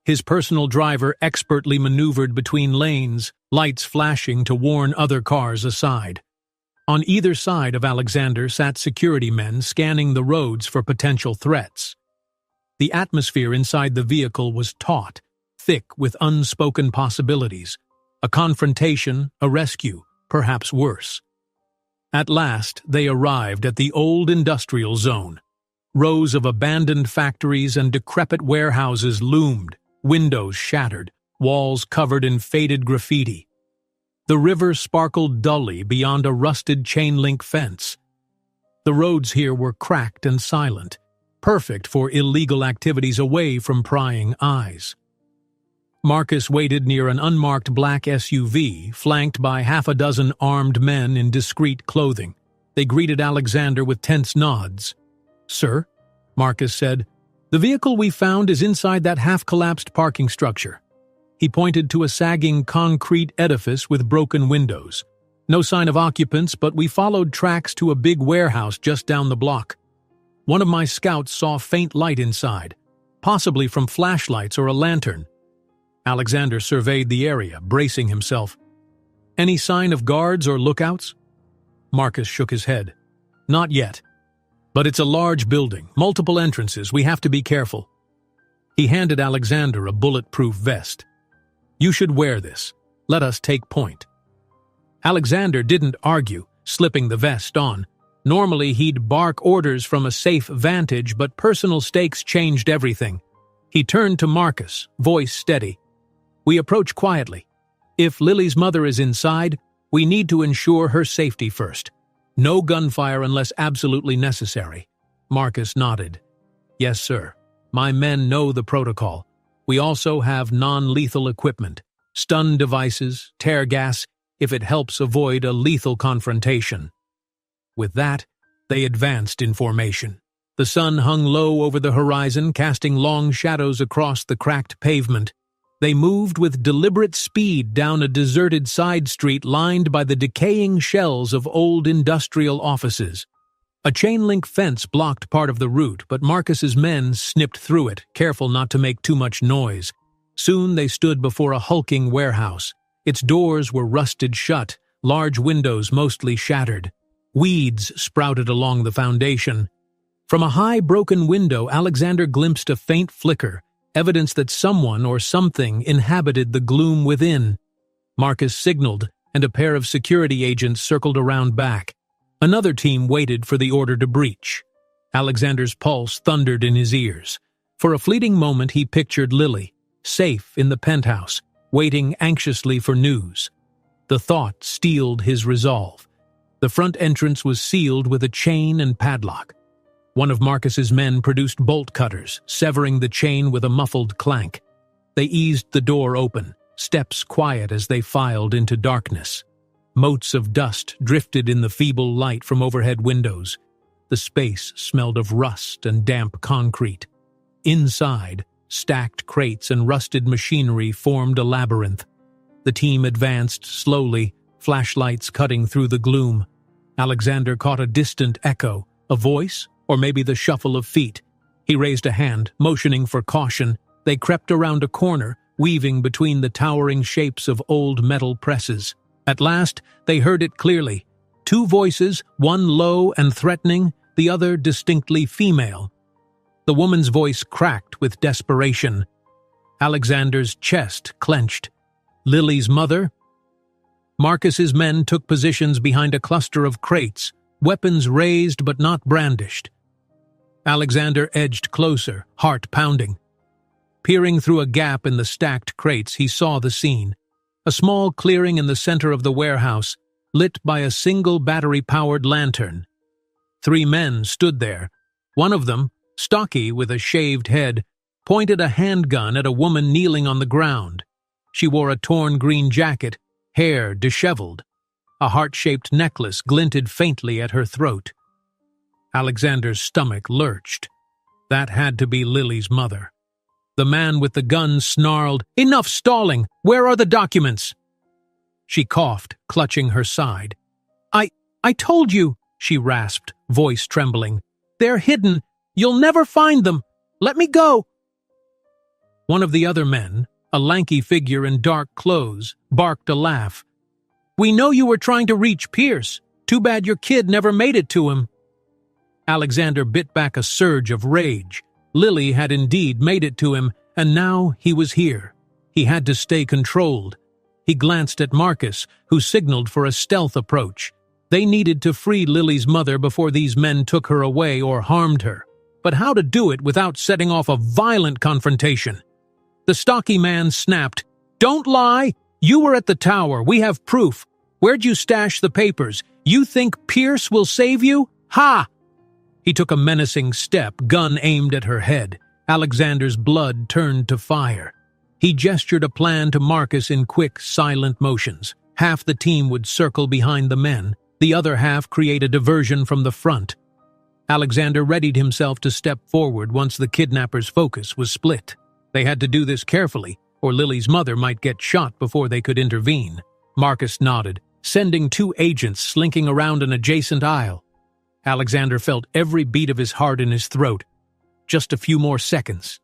His personal driver expertly maneuvered between lanes, lights flashing to warn other cars aside. On either side of Alexander sat security men scanning the roads for potential threats. The atmosphere inside the vehicle was taut, thick with unspoken possibilities. A confrontation, a rescue, perhaps worse. At last, they arrived at the old industrial zone. Rows of abandoned factories and decrepit warehouses loomed, windows shattered, walls covered in faded graffiti. The river sparkled dully beyond a rusted chain-link fence. The roads here were cracked and silent, perfect for illegal activities away from prying eyes. Marcus waited near an unmarked black SUV, flanked by half a dozen armed men in discreet clothing. They greeted Alexander with tense nods. "Sir," Marcus said, "the vehicle we found is inside that half-collapsed parking structure." He pointed to a sagging concrete edifice with broken windows. "No sign of occupants, but we followed tracks to a big warehouse just down the block. One of my scouts saw faint light inside, possibly from flashlights or a lantern." Alexander surveyed the area, bracing himself. "Any sign of guards or lookouts?" Marcus shook his head. "Not yet. But it's a large building, multiple entrances, we have to be careful." He handed Alexander a bulletproof vest. "You should wear this. Let us take point." Alexander didn't argue, slipping the vest on. Normally he'd bark orders from a safe vantage, but personal stakes changed everything. He turned to Marcus, voice steady. "We approach quietly. If Lily's mother is inside, we need to ensure her safety first. No gunfire unless absolutely necessary." Marcus nodded. "Yes, sir. My men know the protocol. We also have non-lethal equipment, stun devices, tear gas, if it helps avoid a lethal confrontation." With that, they advanced in formation. The sun hung low over the horizon, casting long shadows across the cracked pavement. They moved with deliberate speed down a deserted side street lined by the decaying shells of old industrial offices. A chain-link fence blocked part of the route, but Marcus's men snipped through it, careful not to make too much noise. Soon they stood before a hulking warehouse. Its doors were rusted shut, large windows mostly shattered. Weeds sprouted along the foundation. From a high broken window, Alexander glimpsed a faint flicker, evidence that someone or something inhabited the gloom within. Marcus signaled, and a pair of security agents circled around back. Another team waited for the order to breach. Alexander's pulse thundered in his ears. For a fleeting moment he pictured Lily, safe in the penthouse, waiting anxiously for news. The thought steeled his resolve. The front entrance was sealed with a chain and padlock. One of Marcus's men produced bolt cutters, severing the chain with a muffled clank. They eased the door open, steps quiet as they filed into darkness. Motes of dust drifted in the feeble light from overhead windows. The space smelled of rust and damp concrete. Inside, stacked crates and rusted machinery formed a labyrinth. The team advanced slowly, flashlights cutting through the gloom. Alexander caught a distant echo, a voice, or maybe the shuffle of feet. He raised a hand, motioning for caution. They crept around a corner, weaving between the towering shapes of old metal presses. At last, they heard it clearly. Two voices, one low and threatening, the other distinctly female. The woman's voice cracked with desperation. Alexander's chest clenched. Lily's mother? Marcus's men took positions behind a cluster of crates, weapons raised but not brandished. Alexander edged closer, heart pounding. Peering through a gap in the stacked crates, he saw the scene. A small clearing in the center of the warehouse, lit by a single battery-powered lantern. 3 men stood there. One of them, stocky with a shaved head, pointed a handgun at a woman kneeling on the ground. She wore a torn green jacket, hair disheveled. A heart-shaped necklace glinted faintly at her throat. Alexander's stomach lurched. That had to be Lily's mother. The man with the gun snarled, "Enough stalling! Where are the documents?" She coughed, clutching her side. I told you," she rasped, voice trembling. "They're hidden. You'll never find them. Let me go." One of the other men, a lanky figure in dark clothes, barked a laugh. "We know you were trying to reach Pierce. Too bad your kid never made it to him." Alexander bit back a surge of rage. Lily had indeed made it to him, and now he was here. He had to stay controlled. He glanced at Marcus, who signaled for a stealth approach. They needed to free Lily's mother before these men took her away or harmed her. But how to do it without setting off a violent confrontation? The stocky man snapped, "Don't lie! You were at the tower. We have proof. Where'd you stash the papers? You think Pierce will save you? Ha!" He took a menacing step, gun aimed at her head. Alexander's blood turned to fire. He gestured a plan to Marcus in quick, silent motions. Half the team would circle behind the men, the other half create a diversion from the front. Alexander readied himself to step forward once the kidnappers' focus was split. They had to do this carefully, or Lily's mother might get shot before they could intervene. Marcus nodded, sending 2 agents slinking around an adjacent aisle. Alexander felt every beat of his heart in his throat. Just a few more seconds.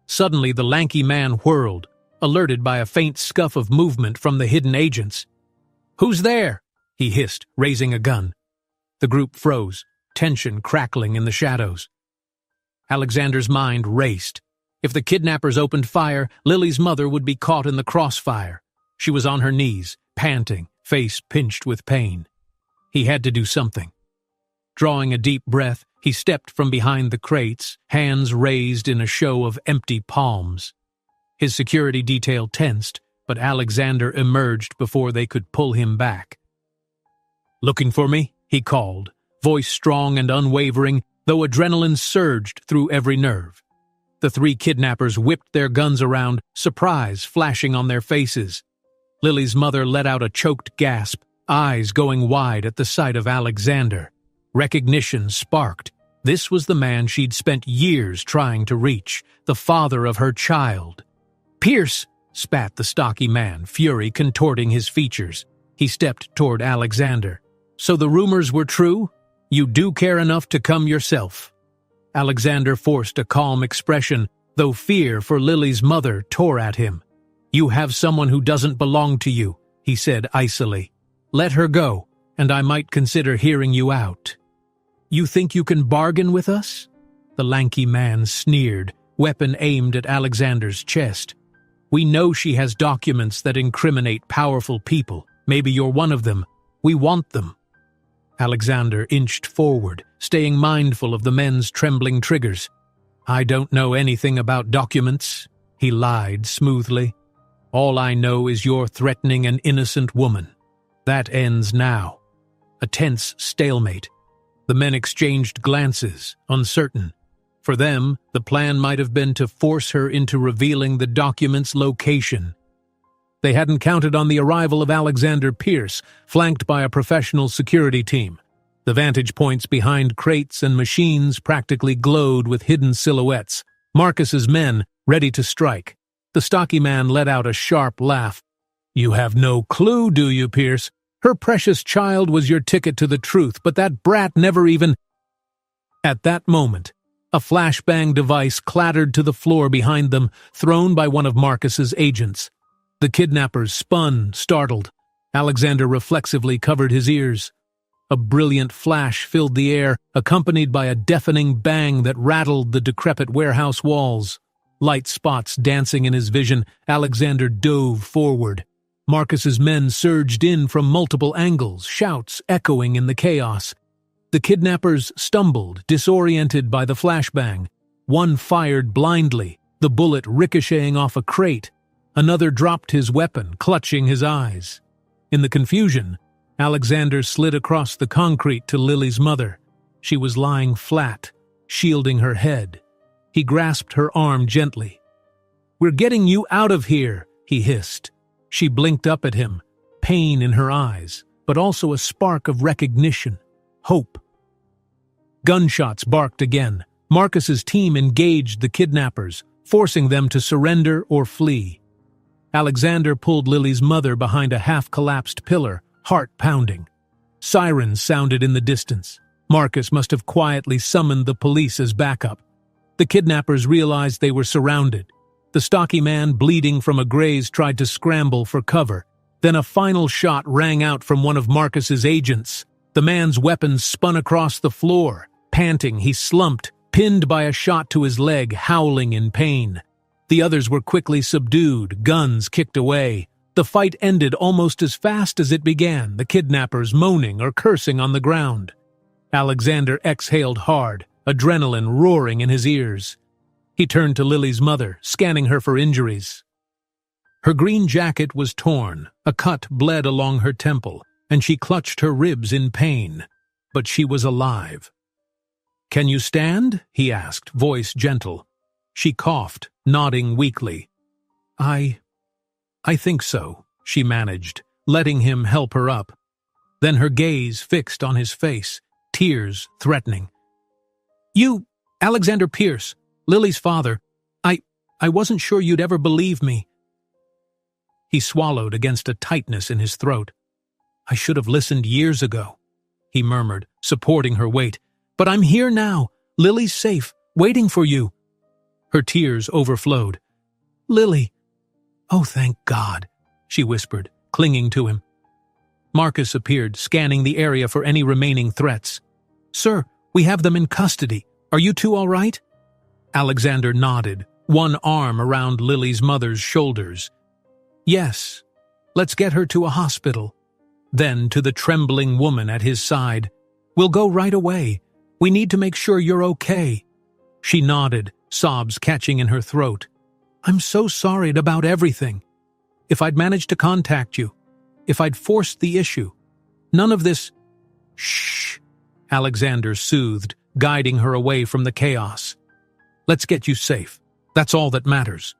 Suddenly the lanky man whirled, alerted by a faint scuff of movement from the hidden agents. "Who's there?" he hissed, raising a gun. The group froze, tension crackling in the shadows. Alexander's mind raced. If the kidnappers opened fire, Lily's mother would be caught in the crossfire. She was on her knees, panting, face pinched with pain. He had to do something. Drawing a deep breath, he stepped from behind the crates, hands raised in a show of empty palms. His security detail tensed, but Alexander emerged before they could pull him back. "Looking for me?" he called, voice strong and unwavering, though adrenaline surged through every nerve. The 3 kidnappers whipped their guns around, surprise flashing on their faces. Lily's mother let out a choked gasp, eyes going wide at the sight of Alexander. Recognition sparked. This was the man she'd spent years trying to reach, the father of her child. "Pierce!" spat the stocky man, fury contorting his features. He stepped toward Alexander. "So the rumors were true? You do care enough to come yourself." Alexander forced a calm expression, though fear for Lily's mother tore at him. "You have someone who doesn't belong to you," he said icily. "Let her go, and I might consider hearing you out." "You think you can bargain with us?" The lanky man sneered, weapon aimed at Alexander's chest. "We know she has documents that incriminate powerful people. Maybe you're one of them. We want them." Alexander inched forward, staying mindful of the men's trembling triggers. "I don't know anything about documents," he lied smoothly. "All I know is you're threatening an innocent woman. That ends now." A tense stalemate. The men exchanged glances, uncertain. For them, the plan might have been to force her into revealing the document's location. They hadn't counted on the arrival of Alexander Pierce, flanked by a professional security team. The vantage points behind crates and machines practically glowed with hidden silhouettes. Marcus's men, ready to strike. The stocky man let out a sharp laugh. "You have no clue, do you, Pierce? Her precious child was your ticket to the truth, but that brat never even—" At that moment, a flashbang device clattered to the floor behind them, thrown by one of Marcus's agents. The kidnappers spun, startled. Alexander reflexively covered his ears. A brilliant flash filled the air, accompanied by a deafening bang that rattled the decrepit warehouse walls. Light spots dancing in his vision, Alexander dove forward. Marcus's men surged in from multiple angles, shouts echoing in the chaos. The kidnappers stumbled, disoriented by the flashbang. One fired blindly, the bullet ricocheting off a crate. Another dropped his weapon, clutching his eyes. In the confusion, Alexander slid across the concrete to Lily's mother. She was lying flat, shielding her head. He grasped her arm gently. "We're getting you out of here," he hissed. She blinked up at him, pain in her eyes, but also a spark of recognition, hope. Gunshots barked again. Marcus's team engaged the kidnappers, forcing them to surrender or flee. Alexander pulled Lily's mother behind a half-collapsed pillar, heart pounding. Sirens sounded in the distance. Marcus must have quietly summoned the police as backup. The kidnappers realized they were surrounded. The stocky man, bleeding from a graze, tried to scramble for cover. Then a final shot rang out from one of Marcus's agents. The man's weapon spun across the floor. Panting, he slumped, pinned by a shot to his leg, howling in pain. The others were quickly subdued, guns kicked away. The fight ended almost as fast as it began, the kidnappers moaning or cursing on the ground. Alexander exhaled hard, adrenaline roaring in his ears. He turned to Lily's mother, scanning her for injuries. Her green jacket was torn, a cut bled along her temple, and she clutched her ribs in pain. But she was alive. "Can you stand?" he asked, voice gentle. She coughed, nodding weakly. I think so," she managed, letting him help her up. Then her gaze fixed on his face, tears threatening. "You, Alexander Pierce, Lily's father, I wasn't sure you'd ever believe me." He swallowed against a tightness in his throat. "I should have listened years ago," he murmured, supporting her weight. "But I'm here now. Lily's safe, waiting for you." Her tears overflowed. "Lily, oh, thank God," she whispered, clinging to him. Marcus appeared, scanning the area for any remaining threats. "Sir, we have them in custody. Are you two all right?" Alexander nodded, one arm around Lily's mother's shoulders. "Yes, let's get her to a hospital." Then to the trembling woman at his side, "We'll go right away. We need to make sure you're okay." She nodded, sobs catching in her throat. "I'm so sorry about everything. If I'd managed to contact you, if I'd forced the issue, none of this—" "Shh," Alexander soothed, guiding her away from the chaos. "Let's get you safe. That's all that matters."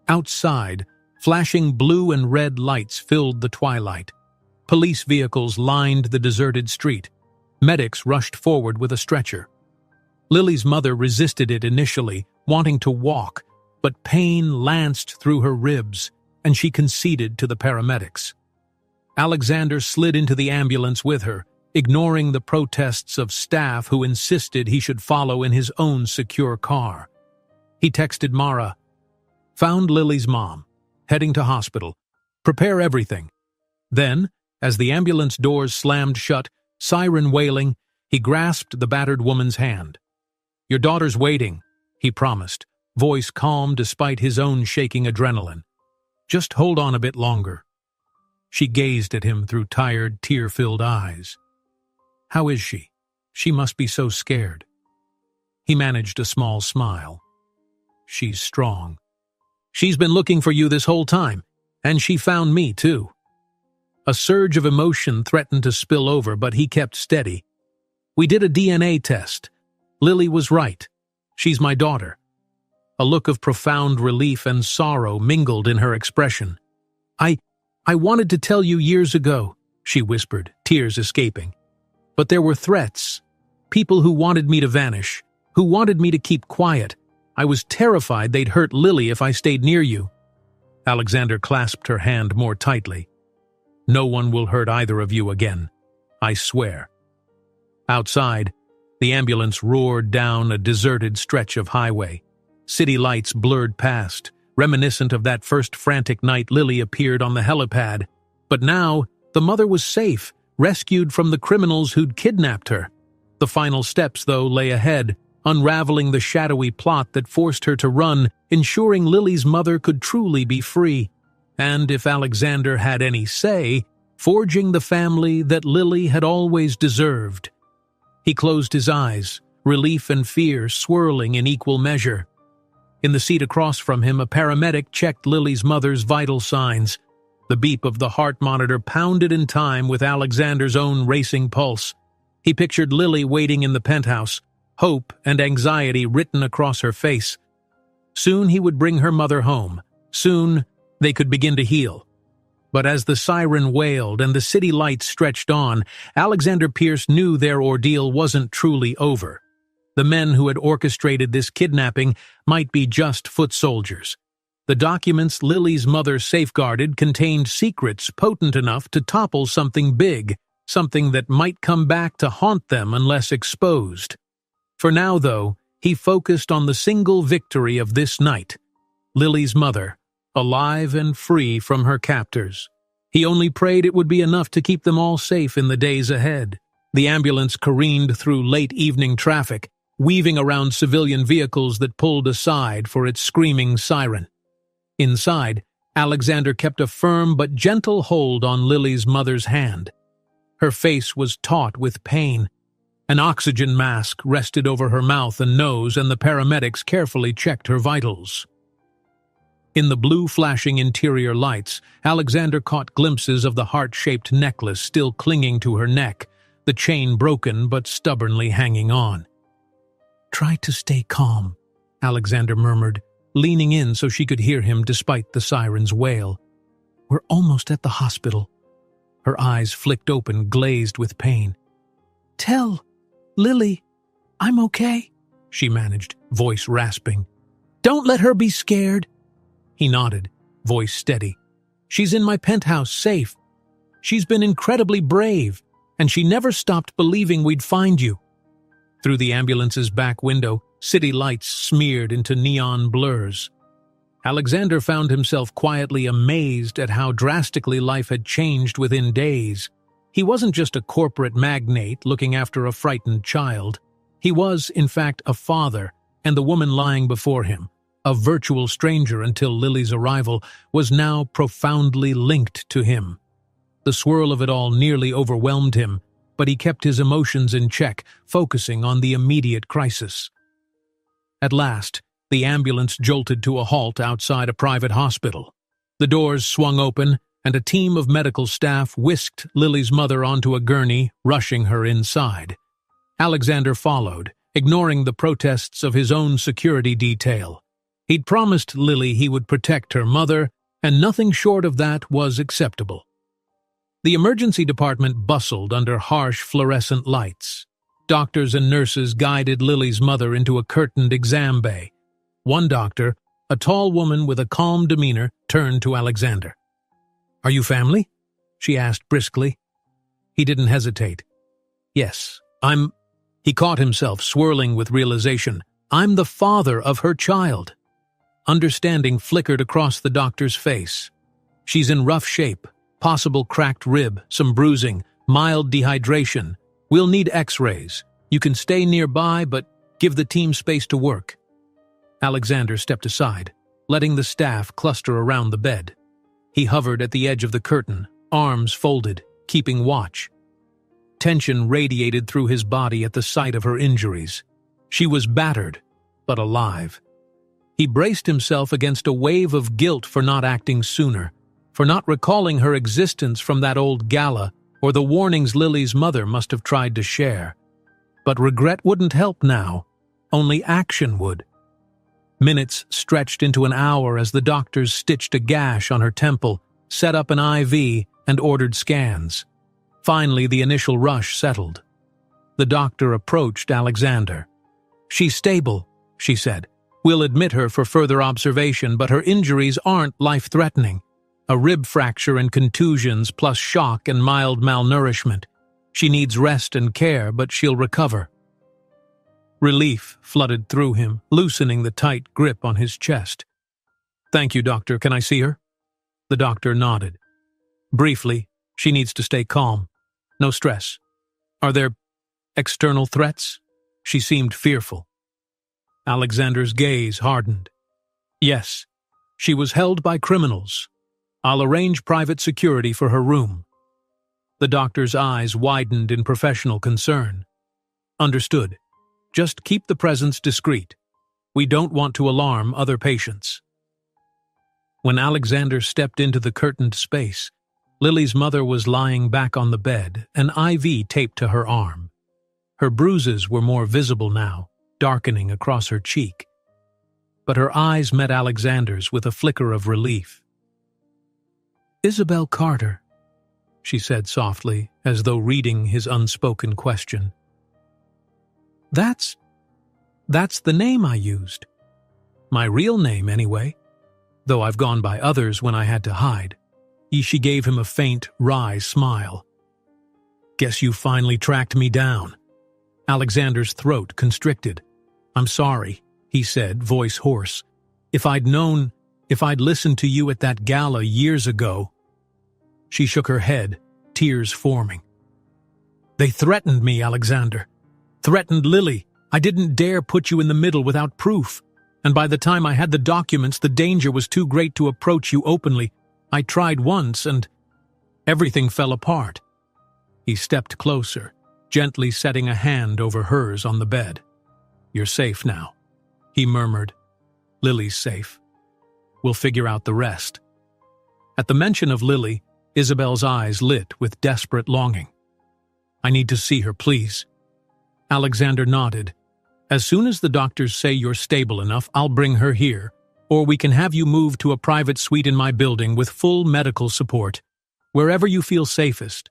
Outside, flashing blue and red lights filled the twilight. Police vehicles lined the deserted street. Medics rushed forward with a stretcher. Lily's mother resisted it initially, wanting to walk, but pain lanced through her ribs, and she conceded to the paramedics. Alexander slid into the ambulance with her, ignoring the protests of staff who insisted he should follow in his own secure car. He texted Mara, "Found Lily's mom. Heading to hospital. Prepare everything." Then, as the ambulance doors slammed shut, siren wailing, he grasped the battered woman's hand. "Your daughter's waiting," he promised, voice calm despite his own shaking adrenaline. "Just hold on a bit longer." She gazed at him through tired, tear-filled eyes. "How is she? She must be so scared." He managed a small smile. "She's strong. She's been looking for you this whole time, and she found me, too." A surge of emotion threatened to spill over, but he kept steady. "We did a DNA test. Lily was right. She's my daughter." A look of profound relief and sorrow mingled in her expression. I wanted to tell you years ago," she whispered, tears escaping. "But there were threats. People who wanted me to vanish, who wanted me to keep quiet. I was terrified they'd hurt Lily if I stayed near you." Alexander clasped her hand more tightly. "No one will hurt either of you again. I swear." Outside, the ambulance roared down a deserted stretch of highway. City lights blurred past, reminiscent of that first frantic night Lily appeared on the helipad. But now, the mother was safe, rescued from the criminals who'd kidnapped her. The final steps, though, lay ahead, unraveling the shadowy plot that forced her to run, ensuring Lily's mother could truly be free. And if Alexander had any say, forging the family that Lily had always deserved. He closed his eyes, relief and fear swirling in equal measure. In the seat across from him, a paramedic checked Lily's mother's vital signs. The beep of the heart monitor pounded in time with Alexander's own racing pulse. He pictured Lily waiting in the penthouse, hope and anxiety written across her face. Soon he would bring her mother home. Soon they could begin to heal. But as the siren wailed and the city lights stretched on, Alexander Pierce knew their ordeal wasn't truly over. The men who had orchestrated this kidnapping might be just foot soldiers. The documents Lily's mother safeguarded contained secrets potent enough to topple something big, something that might come back to haunt them unless exposed. For now, though, he focused on the single victory of this night: Lily's mother, alive and free from her captors. He only prayed it would be enough to keep them all safe in the days ahead. The ambulance careened through late evening traffic, weaving around civilian vehicles that pulled aside for its screaming siren. Inside, Alexander kept a firm but gentle hold on Lily's mother's hand. Her face was taut with pain. An oxygen mask rested over her mouth and nose, and the paramedics carefully checked her vitals. In the blue flashing interior lights, Alexander caught glimpses of the heart-shaped necklace still clinging to her neck, the chain broken but stubbornly hanging on. "Try to stay calm," Alexander murmured, leaning in so she could hear him despite the siren's wail. "We're almost at the hospital." Her eyes flicked open, glazed with pain. "Tell Lily I'm okay," she managed, voice rasping. "Don't let her be scared." He nodded, voice steady. "She's in my penthouse, safe. She's been incredibly brave, and she never stopped believing we'd find you." Through the ambulance's back window, city lights smeared into neon blurs. Alexander found himself quietly amazed at how drastically life had changed within days. He wasn't just a corporate magnate looking after a frightened child. He was, in fact, a father, and the woman lying before him, a virtual stranger until Lily's arrival, was now profoundly linked to him. The swirl of it all nearly overwhelmed him, but he kept his emotions in check, focusing on the immediate crisis. At last, the ambulance jolted to a halt outside a private hospital. The doors swung open, and a team of medical staff whisked Lily's mother onto a gurney, rushing her inside. Alexander followed, ignoring the protests of his own security detail. He'd promised Lily he would protect her mother, and nothing short of that was acceptable. The emergency department bustled under harsh fluorescent lights. Doctors and nurses guided Lily's mother into a curtained exam bay. One doctor, A tall woman with a calm demeanor turned to Alexander. "Are you family?" she asked briskly. He didn't hesitate. "Yes, I'm—" He caught himself swirling with realization. "I'm the father of her child." Understanding flickered across the doctor's face. "She's in rough shape, possible cracked rib, some bruising, mild dehydration. We'll need x-rays. You can stay nearby, but give the team space to work." Alexander stepped aside, letting the staff cluster around the bed. He hovered at the edge of the curtain, arms folded, keeping watch. Tension radiated through his body at the sight of her injuries. She was battered, but alive. He braced himself against a wave of guilt for not acting sooner, for not recalling her existence from that old gala or the warnings Lily's mother must have tried to share. But regret wouldn't help now. Only action would. Minutes stretched into an hour as the doctors stitched a gash on her temple, set up an IV, and ordered scans. Finally, the initial rush settled. The doctor approached Alexander. "She's stable," she said. "We'll admit her for further observation, but her injuries aren't life-threatening. A rib fracture and contusions plus shock and mild malnourishment. She needs rest and care, but she'll recover." Relief flooded through him, loosening the tight grip on his chest. "Thank you, doctor. Can I see her?" The doctor nodded. "Briefly, she needs to stay calm. No stress. Are there external threats?" She seemed fearful. Alexander's gaze hardened. "Yes, she was held by criminals. I'll arrange private security for her room." The doctor's eyes widened in professional concern. "Understood. Just keep the presence discreet. We don't want to alarm other patients." When Alexander stepped into the curtained space, Lily's mother was lying back on the bed, an IV taped to her arm. Her bruises were more visible now, darkening across her cheek. But her eyes met Alexander's with a flicker of relief. "Isabel Carter," she said softly, as though reading his unspoken question. That's the name I used. My real name, anyway, though I've gone by others when I had to hide." She gave him a faint, wry smile. "Guess you finally tracked me down." Alexander's throat constricted. "I'm sorry," he said, voice hoarse. If I'd listened to you at that gala years ago." She shook her head, tears forming. "They threatened me, Alexander. Threatened Lily. I didn't dare put you in the middle without proof. And by the time I had the documents, the danger was too great to approach you openly. I tried once, and everything fell apart." He stepped closer, gently setting a hand over hers on the bed. "You're safe now," he murmured. "Lily's safe. We'll figure out the rest." At the mention of Lily, Isabel's eyes lit with desperate longing. "I need to see her, please." Alexander nodded. "As soon as the doctors say you're stable enough, I'll bring her here, or we can have you moved to a private suite in my building with full medical support, wherever you feel safest."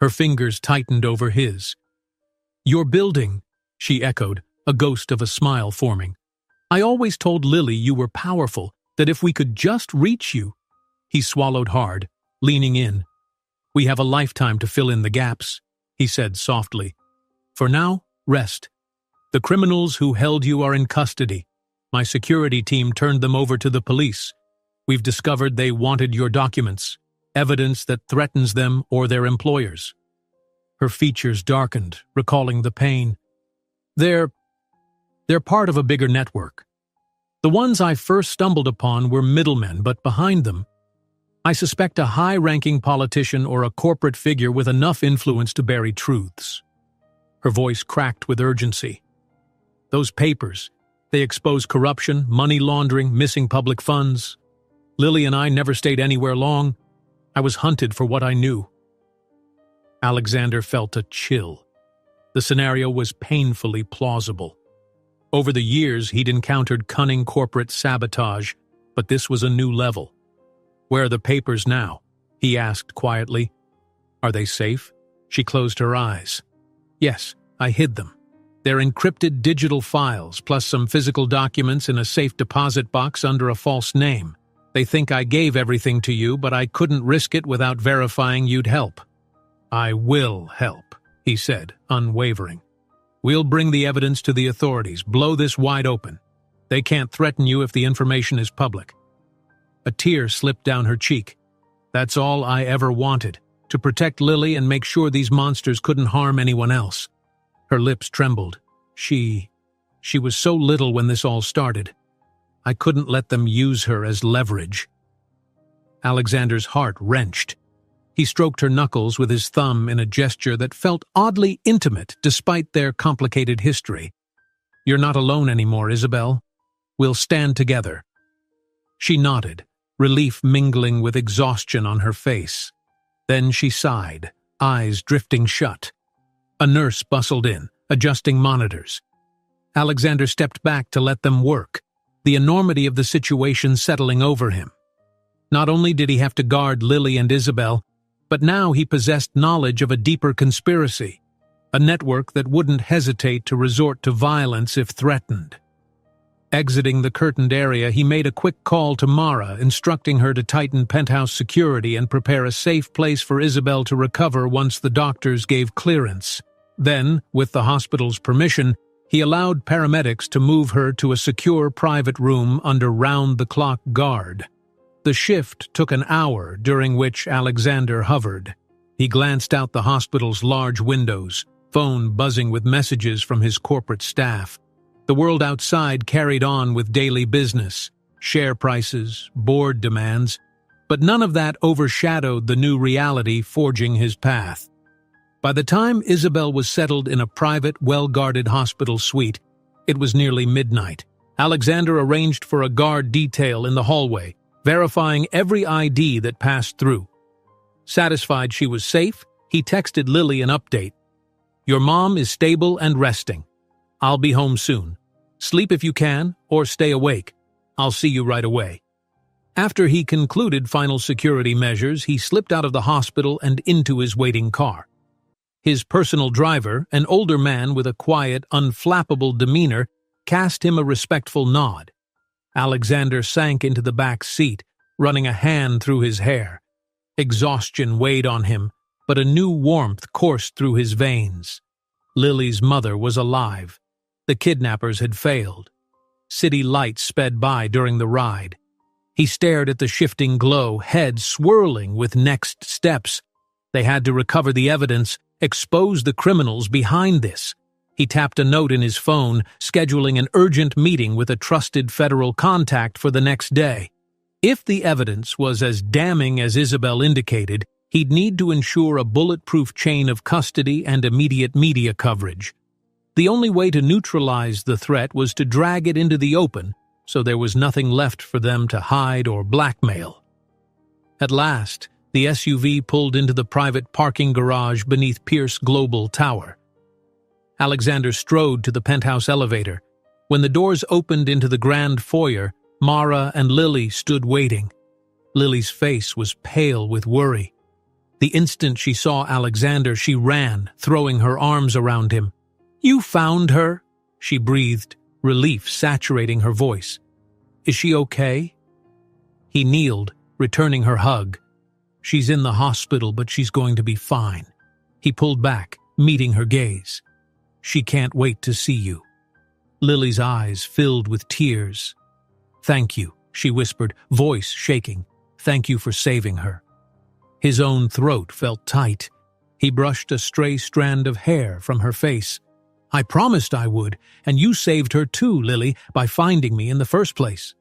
Her fingers tightened over his. "Your building," she echoed, a ghost of a smile forming. "I always told Lily you were powerful, that if we could just reach you." He swallowed hard, leaning in. "We have a lifetime to fill in the gaps," he said softly. "For now, rest. The criminals who held you are in custody. My security team turned them over to the police. We've discovered they wanted your documents, evidence that threatens them or their employers." Her features darkened, recalling the pain. They're part of a bigger network. The ones I first stumbled upon were middlemen, but behind them, I suspect a high-ranking politician or a corporate figure with enough influence to bury truths." Her voice cracked with urgency. "Those papers, they expose corruption, money laundering, missing public funds. Lily and I never stayed anywhere long. I was hunted for what I knew." Alexander felt a chill. The scenario was painfully plausible. Over the years, he'd encountered cunning corporate sabotage, but this was a new level. "Where are the papers now?" he asked quietly. "Are they safe?" She closed her eyes. "Yes, I hid them. They're encrypted digital files, plus some physical documents in a safe deposit box under a false name. They think I gave everything to you, but I couldn't risk it without verifying you'd help." "I will help," he said, unwavering. "We'll bring the evidence to the authorities, blow this wide open. They can't threaten you if the information is public." A tear slipped down her cheek. That's all I ever wanted, to protect Lily and make sure these monsters couldn't harm anyone else. Her lips trembled. She was so little when this all started. I couldn't let them use her as leverage. Alexander's heart wrenched. He stroked her knuckles with his thumb in a gesture that felt oddly intimate despite their complicated history. "You're not alone anymore, Isabel. We'll stand together." She nodded, relief mingling with exhaustion on her face. Then she sighed, eyes drifting shut. A nurse bustled in, adjusting monitors. Alexander stepped back to let them work, the enormity of the situation settling over him. Not only did he have to guard Lily and Isabel, but now he possessed knowledge of a deeper conspiracy, a network that wouldn't hesitate to resort to violence if threatened. Exiting the curtained area, he made a quick call to Mara, instructing her to tighten penthouse security and prepare a safe place for Isabel to recover once the doctors gave clearance. Then, with the hospital's permission, he allowed paramedics to move her to a secure private room under round-the-clock guard. The shift took an hour, during which Alexander hovered. He glanced out the hospital's large windows, phone buzzing with messages from his corporate staff. The world outside carried on with daily business, share prices, board demands, but none of that overshadowed the new reality forging his path. By the time Isabel was settled in a private, well-guarded hospital suite, it was nearly midnight. Alexander arranged for a guard detail in the hallway, verifying every ID that passed through. Satisfied she was safe, he texted Lily an update. "Your mom is stable and resting. I'll be home soon. Sleep if you can, or stay awake. I'll see you right away." After he concluded final security measures, he slipped out of the hospital and into his waiting car. His personal driver, an older man with a quiet, unflappable demeanor, cast him a respectful nod. Alexander sank into the back seat, running a hand through his hair. Exhaustion weighed on him, but a new warmth coursed through his veins. Lily's mother was alive. The kidnappers had failed. City lights sped by during the ride. He stared at the shifting glow, head swirling with next steps. They had to recover the evidence, expose the criminals behind this. He tapped a note in his phone, scheduling an urgent meeting with a trusted federal contact for the next day. If the evidence was as damning as Isabel indicated, he'd need to ensure a bulletproof chain of custody and immediate media coverage. The only way to neutralize the threat was to drag it into the open, so there was nothing left for them to hide or blackmail. At last, the SUV pulled into the private parking garage beneath Pierce Global Tower. Alexander strode to the penthouse elevator. When the doors opened into the grand foyer, Mara and Lily stood waiting. Lily's face was pale with worry. The instant she saw Alexander, she ran, throwing her arms around him. "You found her?" she breathed, relief saturating her voice. "Is she okay?" He kneeled, returning her hug. "She's in the hospital, but she's going to be fine." He pulled back, meeting her gaze. "She can't wait to see you." Lily's eyes filled with tears. "Thank you," she whispered, voice shaking. "Thank you for saving her." His own throat felt tight. He brushed a stray strand of hair from her face. "I promised I would, and you saved her too, Lily, by finding me in the first place."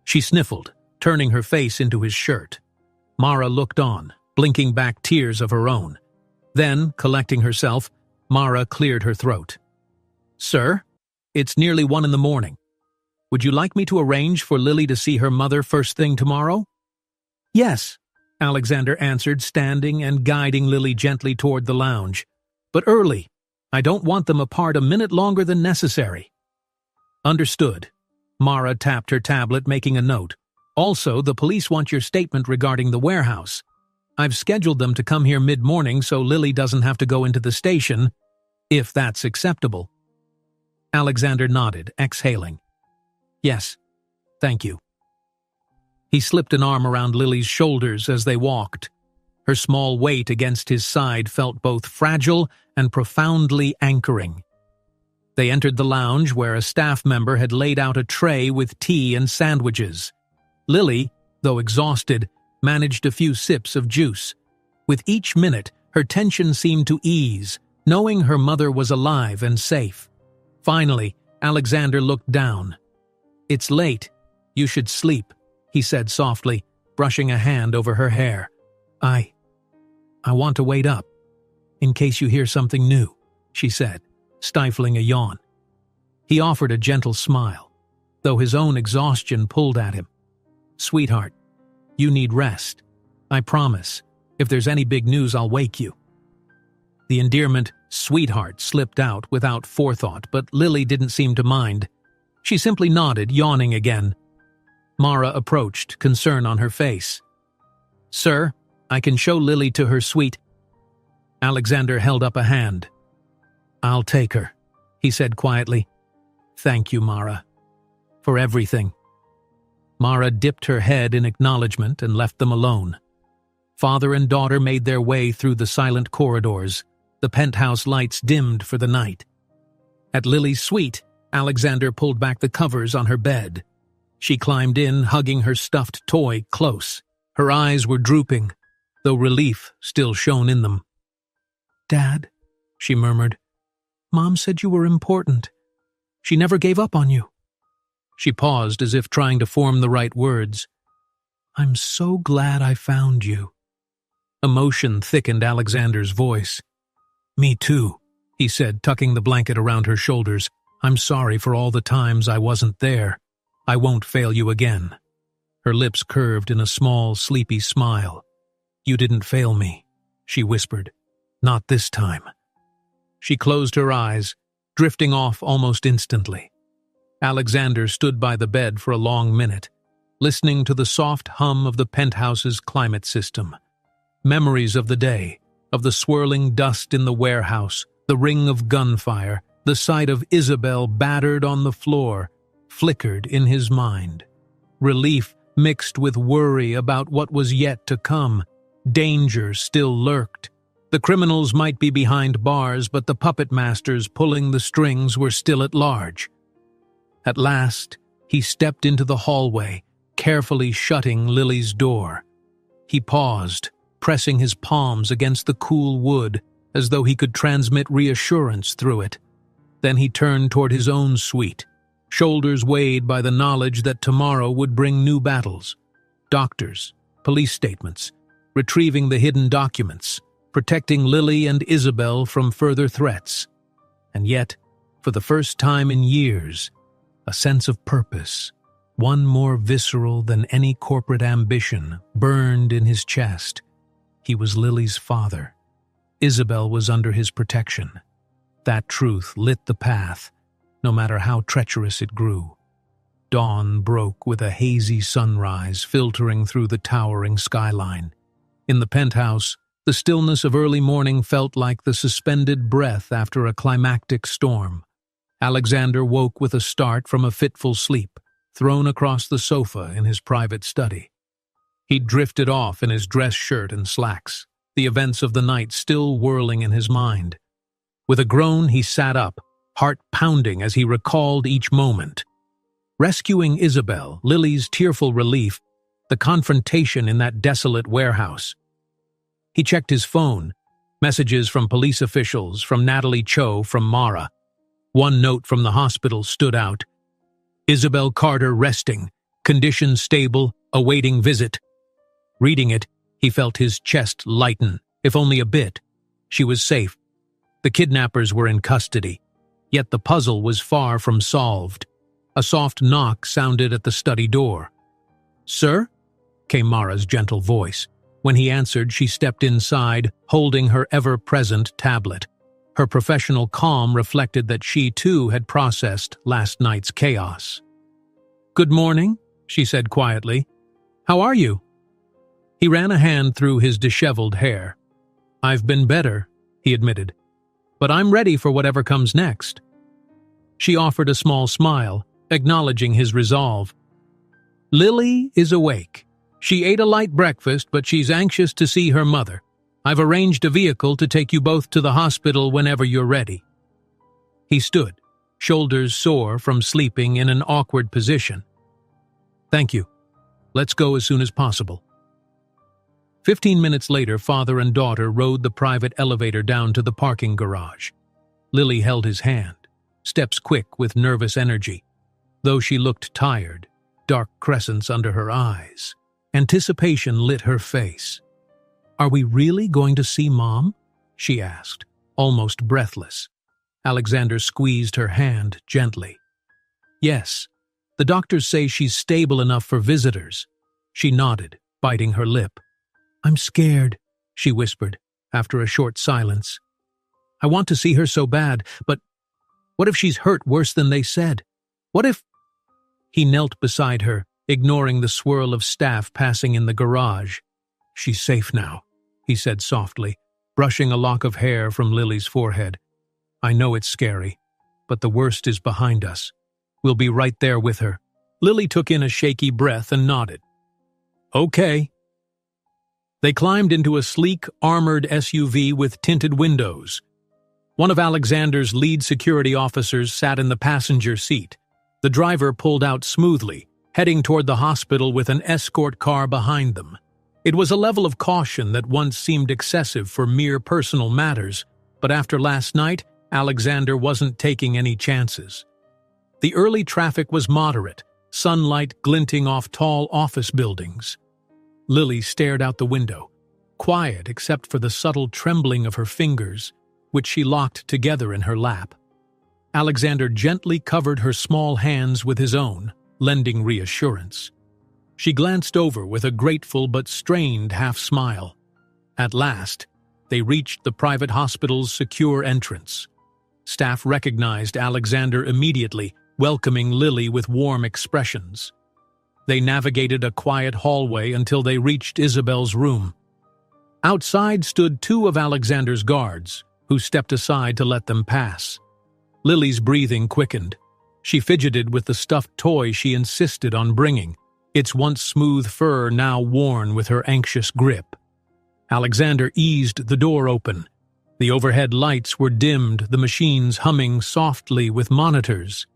She sniffled, turning her face into his shirt. Mara looked on, blinking back tears of her own. Then, collecting herself, Mara cleared her throat. "Sir, it's nearly 1 in the morning. Would you like me to arrange for Lily to see her mother first thing tomorrow?" "Yes," Alexander answered, standing and guiding Lily gently toward the lounge. "But early. I don't want them apart a minute longer than necessary." "Understood." Mara tapped her tablet, making a note. "Also, the police want your statement regarding the warehouse. I've scheduled them to come here mid-morning so Lily doesn't have to go into the station, if that's acceptable." Alexander nodded, exhaling. Yes, thank you. He slipped an arm around Lily's shoulders as they walked. Her small weight against his side felt both fragile and profoundly anchoring. They entered the lounge where a staff member had laid out a tray with tea and sandwiches. Lily, though exhausted, managed a few sips of juice. With each minute, her tension seemed to ease, knowing her mother was alive and safe. Finally, Alexander looked down. "It's late. You should sleep," he said softly, brushing a hand over her hair. I want to wait up, in case you hear something new," she said, stifling a yawn. He offered a gentle smile, though his own exhaustion pulled at him. "Sweetheart, you need rest. I promise, if there's any big news, I'll wake you." The endearment, "sweetheart," slipped out without forethought, but Lily didn't seem to mind. She simply nodded, yawning again. Mara approached, concern on her face. "Sir, I can show Lily to her suite." Alexander held up a hand. "I'll take her," he said quietly. "Thank you, Mara, for everything." Mara dipped her head in acknowledgement and left them alone. Father and daughter made their way through the silent corridors, the penthouse lights dimmed for the night. At Lily's suite, Alexander pulled back the covers on her bed. She climbed in, hugging her stuffed toy close. Her eyes were drooping, though relief still shone in them. "Dad," she murmured, "Mom said you were important. She never gave up on you." She paused as if trying to form the right words. "I'm so glad I found you." Emotion thickened Alexander's voice. "Me too," he said, tucking the blanket around her shoulders. "I'm sorry for all the times I wasn't there. I won't fail you again." Her lips curved in a small, sleepy smile. "You didn't fail me," she whispered. "Not this time." She closed her eyes, drifting off almost instantly. Alexander stood by the bed for a long minute, listening to the soft hum of the penthouse's climate system. Memories of the day, of the swirling dust in the warehouse, the ring of gunfire, the sight of Isabel battered on the floor, flickered in his mind. Relief mixed with worry about what was yet to come. Danger still lurked. The criminals might be behind bars, but the puppet masters pulling the strings were still at large. At last, he stepped into the hallway, carefully shutting Lily's door. He paused, pressing his palms against the cool wood, as though he could transmit reassurance through it. Then he turned toward his own suite, shoulders weighed by the knowledge that tomorrow would bring new battles. Doctors, police statements, retrieving the hidden documents, protecting Lily and Isabel from further threats. And yet, for the first time in years, a sense of purpose, one more visceral than any corporate ambition, burned in his chest. He was Lily's father. Isabel was under his protection. That truth lit the path, no matter how treacherous it grew. Dawn broke with a hazy sunrise filtering through the towering skyline. In the penthouse, the stillness of early morning felt like the suspended breath after a climactic storm. Alexander woke with a start from a fitful sleep, thrown across the sofa in his private study. He drifted off in his dress shirt and slacks, the events of the night still whirling in his mind. With a groan, he sat up, heart pounding as he recalled each moment. Rescuing Isabel, Lily's tearful relief, the confrontation in that desolate warehouse. He checked his phone, messages from police officials, from Natalie Cho, from Mara. One note from the hospital stood out. Isabel Carter resting, condition stable, awaiting visit. Reading it, he felt his chest lighten, if only a bit. She was safe. The kidnappers were in custody. Yet the puzzle was far from solved. A soft knock sounded at the study door. "Sir?" came Mara's gentle voice. When he answered, she stepped inside, holding her ever-present tablet. Her professional calm reflected that she, too, had processed last night's chaos. "Good morning," she said quietly. "How are you?" He ran a hand through his disheveled hair. "I've been better," he admitted. "But I'm ready for whatever comes next." She offered a small smile, acknowledging his resolve. Lily is awake. She ate a light breakfast, but she's anxious to see her mother. I've arranged a vehicle to take you both to the hospital whenever you're ready. He stood, shoulders sore from sleeping in an awkward position. Thank you. Let's go as soon as possible. 15 minutes later, father and daughter rode the private elevator down to the parking garage. Lily held his hand, steps quick with nervous energy. Though she looked tired, dark crescents under her eyes. Anticipation lit her face. Are we really going to see Mom? She asked, almost breathless. Alexander squeezed her hand gently. Yes, the doctors say she's stable enough for visitors. She nodded, biting her lip. I'm scared, she whispered, after a short silence. I want to see her so bad, but what if she's hurt worse than they said? What if... He knelt beside her, ignoring the swirl of staff passing in the garage. She's safe now, he said softly, brushing a lock of hair from Lily's forehead. I know it's scary, but the worst is behind us. We'll be right there with her. Lily took in a shaky breath and nodded. Okay. They climbed into a sleek, armored SUV with tinted windows. One of Alexander's lead security officers sat in the passenger seat. The driver pulled out smoothly, heading toward the hospital with an escort car behind them. It was a level of caution that once seemed excessive for mere personal matters, but after last night, Alexander wasn't taking any chances. The early traffic was moderate, sunlight glinting off tall office buildings. Lily stared out the window, quiet except for the subtle trembling of her fingers, which she locked together in her lap. Alexander gently covered her small hands with his own, lending reassurance. She glanced over with a grateful but strained half-smile. At last, they reached the private hospital's secure entrance. Staff recognized Alexander immediately, welcoming Lily with warm expressions. They navigated a quiet hallway until they reached Isabel's room. Outside stood two of Alexander's guards, who stepped aside to let them pass. Lily's breathing quickened. She fidgeted with the stuffed toy she insisted on bringing, its once smooth fur now worn with her anxious grip. Alexander eased the door open. The overhead lights were dimmed, the machines humming softly with monitors.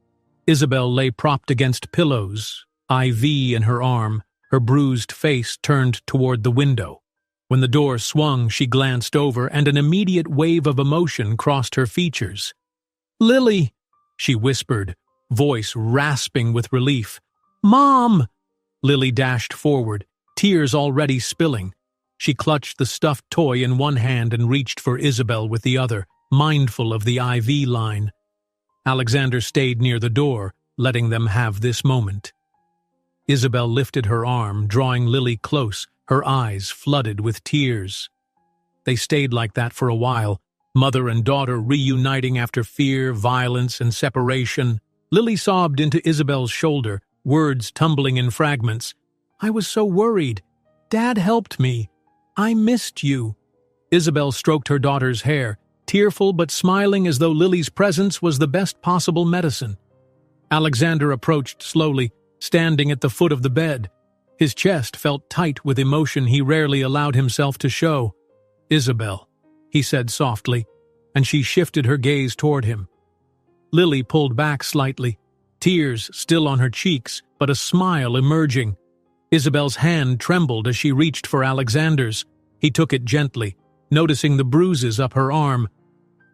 Isabel lay propped against pillows, IV in her arm, her bruised face turned toward the window. When the door swung, she glanced over, and an immediate wave of emotion crossed her features. "Lily," she whispered, voice rasping with relief. "Mom!" Lily dashed forward, tears already spilling. She clutched the stuffed toy in one hand and reached for Isabel with the other, mindful of the IV line. Alexander stayed near the door, letting them have this moment. Isabel lifted her arm, drawing Lily close, her eyes flooded with tears. They stayed like that for a while, mother and daughter reuniting after fear, violence, and separation. Lily sobbed into Isabel's shoulder, words tumbling in fragments. "I was so worried. Dad helped me. I missed you." Isabel stroked her daughter's hair, tearful but smiling as though Lily's presence was the best possible medicine. Alexander approached slowly, standing at the foot of the bed. His chest felt tight with emotion he rarely allowed himself to show. "Isabel," he said softly, and she shifted her gaze toward him. Lily pulled back slightly, tears still on her cheeks, but a smile emerging. Isabel's hand trembled as she reached for Alexander's. He took it gently, noticing the bruises up her arm.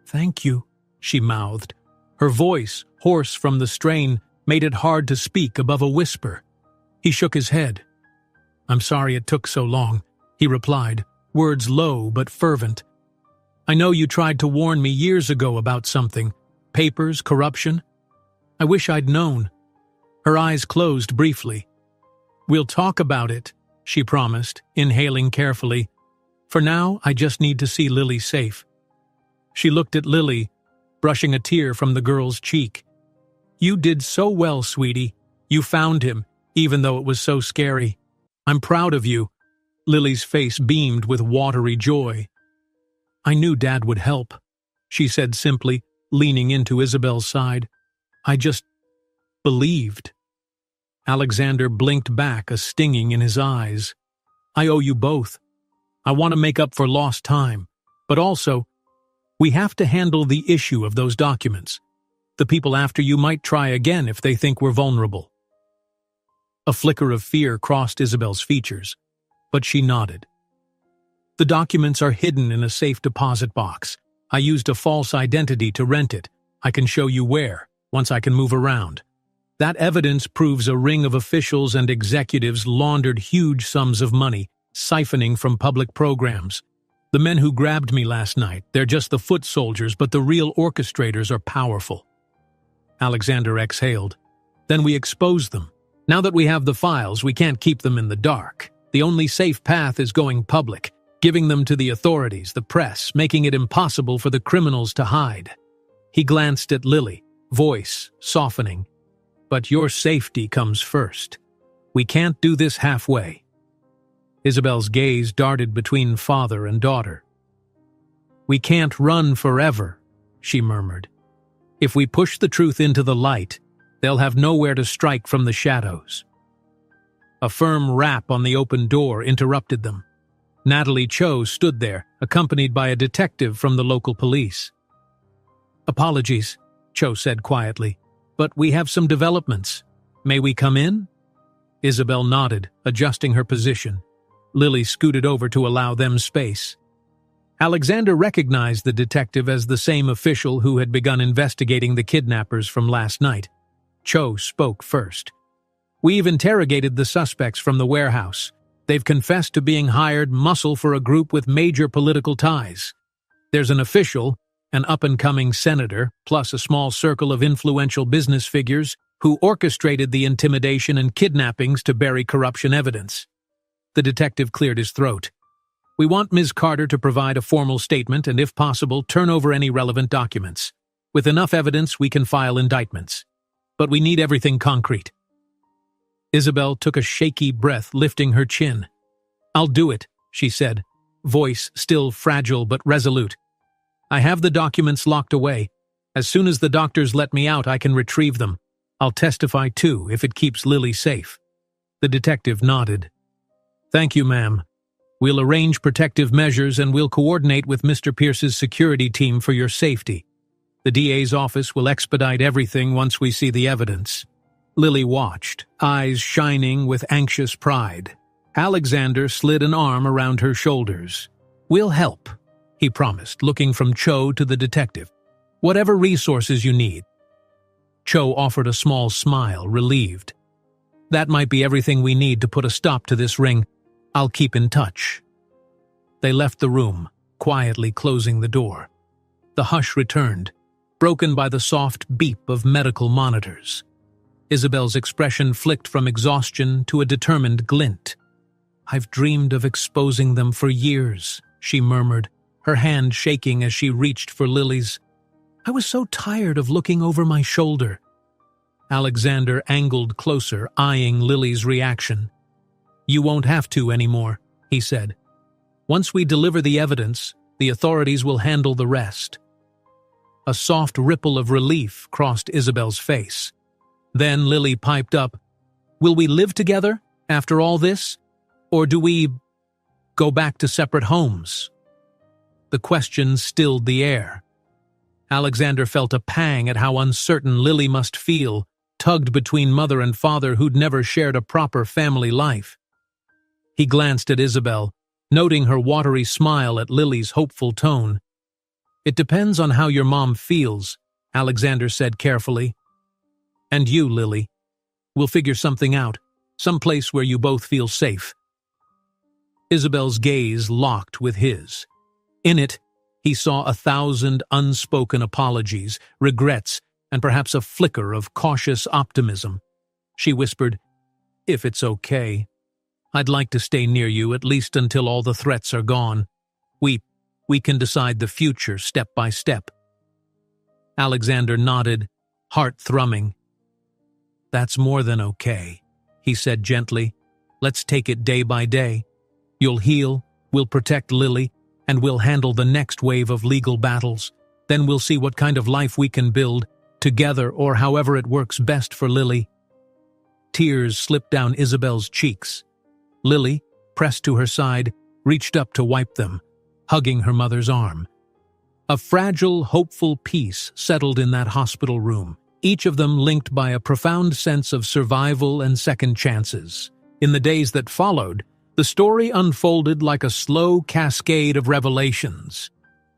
"Thank you," she mouthed. Her voice, hoarse from the strain, made it hard to speak above a whisper. He shook his head. "I'm sorry it took so long," he replied, words low but fervent. "I know you tried to warn me years ago about something. Papers, corruption. I wish I'd known." Her eyes closed briefly. "We'll talk about it," she promised, inhaling carefully. "For now, I just need to see Lily safe." She looked at Lily, brushing a tear from the girl's cheek. "You did so well, sweetie. You found him, even though it was so scary. I'm proud of you." Lily's face beamed with watery joy. "I knew Dad would help," she said simply, leaning into Isabel's side. I just believed. Alexander blinked back, a stinging in his eyes. I owe you both. I want to make up for lost time, but also, we have to handle the issue of those documents. The people after you might try again if they think we're vulnerable. A flicker of fear crossed Isabel's features, but she nodded. The documents are hidden in a safe deposit box. I used a false identity to rent it. I can show you where, once I can move around. That evidence proves a ring of officials and executives laundered huge sums of money, siphoning from public programs. The men who grabbed me last night, they're just the foot soldiers, but the real orchestrators are powerful. Alexander exhaled. Then we exposed them. Now that we have the files, we can't keep them in the dark. The only safe path is going public, giving them to the authorities, the press, making it impossible for the criminals to hide. He glanced at Lily, voice softening. But your safety comes first. We can't do this halfway. Isabel's gaze darted between father and daughter. We can't run forever, she murmured. If we push the truth into the light, they'll have nowhere to strike from the shadows. A firm rap on the open door interrupted them. Natalie Cho stood there, accompanied by a detective from the local police. Apologies, Cho said quietly, but we have some developments. May we come in? Isabel nodded, adjusting her position. Lily scooted over to allow them space. Alexander recognized the detective as the same official who had begun investigating the kidnappers from last night. Cho spoke first. We've interrogated the suspects from the warehouse. They've confessed to being hired muscle for a group with major political ties. There's an official, an up-and-coming senator, plus a small circle of influential business figures who orchestrated the intimidation and kidnappings to bury corruption evidence. The detective cleared his throat. We want Ms. Carter to provide a formal statement and, if possible, turn over any relevant documents. With enough evidence, we can file indictments. But we need everything concrete. Isabel took a shaky breath, lifting her chin. I'll do it, she said, voice still fragile but resolute. I have the documents locked away. As soon as the doctors let me out, I can retrieve them. I'll testify too, if it keeps Lily safe. The detective nodded. Thank you, ma'am. We'll arrange protective measures and we'll coordinate with Mr. Pierce's security team for your safety. The DA's office will expedite everything once we see the evidence. Lily watched, eyes shining with anxious pride. Alexander slid an arm around her shoulders. We'll help, he promised, looking from Cho to the detective. Whatever resources you need. Cho offered a small smile, relieved. That might be everything we need to put a stop to this ring. I'll keep in touch. They left the room, quietly closing the door. The hush returned, broken by the soft beep of medical monitors. Isabel's expression flicked from exhaustion to a determined glint. I've dreamed of exposing them for years, she murmured, her hand shaking as she reached for Lily's. I was so tired of looking over my shoulder. Alexander angled closer, eyeing Lily's reaction. You won't have to anymore, he said. Once we deliver the evidence, the authorities will handle the rest. A soft ripple of relief crossed Isabel's face. Then Lily piped up, Will we live together after all this? Or do we go back to separate homes? The question stilled the air. Alexander felt a pang at how uncertain Lily must feel, tugged between mother and father who'd never shared a proper family life. He glanced at Isabel, noting her watery smile at Lily's hopeful tone. It depends on how your mom feels, Alexander said carefully. And you, Lily. We'll figure something out, some place where you both feel safe. Isabel's gaze locked with his. In it, he saw 1,000 unspoken apologies, regrets, and perhaps a flicker of cautious optimism. She whispered, If it's okay. I'd like to stay near you at least until all the threats are gone. We can decide the future step by step. Alexander nodded, heart thrumming. That's more than okay, he said gently. Let's take it day by day. You'll heal, we'll protect Lily, and we'll handle the next wave of legal battles. Then we'll see what kind of life we can build, together, or however it works best for Lily. Tears slipped down Isabel's cheeks. Lily, pressed to her side, reached up to wipe them, hugging her mother's arm. A fragile, hopeful peace settled in that hospital room, each of them linked by a profound sense of survival and second chances. In the days that followed, the story unfolded like a slow cascade of revelations.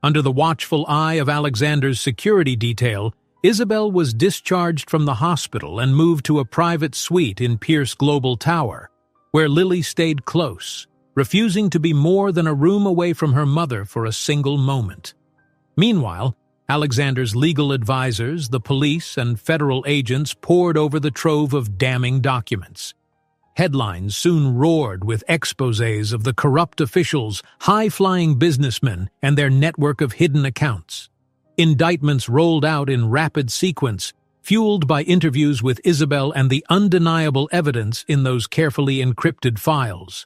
Under the watchful eye of Alexander's security detail, Isabel was discharged from the hospital and moved to a private suite in Pierce Global Tower, where Lily stayed close, refusing to be more than a room away from her mother for a single moment. Meanwhile, Alexander's legal advisors, the police, and federal agents poured over the trove of damning documents. Headlines soon roared with exposés of the corrupt officials, high-flying businessmen, and their network of hidden accounts. Indictments rolled out in rapid sequence, fueled by interviews with Isabel and the undeniable evidence in those carefully encrypted files.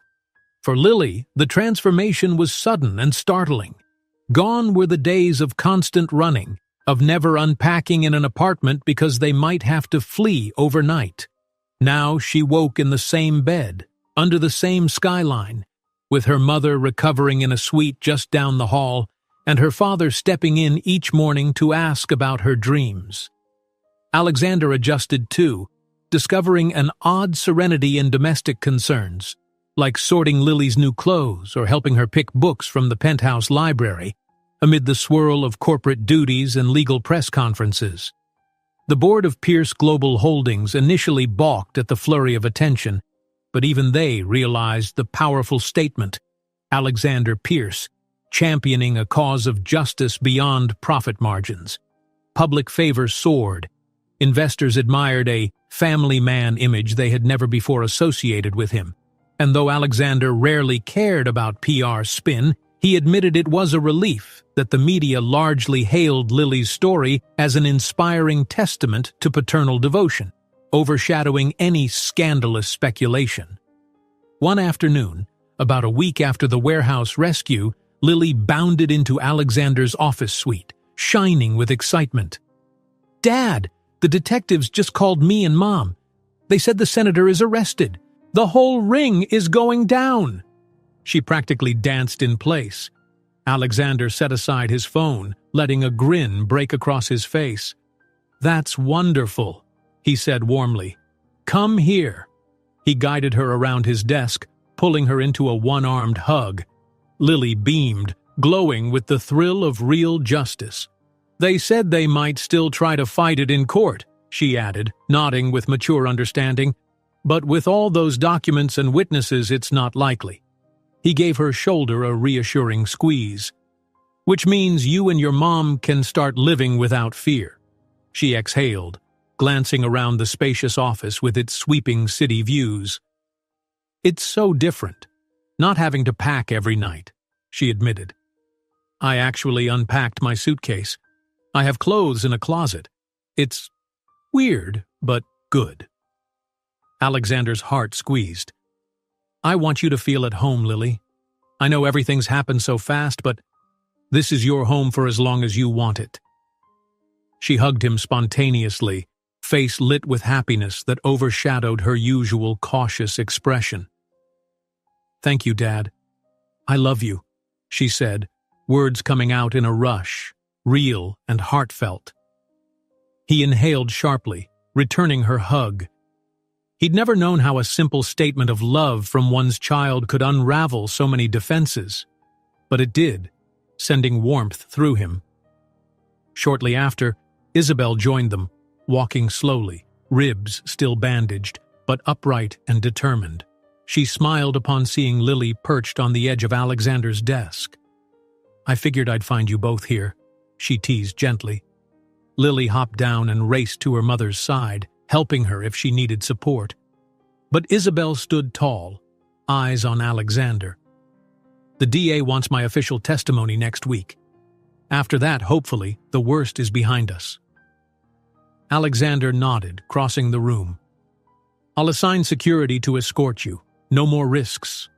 For Lily, the transformation was sudden and startling. Gone were the days of constant running, of never unpacking in an apartment because they might have to flee overnight. Now she woke in the same bed, under the same skyline, with her mother recovering in a suite just down the hall, and her father stepping in each morning to ask about her dreams. Alexander adjusted too, discovering an odd serenity in domestic concerns, like sorting Lily's new clothes or helping her pick books from the penthouse library, amid the swirl of corporate duties and legal press conferences. The board of Pierce Global Holdings initially balked at the flurry of attention, but even they realized the powerful statement, Alexander Pierce, championing a cause of justice beyond profit margins. Public favor soared. Investors admired a family man image they had never before associated with him. And though Alexander rarely cared about PR spin, he admitted it was a relief that the media largely hailed Lily's story as an inspiring testament to paternal devotion, overshadowing any scandalous speculation. One afternoon, about a week after the warehouse rescue, Lily bounded into Alexander's office suite, shining with excitement. "Dad, the detectives just called me and Mom. They said the senator is arrested. The whole ring is going down." She practically danced in place. Alexander set aside his phone, letting a grin break across his face. "That's wonderful," he said warmly. "Come here." He guided her around his desk, pulling her into a one-armed hug. Lily beamed, glowing with the thrill of real justice. "They said they might still try to fight it in court," she added, nodding with mature understanding. "But with all those documents and witnesses, it's not likely." He gave her shoulder a reassuring squeeze. "Which means you and your mom can start living without fear." She exhaled, glancing around the spacious office with its sweeping city views. "It's so different, not having to pack every night," she admitted. "I actually unpacked my suitcase. I have clothes in a closet. It's weird, but good." Alexander's heart squeezed. "I want you to feel at home, Lily. I know everything's happened so fast, but this is your home for as long as you want it." She hugged him spontaneously, face lit with happiness that overshadowed her usual cautious expression. "Thank you, Dad. I love you," she said, words coming out in a rush, real and heartfelt. He inhaled sharply, returning her hug. He'd never known how a simple statement of love from one's child could unravel so many defenses, but it did, sending warmth through him. Shortly after, Isabel joined them, walking slowly, ribs still bandaged, but upright and determined. She smiled upon seeing Lily perched on the edge of Alexander's desk. "I figured I'd find you both here," she teased gently. Lily hopped down and raced to her mother's side, helping her if she needed support. But Isabel stood tall, eyes on Alexander. "The DA wants my official testimony next week. After that, hopefully, the worst is behind us." Alexander nodded, crossing the room. "I'll assign security to escort you. No more risks."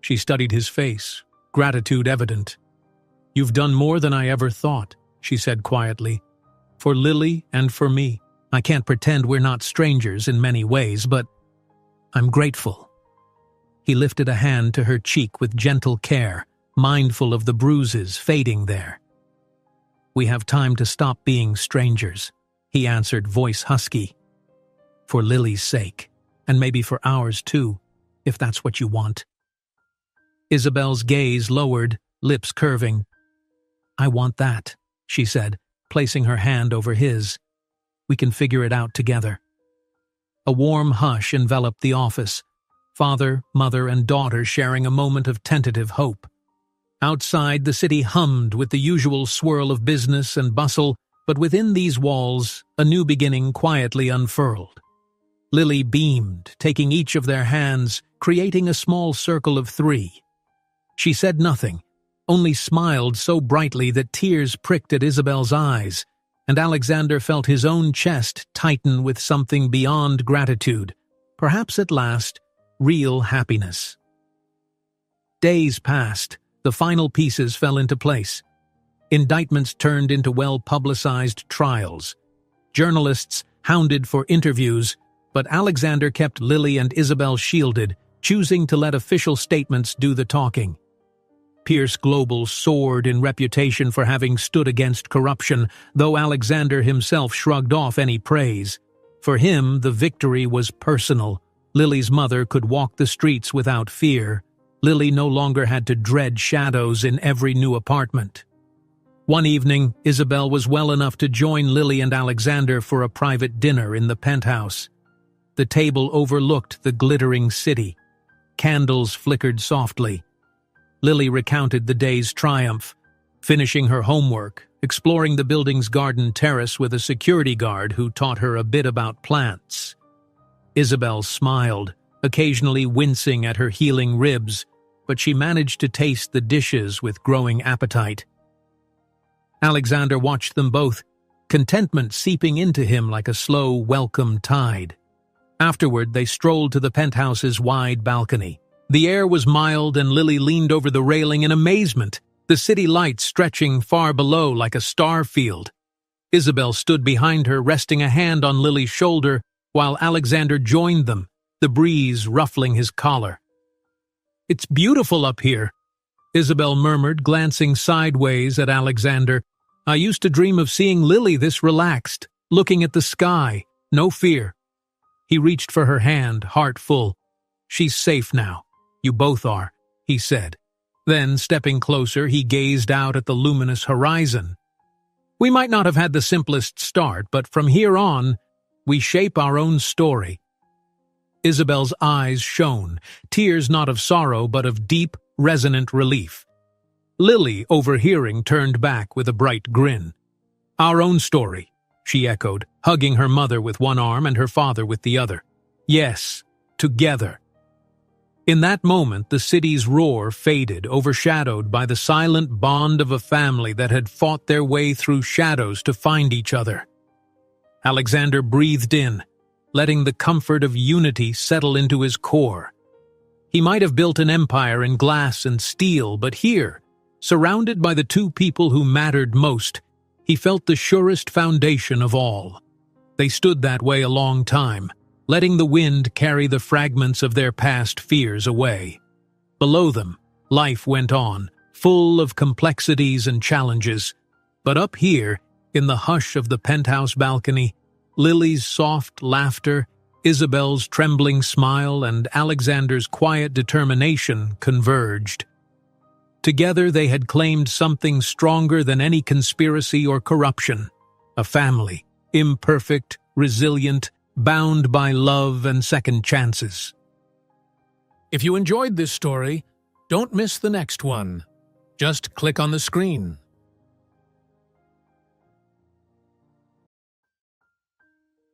She studied his face, gratitude evident. "You've done more than I ever thought," she said quietly. For Lily and for me. I can't pretend we're not strangers in many ways, but I'm grateful." He lifted a hand to her cheek with gentle care, mindful of the bruises fading there. "We have time to stop being strangers," he answered, voice husky. "For Lily's sake, and maybe for ours too, if that's what you want." Isabel's gaze lowered, lips curving. "I want that," she said, placing her hand over his. "We can figure it out together." A warm hush enveloped the office, father, mother, and daughter sharing a moment of tentative hope. Outside, the city hummed with the usual swirl of business and bustle, but within these walls, a new beginning quietly unfurled. Lily beamed, taking each of their hands, creating a small circle of 3. She said nothing, only smiled so brightly that tears pricked at Isabel's eyes, and Alexander felt his own chest tighten with something beyond gratitude, perhaps at last, real happiness. Days passed, the final pieces fell into place. Indictments turned into well-publicized trials. Journalists hounded for interviews, but Alexander kept Lily and Isabel shielded, choosing to let official statements do the talking. Pierce Global soared in reputation for having stood against corruption, though Alexander himself shrugged off any praise. For him, the victory was personal. Lily's mother could walk the streets without fear. Lily no longer had to dread shadows in every new apartment. One evening, Isabel was well enough to join Lily and Alexander for a private dinner in the penthouse. The table overlooked the glittering city. Candles flickered softly. Lily recounted the day's triumph, finishing her homework, exploring the building's garden terrace with a security guard who taught her a bit about plants. Isabel smiled, occasionally wincing at her healing ribs, but she managed to taste the dishes with growing appetite. Alexander watched them both, contentment seeping into him like a slow, welcome tide. Afterward, they strolled to the penthouse's wide balcony. The air was mild and Lily leaned over the railing in amazement, the city lights stretching far below like a star field. Isabel stood behind her, resting a hand on Lily's shoulder, while Alexander joined them, the breeze ruffling his collar. "It's beautiful up here," Isabel murmured, glancing sideways at Alexander. "I used to dream of seeing Lily this relaxed, looking at the sky, no fear." He reached for her hand, heart full. "She's safe now. You both are," he said. Then, stepping closer, he gazed out at the luminous horizon. "We might not have had the simplest start, but from here on, we shape our own story." Isabel's eyes shone, tears not of sorrow but of deep, resonant relief. Lily, overhearing, turned back with a bright grin. "Our own story," she echoed, hugging her mother with one arm and her father with the other. "Yes, together." In that moment, the city's roar faded, overshadowed by the silent bond of a family that had fought their way through shadows to find each other. Alexander breathed in, letting the comfort of unity settle into his core. He might have built an empire in glass and steel, but here, surrounded by the two people who mattered most, he felt the surest foundation of all. They stood that way a long time, letting the wind carry the fragments of their past fears away. Below them, life went on, full of complexities and challenges. But up here, in the hush of the penthouse balcony, Lily's soft laughter, Isabel's trembling smile, and Alexander's quiet determination converged. Together they had claimed something stronger than any conspiracy or corruption. A family, imperfect, resilient, bound by love and second chances. If you enjoyed this story, don't miss the next one. Just click on the screen